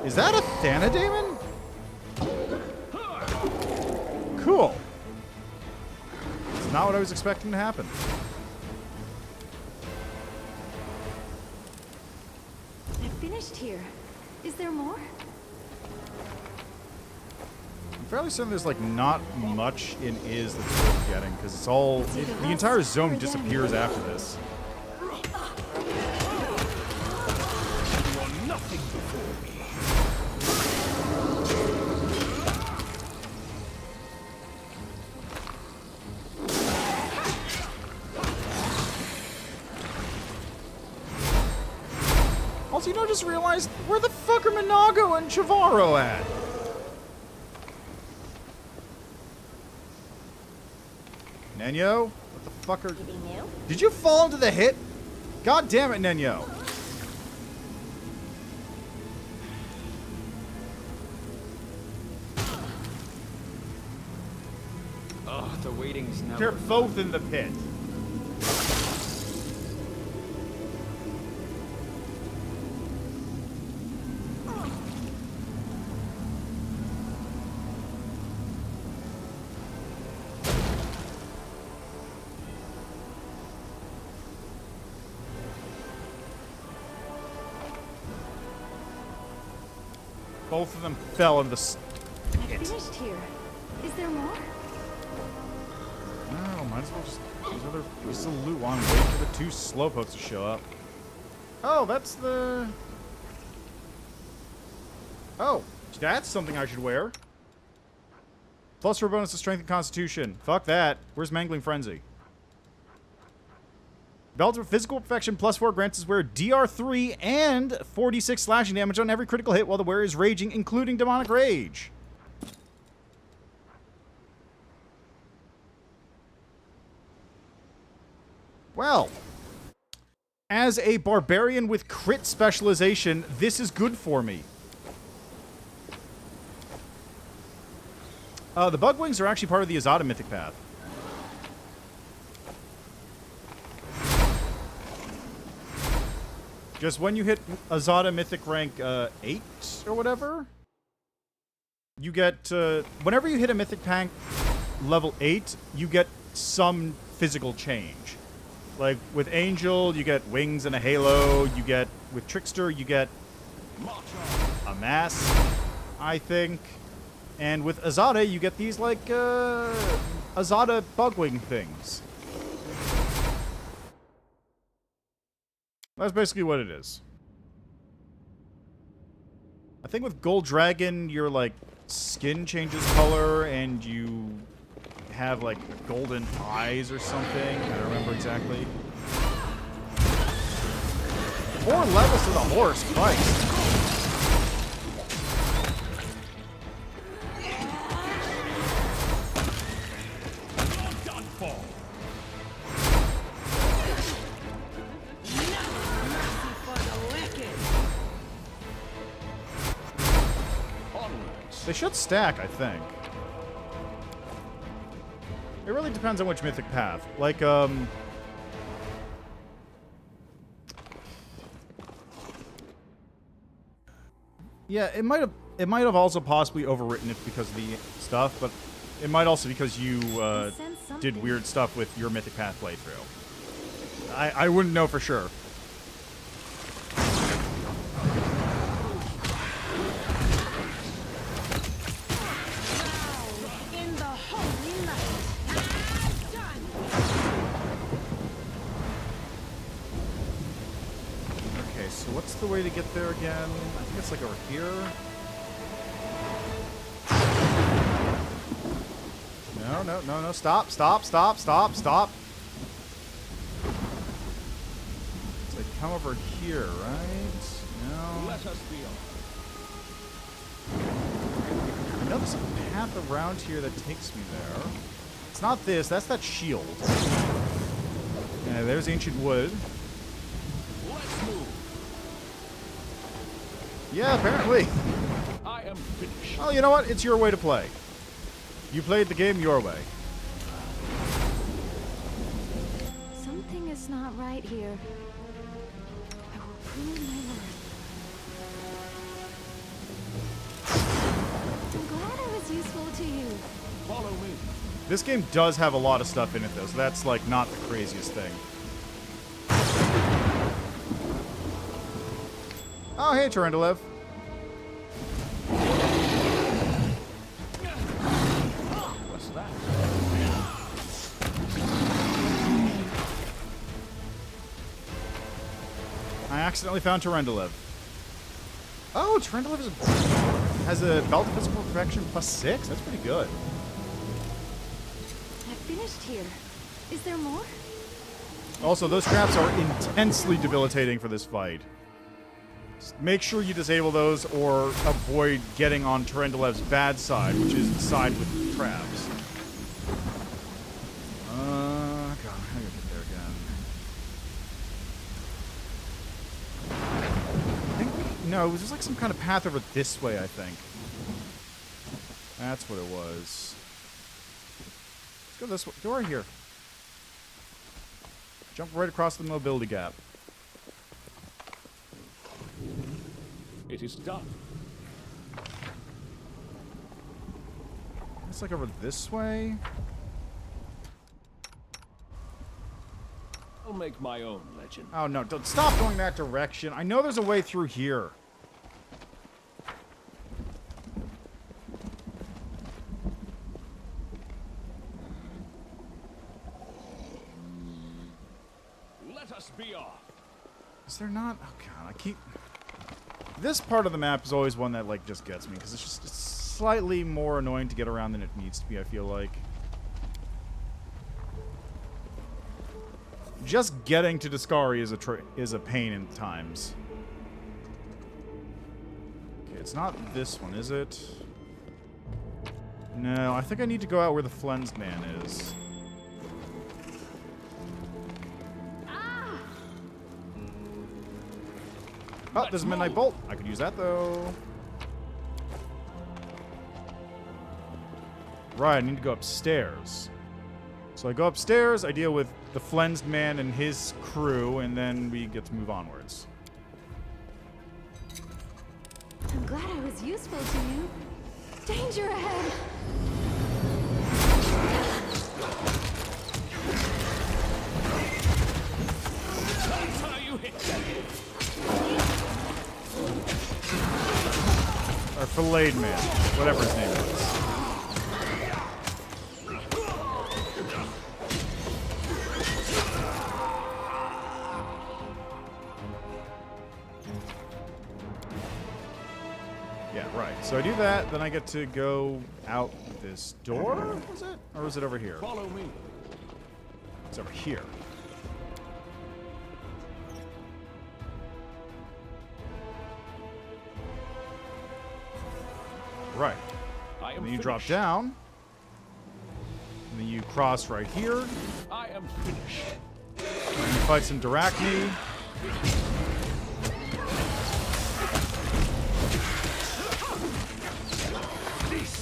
Speaker 1: Is that a Thanadaemon? Cool. It's not what I was expecting to happen.
Speaker 9: I finished here. Is there more?
Speaker 1: I'm fairly certain there's like not much in Is that's worth getting because it's all the entire zone disappears after this.
Speaker 2: You are nothing before me.
Speaker 1: Also, I just realized, where the fuck are Minago and Chavaro at? Nenyo? What the fuck are... Did you fall into the hit? God damn it, Nenyo.
Speaker 2: Oh, the waiting's never...
Speaker 1: They're both in the pit. Both of them fell in the
Speaker 9: I finished here. Is there more?
Speaker 1: No, might as well just... There's a loot one. Wait for the two slowpokes to show up. Oh, that's the... Oh, that's something I should wear. Plus for a bonus to strength and constitution. Fuck that. Where's Mangling Frenzy? Belt of Physical Perfection +4 grants his wearer DR3 and 46 slashing damage on every critical hit while the wearer is raging, including Demonic Rage. Well, as a barbarian with crit specialization, this is good for me. The Bug Wings are actually part of the Azada Mythic Path. Just when you hit Azada Mythic rank 8 or whatever, you get, whenever you hit a Mythic Tank level 8, you get some physical change. Like, with Angel, you get wings and a halo. You get, with Trickster, you get a mask, I think. And with Azada, you get these, like, Azada Bugwing things. That's basically what it is. I think with Gold Dragon, your, like, skin changes color and you have, like, golden eyes or something. I don't remember exactly. 4 levels to the horse, Christ. They should stack, I think. It really depends on which mythic path. Like, yeah, it might have also possibly overwritten it because of the stuff, but it might also because you did weird stuff with your mythic path playthrough. I wouldn't know for sure. What's the way to get there again? I think it's like over here. No. Stop. come over here, right? No.
Speaker 2: Let us be
Speaker 1: I know there's a path around here that takes me there. It's not this. That's that shield. Yeah, there's ancient wood.
Speaker 2: Let's move.
Speaker 1: Yeah, apparently.
Speaker 2: I am finished.
Speaker 1: Well, you know what? It's your way to play. You played the game your way.
Speaker 9: Something is not right here. I will prove my worth. I'm glad I was useful to you.
Speaker 2: Follow me.
Speaker 1: This game does have a lot of stuff in it, though, so that's, like, not the craziest thing. Oh, hey, Tarandulev.
Speaker 2: What's that?
Speaker 1: I accidentally found Tarandulev. Oh, Tarandulev has a belt of physical perfection +6. That's pretty good.
Speaker 9: I finished here. Is there more?
Speaker 1: Also, those traps are intensely debilitating for this fight. Just make sure you disable those or avoid getting on Tarandulev's bad side, which is the side with traps. God, how do I get there again? I think, no, it was just like some kind of path over this way, I think. That's what it was. Let's go this way. Go right here. Jump right across the mobility gap.
Speaker 2: It is done.
Speaker 1: It's like over this way.
Speaker 2: I'll make my own legend.
Speaker 1: Oh no, don't stop going that direction. I know there's a way through here.
Speaker 2: Let us be off.
Speaker 1: Is there not? Oh god, I keep... This part of the map is always one that, like, just gets me, because it's slightly more annoying to get around than it needs to be, I feel like. Just getting to Discari is a pain in times. Okay, it's not this one, is it? No, I think I need to go out where the Flensed Man is. Oh, there's a Midnight Bolt. I could use that, though. Right, I need to go upstairs. So I go upstairs, I deal with the Flensed Man and his crew, and then we get to move onwards.
Speaker 9: I'm glad I was useful to you. Danger ahead!
Speaker 2: That's how you hit them.
Speaker 1: Or Filleted Man, whatever his name is. Yeah, right. So I do that, then I get to go out this door, was it? Or was it over here?
Speaker 2: Follow me.
Speaker 1: It's over here. Right. And then you drop down. And then you cross right here.
Speaker 2: I am finished.
Speaker 1: And you fight some Darachni.
Speaker 2: This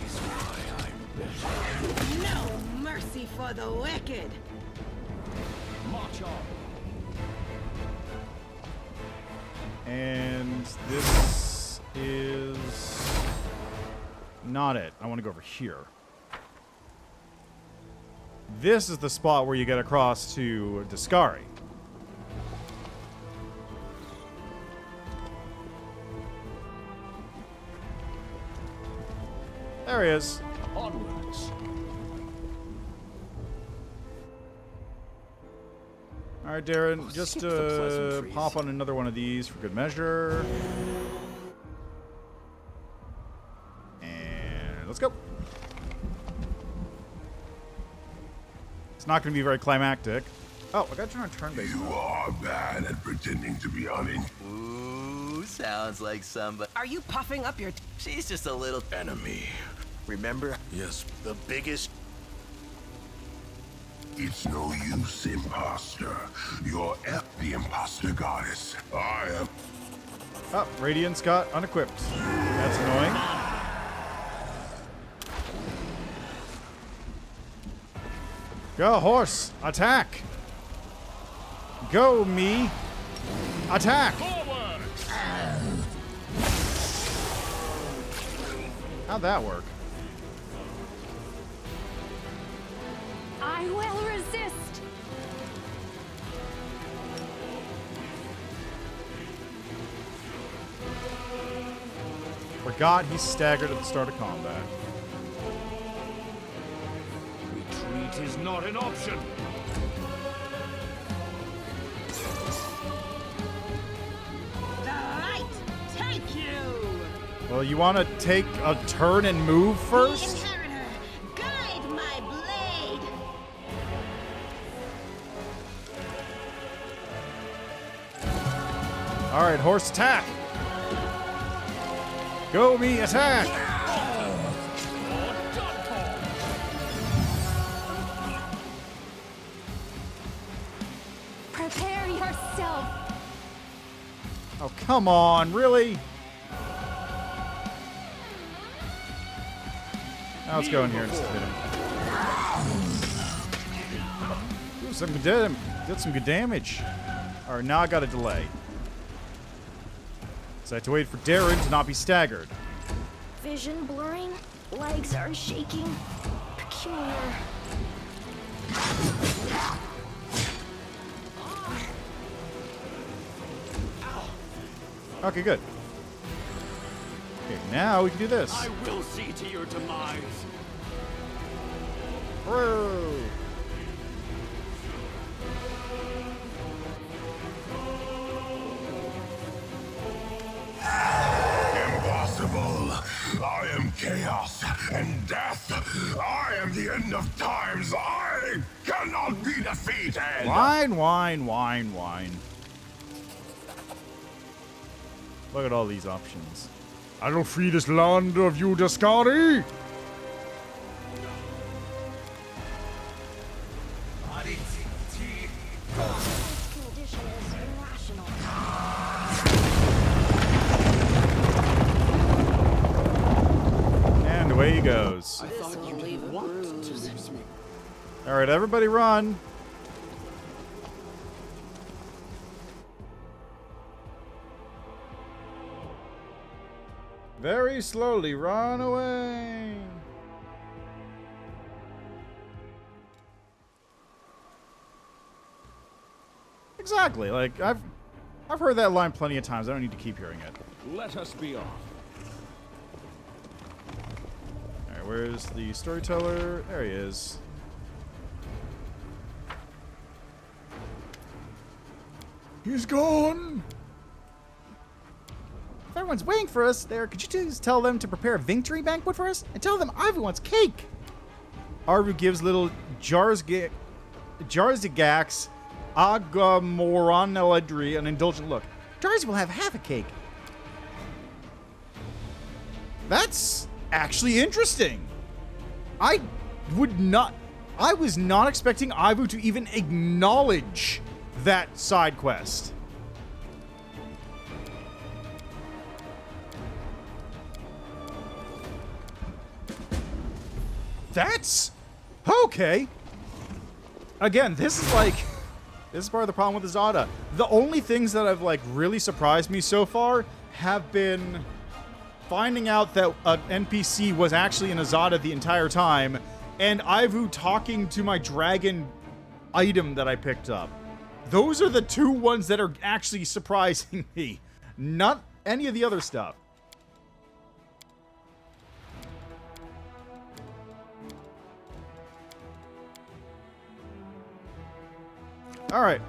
Speaker 2: is why I'm better.
Speaker 5: No mercy for the wicked.
Speaker 2: March on.
Speaker 1: And this is not it. I want to go over here. This is the spot where you get across to Discari. There he is.
Speaker 2: Onwards.
Speaker 1: All right, Darren, just pop on another one of these for good measure. And let's go. It's not going to be very climactic. Oh, I gotta turn on turn-based
Speaker 15: You
Speaker 1: mode.
Speaker 15: are bad at pretending to be
Speaker 16: Ooh, sounds like somebody.
Speaker 5: Are you puffing up your...
Speaker 16: She's just a little
Speaker 3: enemy. Remember?
Speaker 15: Yes.
Speaker 3: The biggest.
Speaker 15: It's no use, imposter. You're the imposter goddess. I am.
Speaker 1: Oh, Radiance got unequipped. That's annoying. Go, horse! Attack! Go, me! Attack! How'd that work?
Speaker 9: I will resist.
Speaker 1: Forgot he's staggered at the start of combat.
Speaker 2: Retreat is not an option.
Speaker 5: The light take you!
Speaker 1: Well, you want to take a turn and move first?
Speaker 5: The inheritor, guide my blade!
Speaker 1: Alright, horse attack! Go, me, attack!
Speaker 9: Prepare yourself.
Speaker 1: Oh, come on, really? Now let's go in here and just hit him. Ooh, did some good damage. Alright, now I got a delay. So I have to wait for Darren to not be staggered.
Speaker 4: Vision blurring, legs are shaking. Peculiar.
Speaker 1: Okay, good. Okay, now we can do this.
Speaker 2: I will see to your demise.
Speaker 1: Whoa.
Speaker 15: Impossible. I am chaos and death. I am the end of times. I cannot be defeated.
Speaker 1: Wine, wine, wine, wine. Look at all these options. I will free this land of you, Dascari!
Speaker 4: Condition is irrational.
Speaker 1: And away he goes.
Speaker 2: I thought you didn't want to lose me.
Speaker 1: Alright, everybody run. Very slowly, run away. Exactly. Like I've heard that line plenty of times. I don't need to keep hearing it.
Speaker 2: Let us be off.
Speaker 1: All right, where's the storyteller? There he is. He's gone. If everyone's waiting for us there, could you please tell them to prepare a victory banquet for us? And tell them Ivy wants cake! Arvu gives little Jarzigax Agamoraneladri an indulgent look. Jarzi will have half a cake. That's actually interesting. I was not expecting Ivu to even acknowledge that side quest. That's okay. Again, this is part of the problem with Azada. The only things that have really surprised me so far have been finding out that an NPC was actually in Azada the entire time, and Ivu talking to my dragon item that I picked up. Those are the two ones that are actually surprising me. Not any of the other stuff. Alright,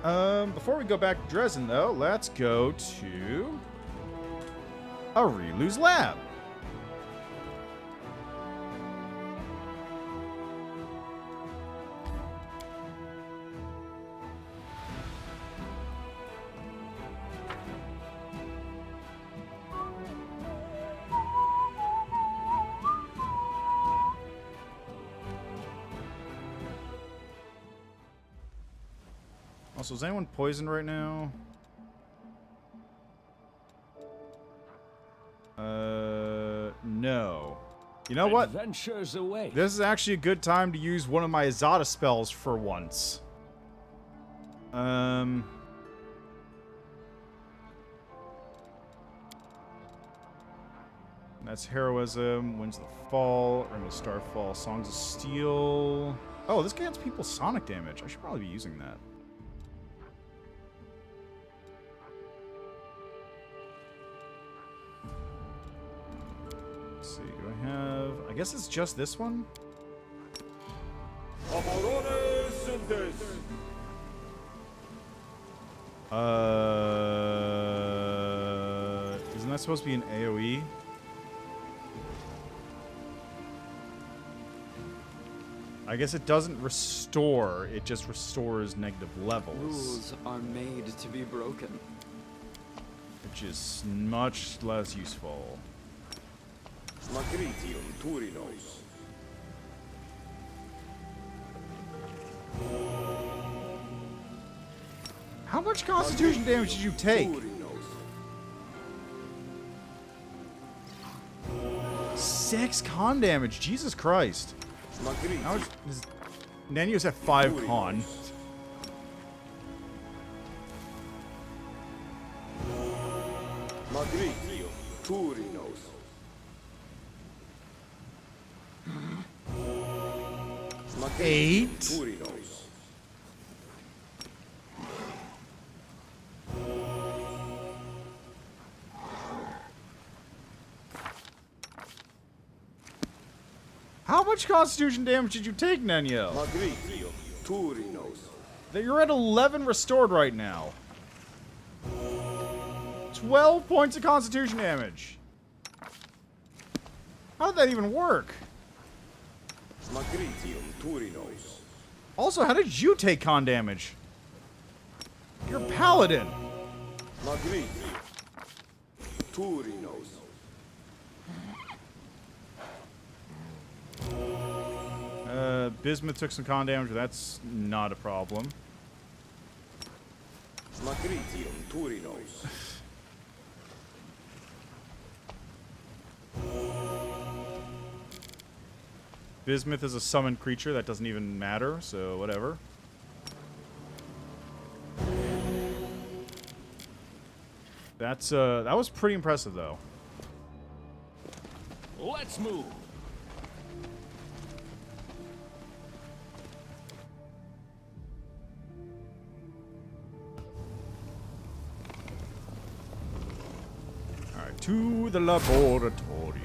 Speaker 1: before we go back to Dresden, though, let's go to Arilu's lab. Also, is anyone poisoned right now? No. You know what?
Speaker 2: Adventures away.
Speaker 1: This is actually a good time to use one of my Azada spells for once. That's Heroism, Winds of the Fall, Ring of Starfall, Songs of Steel. Oh, this grants people sonic damage. I should probably be using that. Let's see, do I have... I guess it's just this one? Isn't that supposed to be an AoE? I guess it doesn't restore, it just restores negative levels.
Speaker 7: Rules are made to be broken.
Speaker 1: Which is much less useful. How much constitution damage did you take? 6 con damage, Jesus Christ. How much is Nanios at 5 con? Eight? How much constitution damage did you take, Nenyo? That you're at 11 restored right now. 12 points of constitution damage. How did that even work? Also, how did you take con damage? You're a paladin. Bismuth took some con damage, but that's not a problem. Bismuth is a summoned creature, that doesn't even matter, so whatever. That's that was pretty impressive though.
Speaker 2: Let's move.
Speaker 1: Alright, to the laboratory.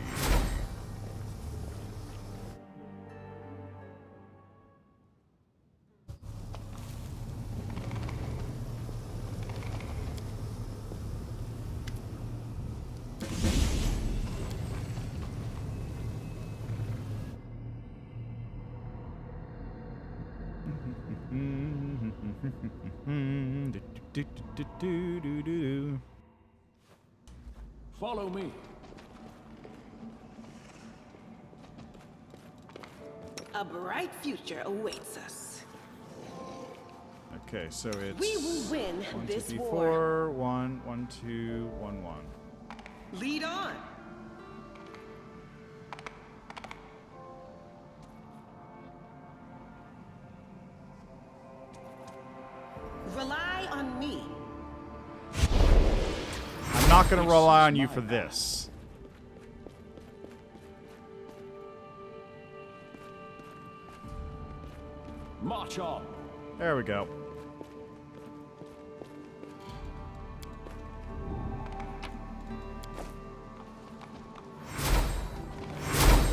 Speaker 2: Follow me.
Speaker 5: A bright future awaits us.
Speaker 1: Okay, so it's
Speaker 5: We will win
Speaker 1: 1, 2,
Speaker 5: this
Speaker 1: 3,
Speaker 5: war.
Speaker 1: 4, 1, 1, 2, 1, 1.
Speaker 5: Lead on. Rely on me.
Speaker 1: I'm not gonna rely on you for this.
Speaker 2: March on.
Speaker 1: There we go.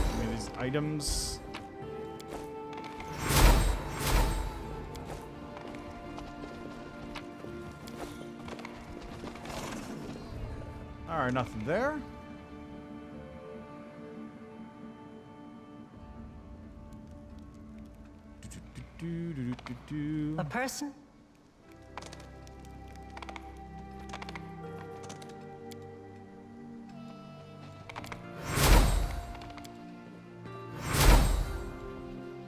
Speaker 1: Give me these items. Alright, nothing there.
Speaker 11: A person?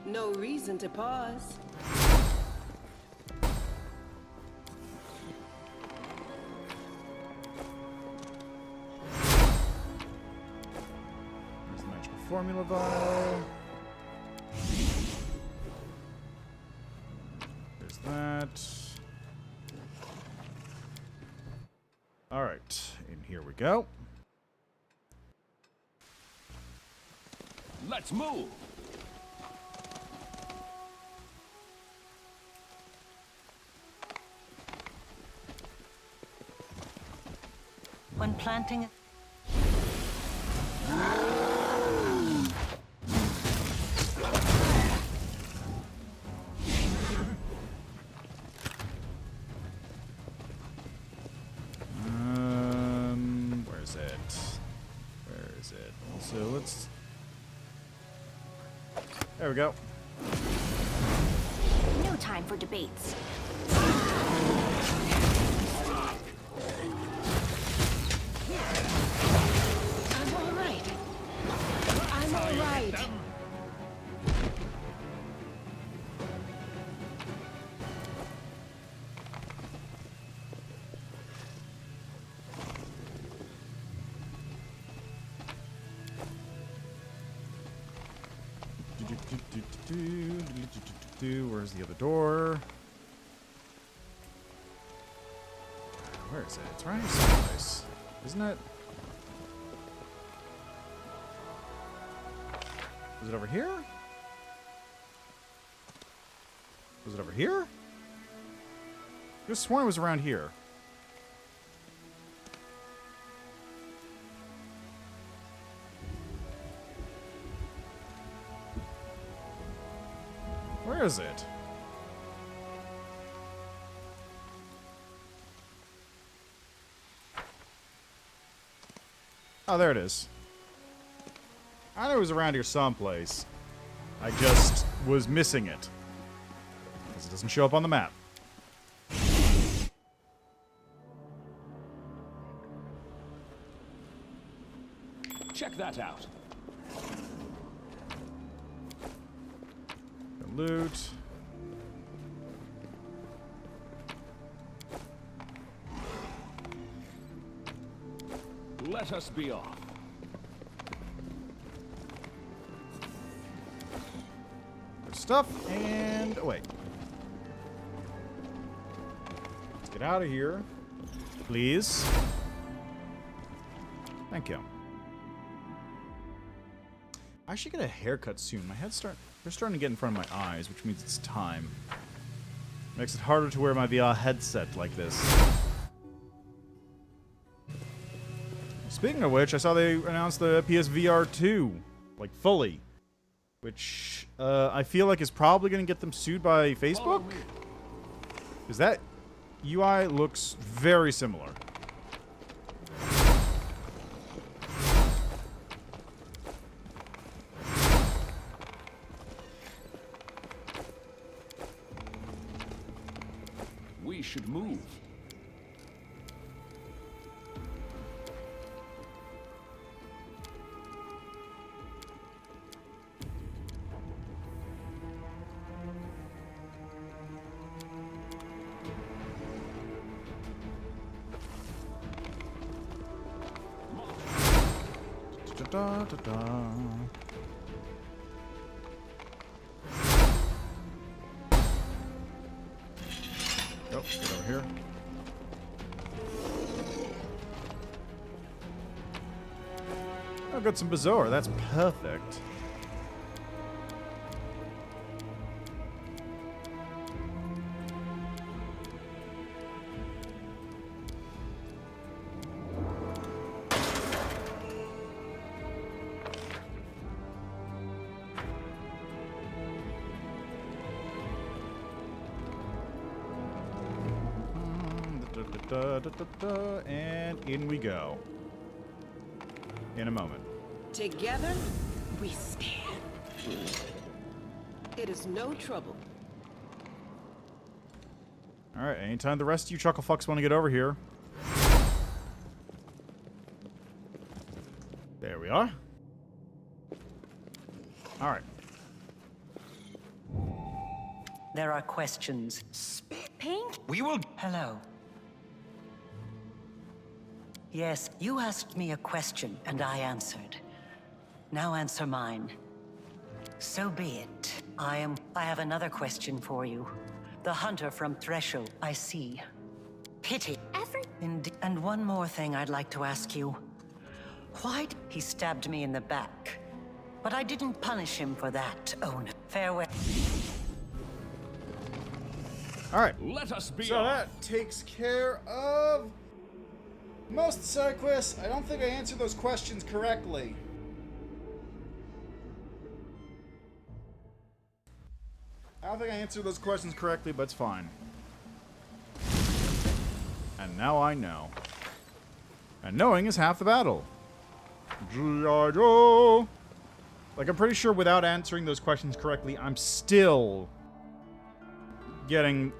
Speaker 5: No reason to pause.
Speaker 1: formula vial. There's that. Alright, and here we go.
Speaker 2: Let's move.
Speaker 11: When planting...
Speaker 1: Where's it? Where is it? So let's... There we go.
Speaker 10: No time for debates.
Speaker 5: I'm all right. I'm all right.
Speaker 1: Where's the other door? Where is it? It's right here someplace. Isn't it? Was it over here? Was it over here? I could have sworn it was around here. Where is it? Oh, there it is. I knew it was around here someplace. I just was missing it. Because it doesn't show up on the map.
Speaker 2: Check that out.
Speaker 1: Loot.
Speaker 2: Let us be off.
Speaker 1: There's stuff and... Oh, wait. Let's get out of here. Please. Thank you. I should get a haircut soon. My head's they're starting to get in front of my eyes, which means it's time. Makes it harder to wear my VR headset like this. Speaking of which, I saw they announced the PSVR 2, like fully, which I feel like is probably going to get them sued by Facebook, because that UI looks very similar.
Speaker 2: We should move.
Speaker 1: Da, da, da. Oh, get over here. Oh, got some Bazaar. That's perfect. And in we go. In a moment.
Speaker 5: Together, we stand. It is no trouble.
Speaker 1: Alright, anytime the rest of you chuckle fucks want to get over here. There we are. Alright.
Speaker 11: There are questions.
Speaker 10: Pink?
Speaker 11: We will... Hello. Yes, you asked me a question, and I answered. Now answer mine. So be it. I have another question for you. The hunter from Threshold, I see. Pity. And one more thing I'd like to ask you. Why he stabbed me in the back? But I didn't punish him for that, owner. Farewell.
Speaker 1: Alright.
Speaker 2: Let us be
Speaker 1: so that takes care of most side quests. I don't think I answered those questions correctly. I don't think I answered those questions correctly, but it's fine. And now I know. And knowing is half the battle. G.I. Joe! Like, I'm pretty sure without answering those questions correctly, I'm still getting...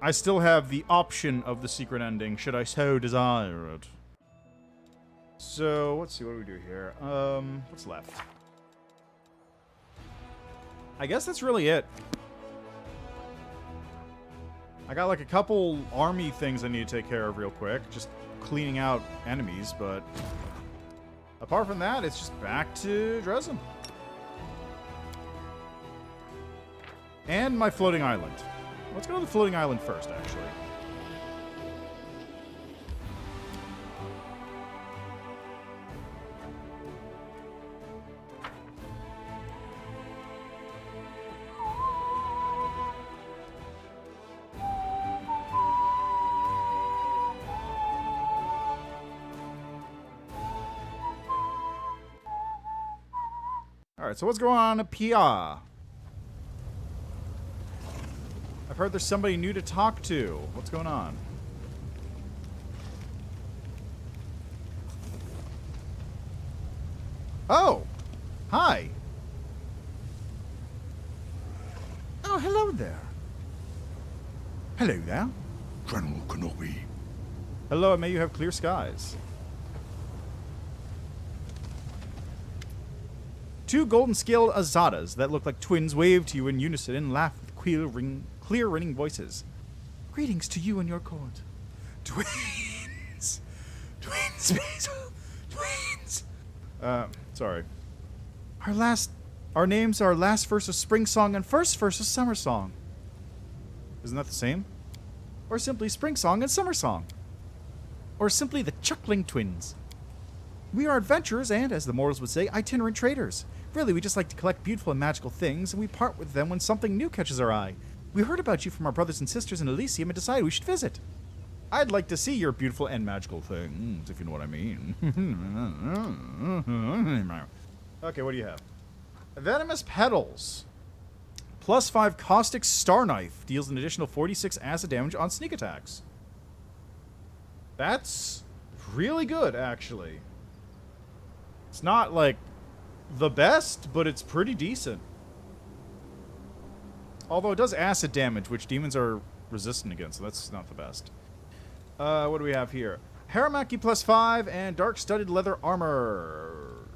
Speaker 1: I still have the option of the secret ending, should I so desire it. So, let's see, what do we do here? What's left? I guess that's really it. I got like a couple army things I need to take care of real quick. Just cleaning out enemies, but... apart from that, it's just back to Dresden. And my floating island. Let's go to the floating island first, actually. Alright, so what's going on at Pia? I've heard there's somebody new to talk to. What's going on? Oh! Hi! Oh, hello there. Hello there.
Speaker 15: General Kenobi.
Speaker 1: Hello, and may you have clear skies. Two golden-scaled azadas that look like twins wave to you in unison and laugh with clear ringing voices. Greetings to you and your court. Twins! Twins, Basil! Twins! Sorry. Our names are last verse of spring song and first verse of summer song. Isn't that the same? Or simply spring song and summer song. Or simply the chuckling twins. We are adventurers and, as the mortals would say, itinerant traders. Really, we just like to collect beautiful and magical things, and we part with them when something new catches our eye. We heard about you from our brothers and sisters in Elysium and decided we should visit. I'd like to see your beautiful and magical things, if you know what I mean. Okay, what do you have? Venomous Petals. +5 Caustic Star Knife. Deals an additional 46 acid damage on sneak attacks. That's really good, actually. It's not, like, the best, but it's pretty decent. Although it does acid damage, which demons are resistant against, so that's not the best. What do we have here? Haramaki +5 and dark studded leather armor.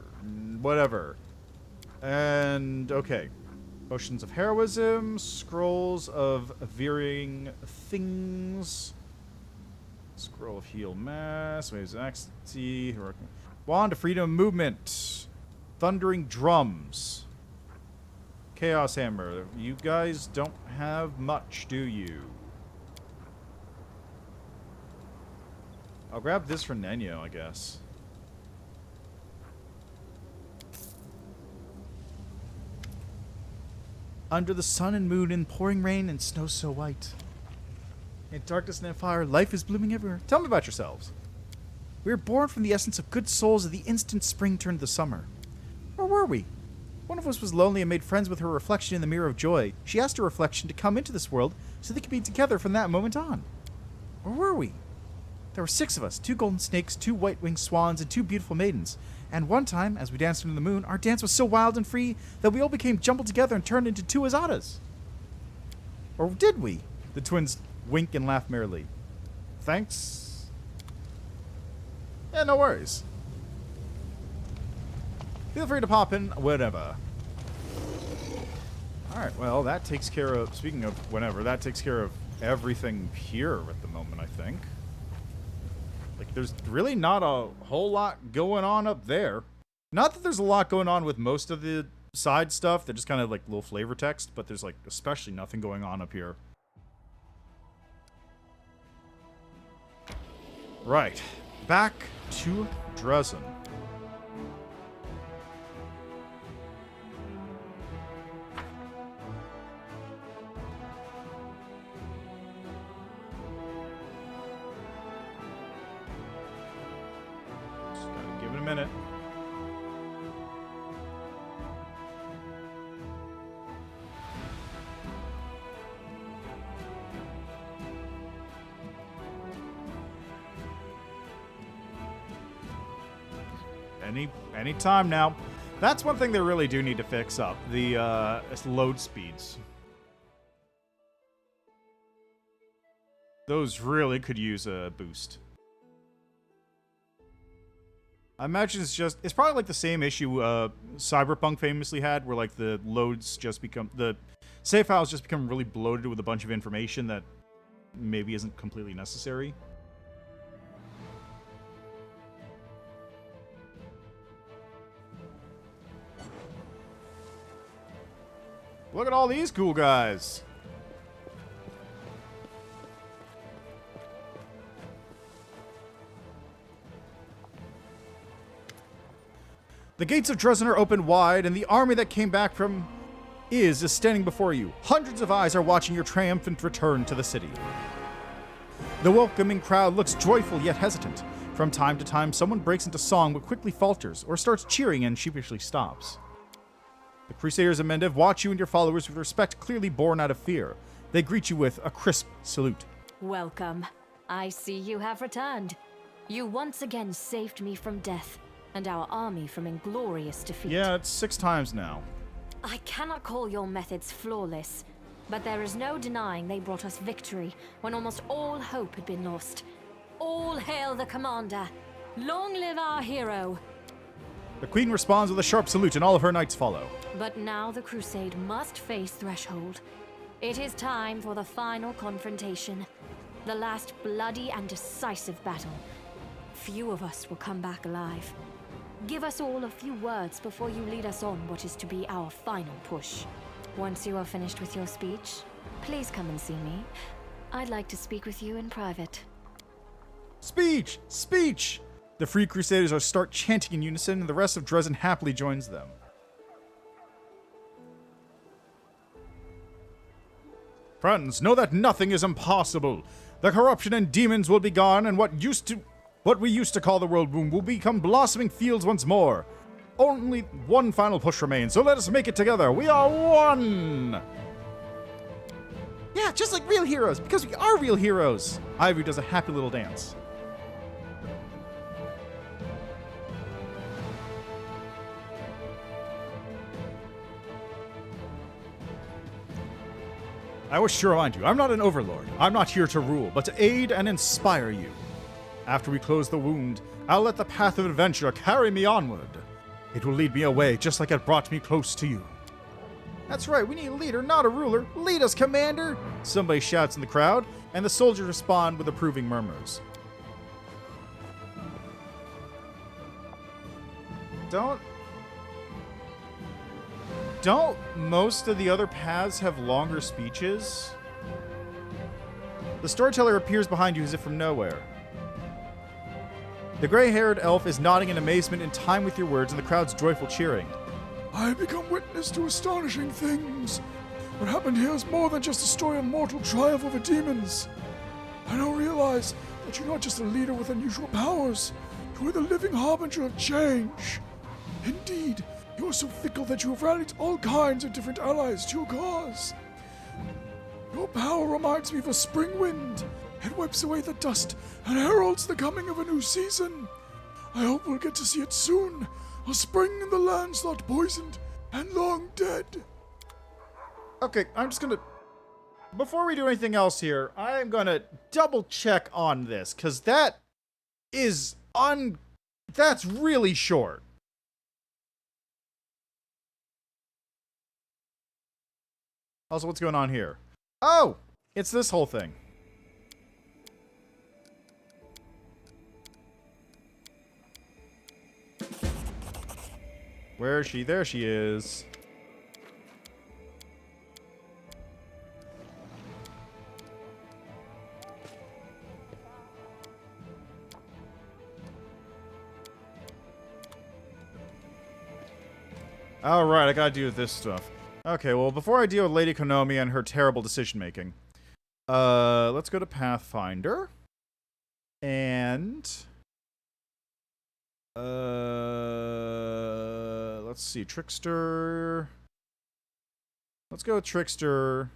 Speaker 1: Whatever. And, okay. Potions of heroism, scrolls of veering things, scroll of heal mass, waves of ecstasy, heroic wand of freedom movement, thundering drums, chaos hammer. You guys don't have much, do you? I'll grab this for Nenyo, I guess. Under the sun and moon, in pouring rain and snow so white. In darkness and in fire, life is blooming everywhere. Tell me about yourselves. We were born from the essence of good souls at the instant spring turned to summer. Or were we? One of us was lonely and made friends with her reflection in the mirror of joy. She asked her reflection to come into this world so they could be together from that moment on. Or were we? There were 6 of us, 2 golden snakes, 2 white-winged swans, and 2 beautiful maidens. And one time, as we danced under the moon, our dance was so wild and free that we all became jumbled together and turned into 2 azadas. Or did we? The twins wink and laugh merrily. Thanks. Yeah, no worries. Feel free to pop in whenever. Alright, well, that takes care of, speaking of whenever, that takes care of everything here at the moment, I think. Like, there's really not a whole lot going on up there. Not that there's a lot going on with most of the side stuff. They're just kind of like little flavor text, but there's like especially nothing going on up here. Right. Back to Dresden. Just gotta give it a minute. Any time now. That's one thing they really do need to fix up. The load speeds. Those really could use a boost. I imagine it's probably like the same issue Cyberpunk famously had, where like the loads just become, the save files just become really bloated with a bunch of information that maybe isn't completely necessary. Look at all these cool guys. The gates of Dresden are open wide, and the army that came back from is standing before you. Hundreds of eyes are watching your triumphant return to the city. The welcoming crowd looks joyful yet hesitant. From time to time, someone breaks into song but quickly falters, or starts cheering and sheepishly stops. The Crusaders of Mendev watch you and your followers with respect clearly born out of fear. They greet you with a crisp salute.
Speaker 13: Welcome. I see you have returned. You once again saved me from death, and our army from inglorious defeat.
Speaker 1: Yeah, it's 6 times now.
Speaker 13: I cannot call your methods flawless, but there is no denying they brought us victory when almost all hope had been lost. All hail the commander! Long live our hero!
Speaker 1: The Queen responds with a sharp salute, and all of her knights follow.
Speaker 13: But now the crusade must face Threshold. It is time for the final confrontation. The last bloody and decisive battle. Few of us will come back alive. Give us all a few words before you lead us on what is to be our final push. Once you are finished with your speech, please come and see me. I'd like to speak with you in private.
Speaker 1: Speech! Speech! The Free Crusaders start chanting in unison, and the rest of Dresden happily joins them. Friends, know that nothing is impossible. The corruption and demons will be gone, and what we used to call the world womb will become blossoming fields once more. Only one final push remains, so let us make it together. We are one! Yeah, just like real heroes, because we are real heroes. Ivy does a happy little dance. I wish to remind you, I'm not an overlord. I'm not here to rule, but to aid and inspire you. After we close the wound, I'll let the path of adventure carry me onward. It will lead me away, just like it brought me close to you. That's right, we need a leader, not a ruler. Lead us, Commander! Somebody shouts in the crowd, and the soldiers respond with approving murmurs. Don't most of the other paths have longer speeches? The storyteller appears behind you as if from nowhere. The gray-haired elf is nodding in amazement in time with your words and the crowd's joyful cheering.
Speaker 17: I have become witness to astonishing things. What happened here is more than just a story of mortal triumph over demons. I now realize that you're not just a leader with unusual powers. You are the living harbinger of change. Indeed, you are so fickle that you have rallied all kinds of different allies to your cause. Your power reminds me of a spring wind. It wipes away the dust and heralds the coming of a new season. I hope we'll get to see it soon. A spring in the lands not poisoned and long dead.
Speaker 1: Okay, I'm just gonna... Before we do anything else here, I'm gonna double check on this, because that is that's really short. Also, what's going on here? Oh! It's this whole thing. Where is she? There she is. Alright, I gotta do this stuff. Okay, well, before I deal with Lady Konomi and her terrible decision-making, let's go to Pathfinder. And... let's see, Trickster... Let's go with Trickster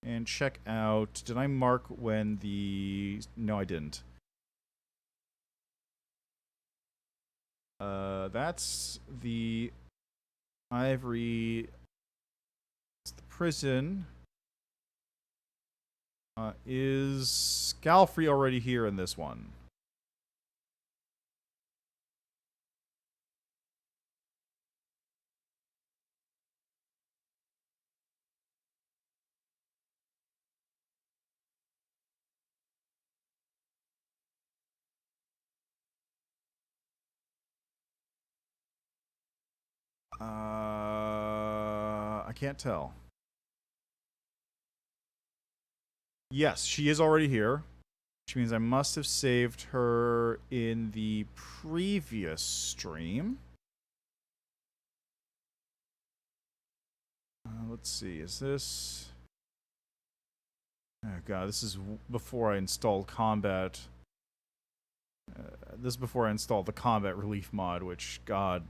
Speaker 1: and check out... Did I mark when the... No, I didn't. That's the... Ivory... It's the prison. Is Galfrey already here in this one? I can't tell. Yes, she is already here, which means I must have saved her in the previous stream. Let's see, is this... Oh god, this is before I installed combat. This is before I installed the combat relief mod, which, god,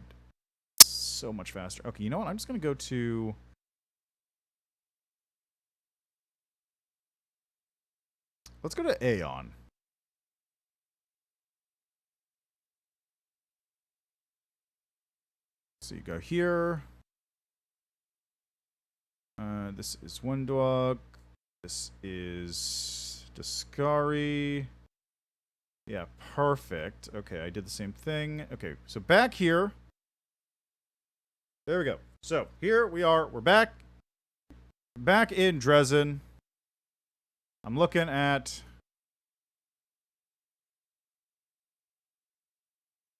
Speaker 1: so much faster. Okay, you know what? I'm just gonna go to... Let's go to Aeon. So you go here. This is Windwalk. This is Discari. Yeah, perfect. Okay, I did the same thing. Okay, so back here. There we go. So here we are. We're back. Back in Dresden. I'm looking at...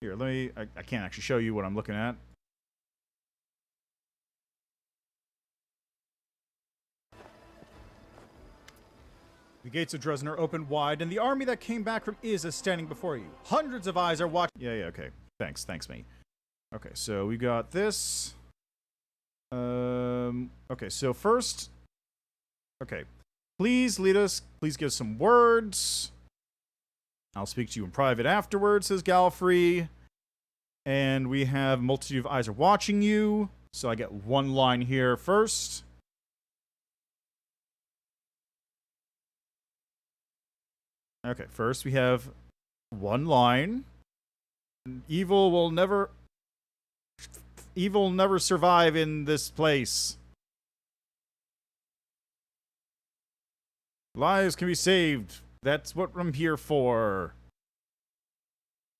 Speaker 1: Here, let me... I can't actually show you what I'm looking at. The gates of Dresden are open wide, and the army that came back from Iz is standing before you. Hundreds of eyes are watching... Yeah, okay. Thanks, me. Okay, so we got this. Okay, so first... Okay. Please lead us. Please give some words. I'll speak to you in private afterwards, says Galfrey. And we have multitude of eyes are watching you. So I get one line here first. Okay, first we have one line. Evil will never survive in this place. Lives can be saved. That's what I'm here for.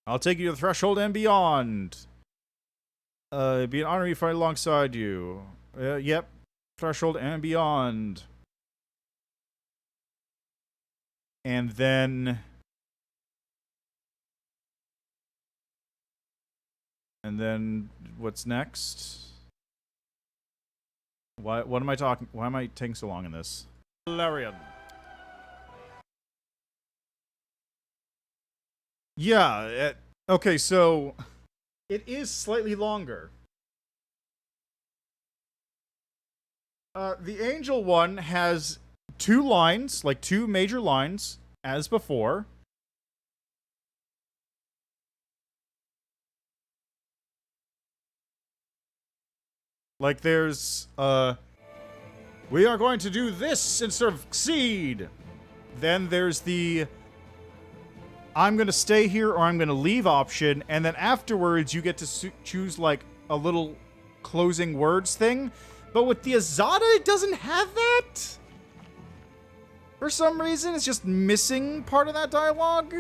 Speaker 1: I'll take you to the threshold and beyond. It'd be an honor to fight alongside you. Yep. Threshold and beyond. And then... what's next? What am I talking... Why am I taking so long in this? Valerian. Yeah, okay, so it is slightly longer. The Angel one has two lines, like two major lines, as before. Like there's, we are going to do this and succeed. Then there's the... I'm going to stay here or I'm going to leave option, and then afterwards you get to choose like a little closing words thing. But with the Azada, it doesn't have that. For some reason, it's just missing part of that dialogue.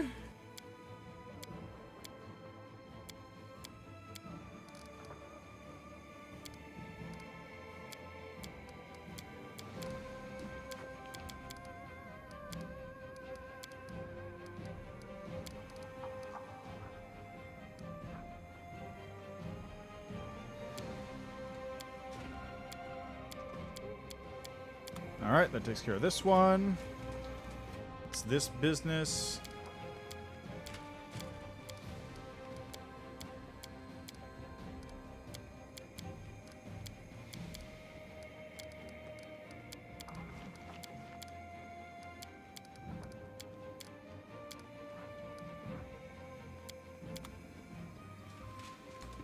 Speaker 1: Alright, that takes care of this one. It's this business.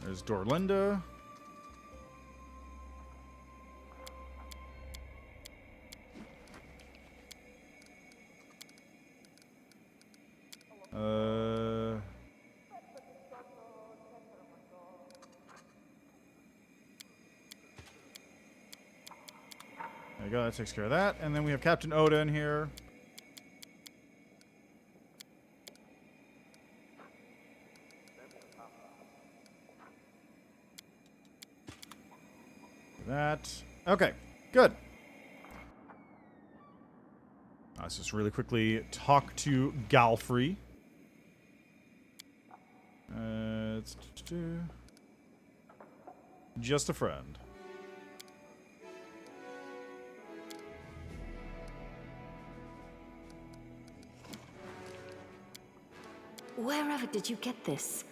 Speaker 1: There's Dorlinda. There you go, that takes care of that. And then we have Captain Oda in here. That. Okay, good. Let's just really quickly talk to Galfrey. Just a friend.
Speaker 13: Wherever did you get this?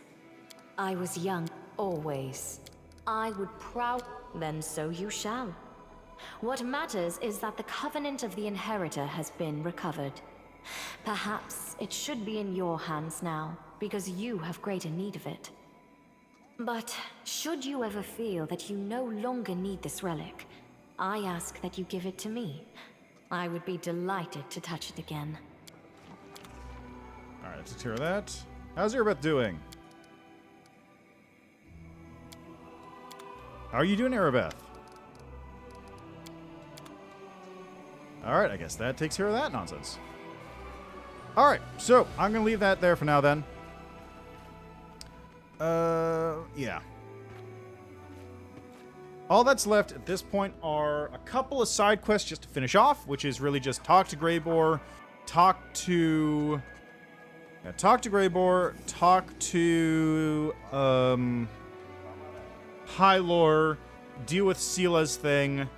Speaker 13: I was young, always. I would proud. Then so you shall. What matters is that the covenant of the inheritor has been recovered. Perhaps it should be in your hands now, because you have greater need of it. But should you ever feel that you no longer need this relic, I ask that you give it to me. I would be delighted to touch it again.
Speaker 1: Alright, let's hear that. How's Erebeth doing? How are you doing, Erebeth? Alright, I guess that takes care of that nonsense. Alright, so I'm going to leave that there for now then. Yeah. All that's left at this point are a couple of side quests just to finish off, which is really just talk to Greybor, talk to Hylor, deal with Sila's thing,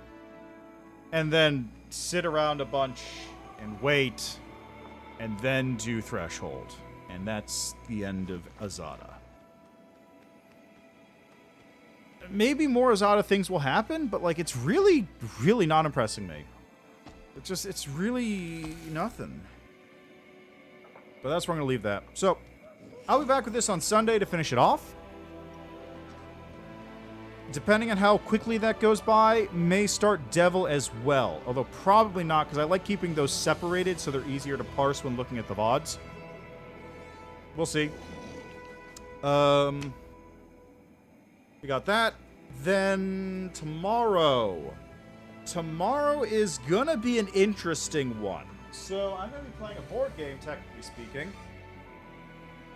Speaker 1: and then sit around a bunch and wait, and then do Threshold. And that's the end of Azada. Maybe more Azada things will happen, but like it's really, really not impressing me. It's really nothing. But that's where I'm going to leave that. So, I'll be back with this on Sunday to finish it off. Depending on how quickly that goes by, may start Devil as well. Although probably not, because I like keeping those separated so they're easier to parse when looking at the VODs. We'll see. We got that. Then tomorrow. Tomorrow is gonna be an interesting one. So I'm gonna be playing a board game, technically speaking.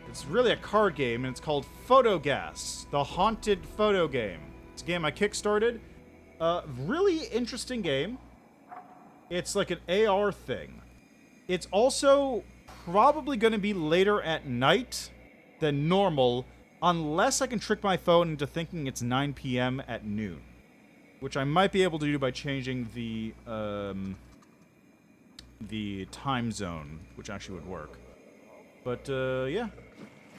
Speaker 1: It's really a card game, and it's called Photogas, the Haunted Photo Game. It's a game I kickstarted. Really interesting game. It's like an AR thing. It's also probably going to be later at night than normal, unless I can trick my phone into thinking it's 9 p.m. at noon, which I might be able to do by changing the time zone, which actually would work. But yeah.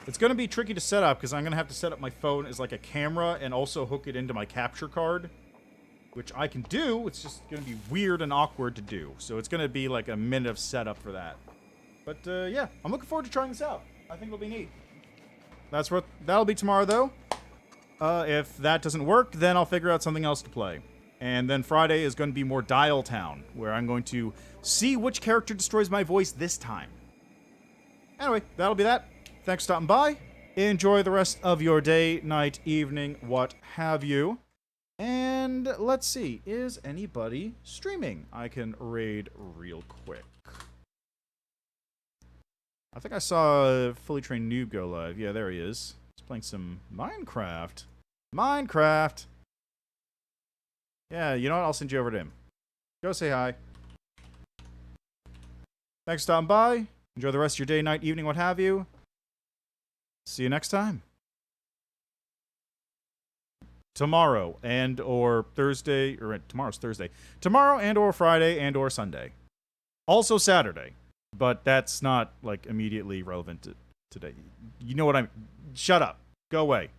Speaker 1: It's going to be tricky to set up, because I'm going to have to set up my phone as like a camera and also hook it into my capture card, which I can do. It's just going to be weird and awkward to do. So it's going to be like a minute of setup for that. But yeah, I'm looking forward to trying this out. I think it'll be neat. That'll be tomorrow, though. If that doesn't work, then I'll figure out something else to play. And then Friday is going to be more Dial Town, where I'm going to see which character destroys my voice this time. Anyway, that'll be that. Thanks for stopping by. Enjoy the rest of your day, night, evening, what have you. And let's see, is anybody streaming? I can raid real quick. I think I saw a Fully Trained Noob go live. Yeah, there he is. He's playing some Minecraft. Minecraft! Yeah, you know what? I'll send you over to him. Go say hi. Thanks for stopping by. Enjoy the rest of your day, night, evening, what have you. See you next time. tomorrow and or Thursday, or tomorrow's Thursday. Tomorrow and or Friday and or Sunday. Also Saturday, but that's not like immediately relevant to today. You know what I'm... Shut up. Go away.